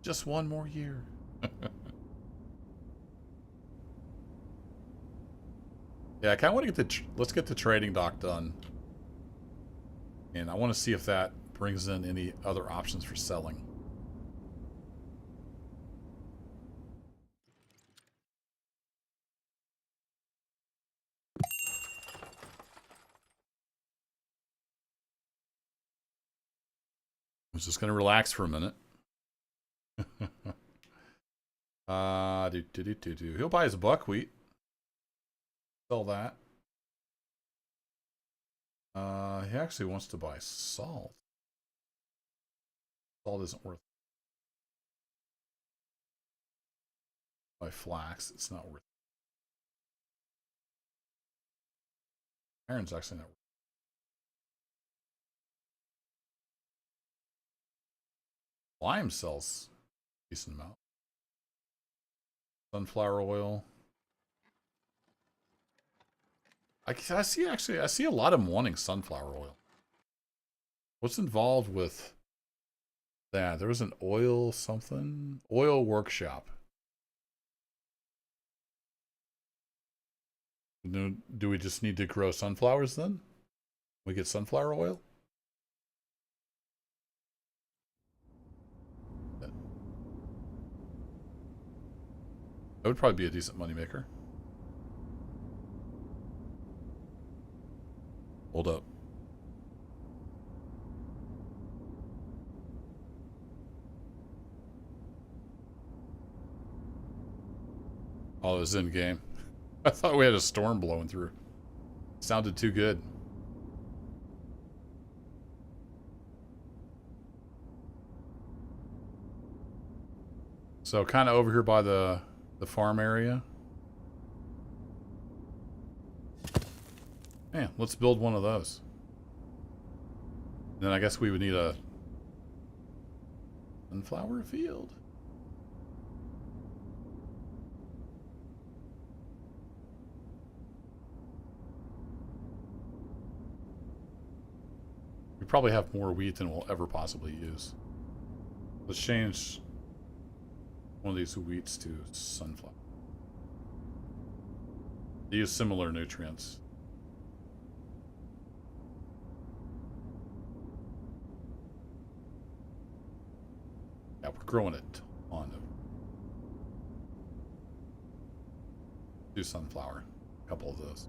Just one more year. Yeah, I kind of want to get let's get the trading dock done. And I want to see if that brings in any other options for selling. I was just going to relax for a minute. He'll buy his buckwheat. Sell that. He actually wants to buy salt. Salt isn't worth it. Buy flax, it's not worth it. Iron's actually not worth it. Lime sells a decent amount. Sunflower oil. I see a lot of them wanting sunflower oil. What's involved with that? There was an oil something? Oil workshop. Do we just need to grow sunflowers then? We get sunflower oil? That would probably be a decent moneymaker. Hold up. Oh, it was in game. I thought we had a storm blowing through. Sounded too good. So kind of over here by the farm area. Yeah, let's build one of those. Then I guess we would need a sunflower field. We probably have more wheat than we'll ever possibly use. Let's change one of these wheats to sunflower. They use similar nutrients. Yeah, we're growing it on them. Do sunflower. A couple of those.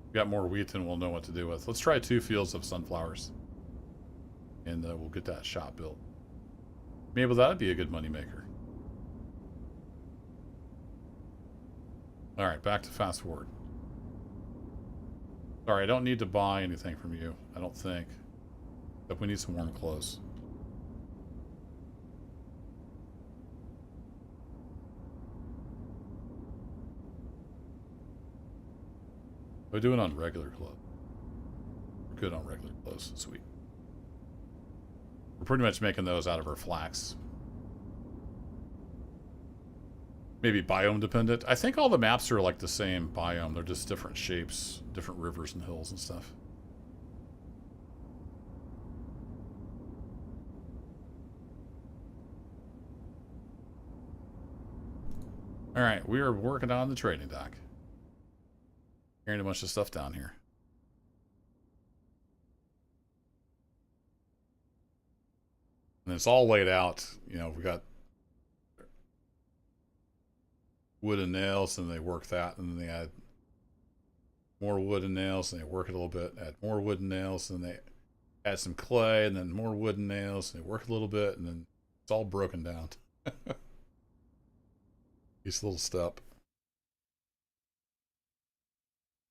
We got more wheat than we'll know what to do with. Let's try 2 fields of sunflowers. And we'll get that shop built. Maybe that'd be a good money maker. Alright, back to fast forward. Sorry, I don't need to buy anything from you. I don't think. But we need some warm clothes. We're doing on regular clothes. We're good on regular clothes. Sweet. We're pretty much making those out of our flax. Maybe biome dependent. I think all the maps are like the same biome. They're just different shapes, different rivers and hills and stuff. Alright, we are working on the trading dock. Carrying a bunch of stuff down here. And it's all laid out. You know, we got wood and nails, and they work that, and then they add more wood and nails, and they work it a little bit, add more wood and nails, and they add some clay, and then more wood and nails, and they work a little bit, and then it's all broken down. Each little step.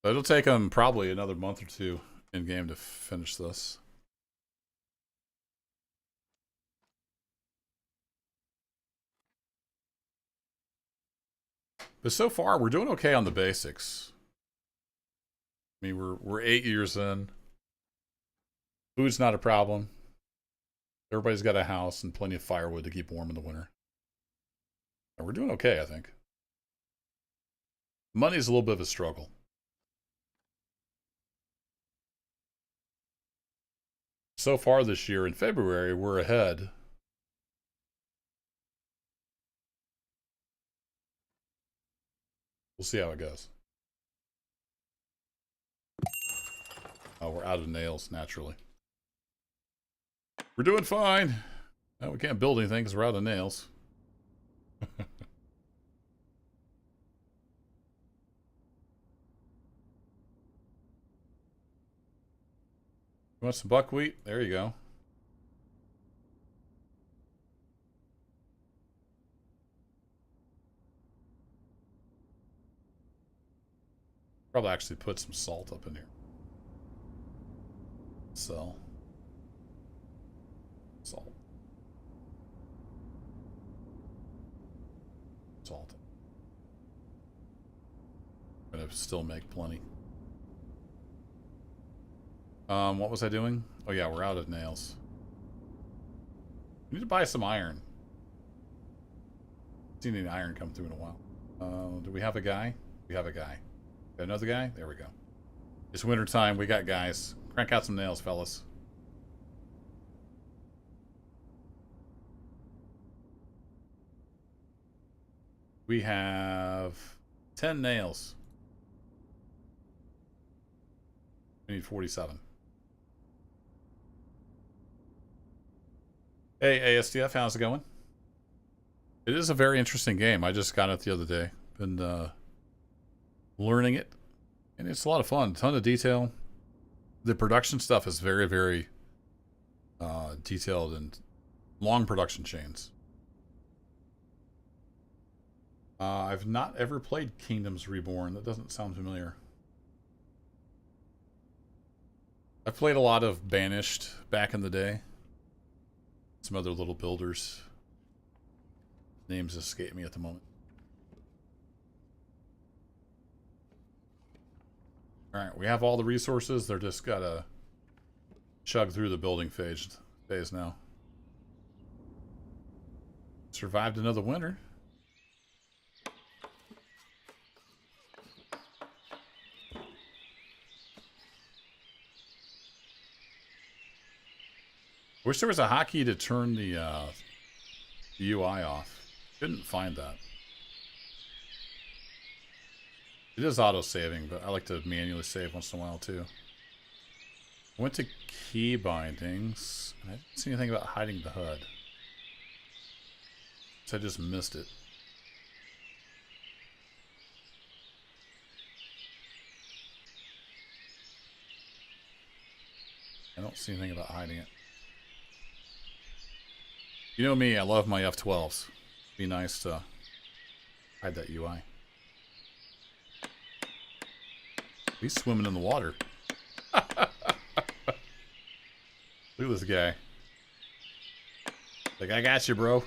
So it'll take them probably another month or 2 in game to finish this. But so far, we're doing okay on the basics. I mean, we're 8 years in. Food's not a problem. Everybody's got a house and plenty of firewood to keep warm in the winter. And we're doing okay, I think. Money's a little bit of a struggle. So far this year, in February, we're ahead. We'll see how it goes. Oh, we're out of nails, naturally. We're doing fine. No, we can't build anything because we're out of nails. You want some buckwheat? There you go. Probably actually put some salt up in here. So. Salt. Salt. I'm gonna still make plenty. What was I doing? Oh yeah, we're out of nails. We need to buy some iron. Haven't seen any iron come through in a while. Do we have a guy? We have a guy. Got another guy? There we go. It's winter time. We got guys. Crank out some nails, fellas. We have 10 nails. We need 47. Hey, ASDF, how's it going? It is a very interesting game. I just got it the other day. Been learning it. And it's a lot of fun. A ton of detail. The production stuff is very, very detailed and long production chains. I've not ever played Kingdoms Reborn. That doesn't sound familiar. I've played a lot of Banished back in the day. some other little builders. Names escape me at the moment. Alright, we have all the resources. They're just gotta chug through the building phase now. Survived another winter. Wish there was a hotkey to turn the UI off. Couldn't find that. It is auto-saving, but I like to manually save once in a while too. I went to key bindings, and I didn't see anything about hiding the HUD. So I just missed it. I don't see anything about hiding it. You know me, I love my F12s. Be nice to hide that UI. He's swimming in the water. Look at this guy. Like, I got you, bro.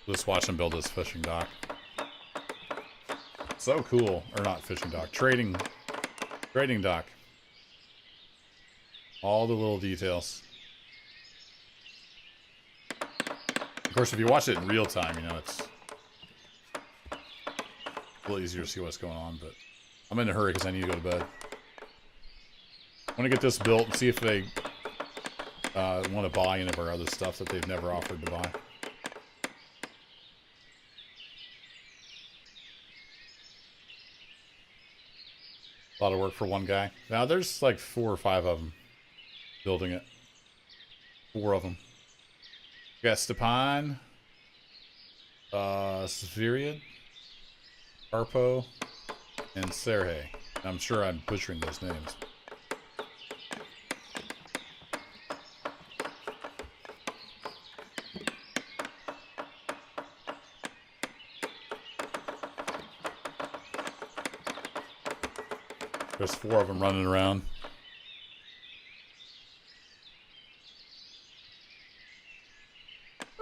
Just watch him build his fishing dock. So cool. Or not fishing dock. Trading dock. All the little details. Of course, if you watch it in real time, you know, it's a little easier to see what's going on, but I'm in a hurry because I need to go to bed. I want to get this built and see if they want to buy any of our other stuff that they've never offered to buy. A lot of work for one guy. Now there's like 4 or 5 of them building it. 4 of them. We got Stepan, Sviriad, Harpo, and Sergey. I'm sure I'm butchering those names. There's 4 of them running around.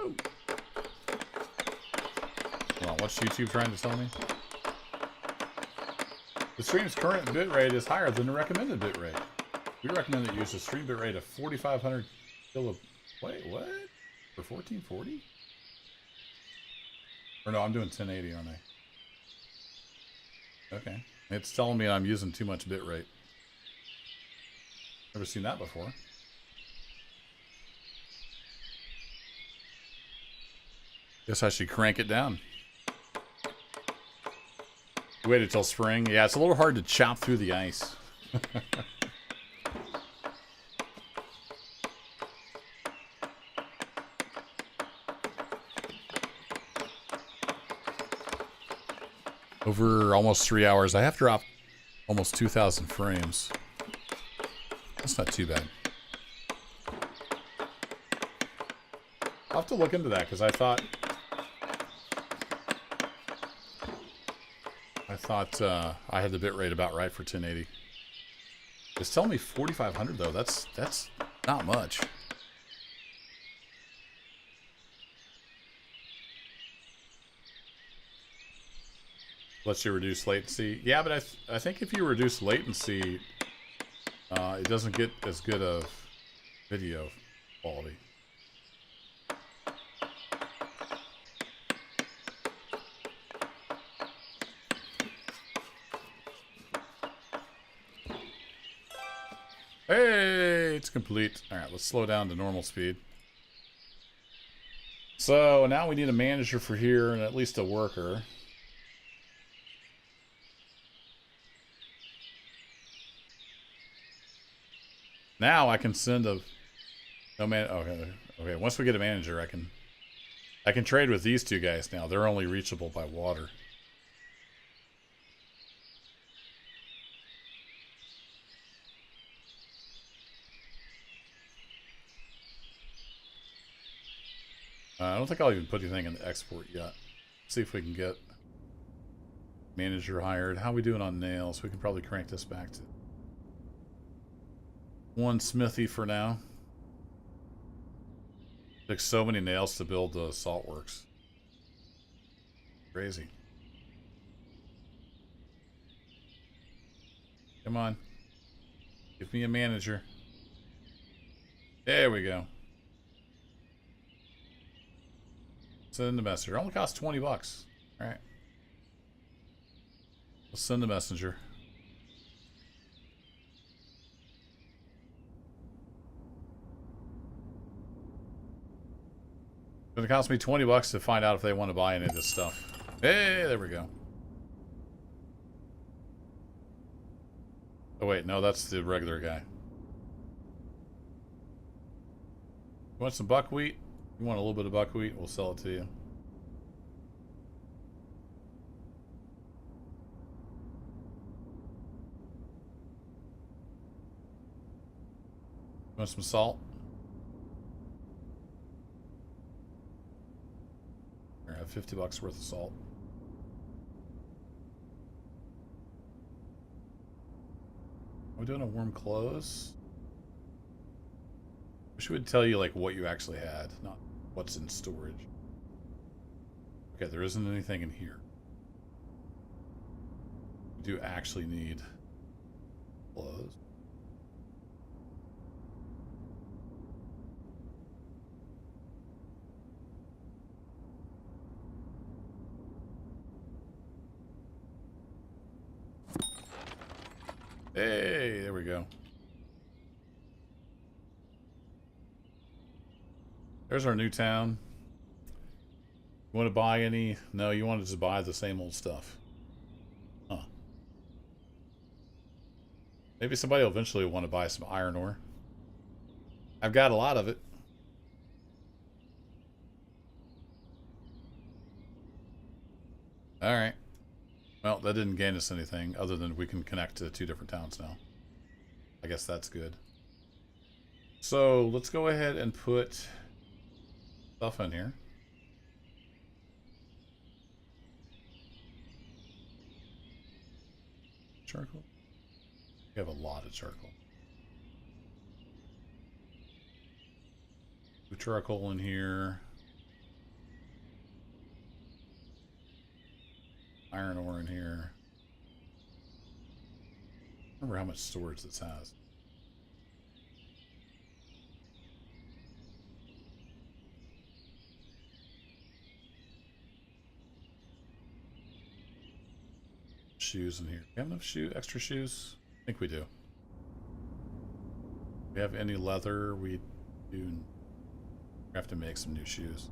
Ooh. Hold on, what's YouTube trying to tell me? The stream's current bitrate is higher than the recommended bitrate. We recommend that you use a stream bitrate of 4,500 kilo. Wait, what? For 1440? Or no, I'm doing 1080, aren't I? Okay. It's telling me I'm using too much bitrate. Never seen that before. Guess I should crank it down. Waited till spring. Yeah, it's a little hard to chop through the ice. Over almost 3 hours. I have dropped almost 2,000 frames. That's not too bad. I'll have to look into that because I thought I had the bitrate about right for 1080. It's telling me 4,500 though. That's not much. Lets you reduce latency. Yeah, but I think if you reduce latency, it doesn't get as good of video quality. Hey, it's complete. All right, let's slow down to normal speed. So now we need a manager for here and at least a worker. Now I can send a... No man... Okay. Once we get a manager, I can trade with these 2 guys now. They're only reachable by water. I don't think I'll even put anything in the export yet. See if we can get Manager hired. How are we doing on nails? We can probably crank this back to one smithy for now. Took so many nails to build the salt works. Crazy. Come on. Give me a manager. There we go. Send the messenger. It only costs 20 bucks. Alright. Let's send the messenger. It's gonna cost me 20 bucks to find out if they want to buy any of this stuff. Hey, there we go. Oh wait, no, that's the regular guy. You want some buckwheat? You want a little bit of buckwheat? We'll sell it to you. You want some salt? Here, I have 50 bucks worth of salt. Are we doing a warm close? Wish we would tell you like what you actually had, not what's in storage. Okay, there isn't anything in here. We do actually need clothes. Hey, there we go. There's our new town. You want to buy any? No, you wanted to buy the same old stuff. Huh. Maybe somebody will eventually want to buy some iron ore. I've got a lot of it. Alright. Well, that didn't gain us anything other than we can connect to 2 different towns now. I guess that's good. So let's go ahead and put stuff in here. Charcoal? We have a lot of charcoal. Put charcoal in here. Iron ore in here. Remember how much storage this has. Shoes in here. Do we have enough extra shoes? I think we do. Do we have any leather? We do have to make some new shoes.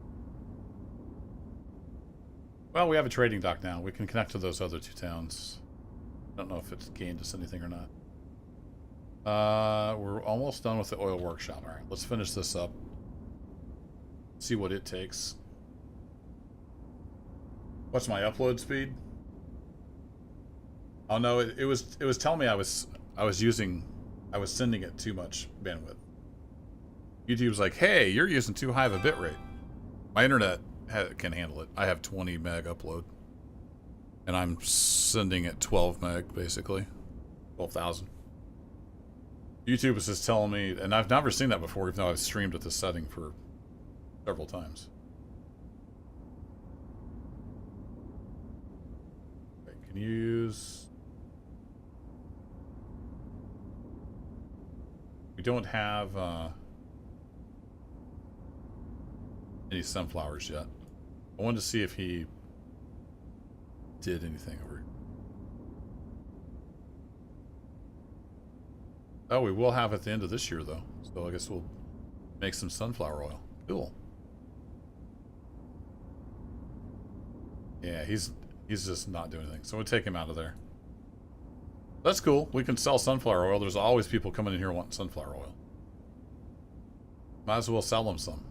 Well, we have a trading dock now. We can connect to those other 2 towns. I don't know if it's gained us anything or not. We're almost done with the oil workshop. Alright, let's finish this up. See what it takes. What's my upload speed? Oh no, it was telling me I was sending it too much bandwidth. YouTube's like, hey, you're using too high of a bit rate. My internet can handle it. I have 20 meg upload. And I'm sending it 12 meg, basically. 12,000. YouTube is just telling me, and I've never seen that before, even though I've streamed with this setting for several times. Okay, can you use... We don't have any sunflowers yet. I wanted to see if he did anything over here. Oh, we will have at the end of this year, though. So I guess we'll make some sunflower oil. Cool. Yeah, he's just not doing anything. So we'll take him out of there. That's cool. We can sell sunflower oil. There's always people coming in here wanting sunflower oil. Might as well sell them some.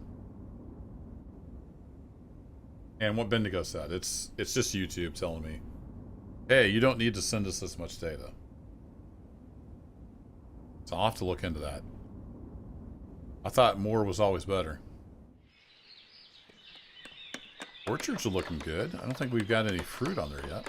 And what Bendigo said, it's just YouTube telling me, hey, you don't need to send us this much data. So I'll have to look into that. I thought more was always better. Orchards are looking good. I don't think we've got any fruit on there yet.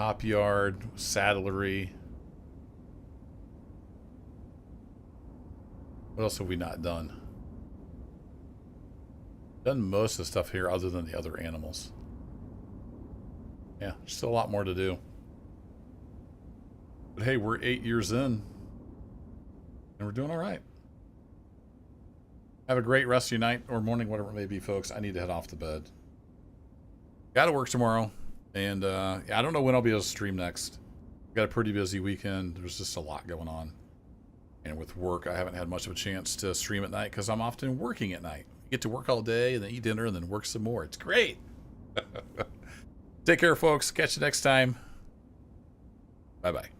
Hop yard, saddlery. What else have we not done? Done most of the stuff here other than the other animals. Yeah, still a lot more to do. But hey, we're 8 years in, and we're doing all right. Have a great rest of your night or morning, whatever it may be, folks. I need to head off to bed. Got to work tomorrow, and yeah, I don't know when I'll be able to stream next. Got a pretty busy weekend. There's just a lot going on. And with work, I haven't had much of a chance to stream at night because I'm often working at night. Get to work all day and then eat dinner and then work some more. It's great. Take care, folks. Catch you next time. Bye-bye.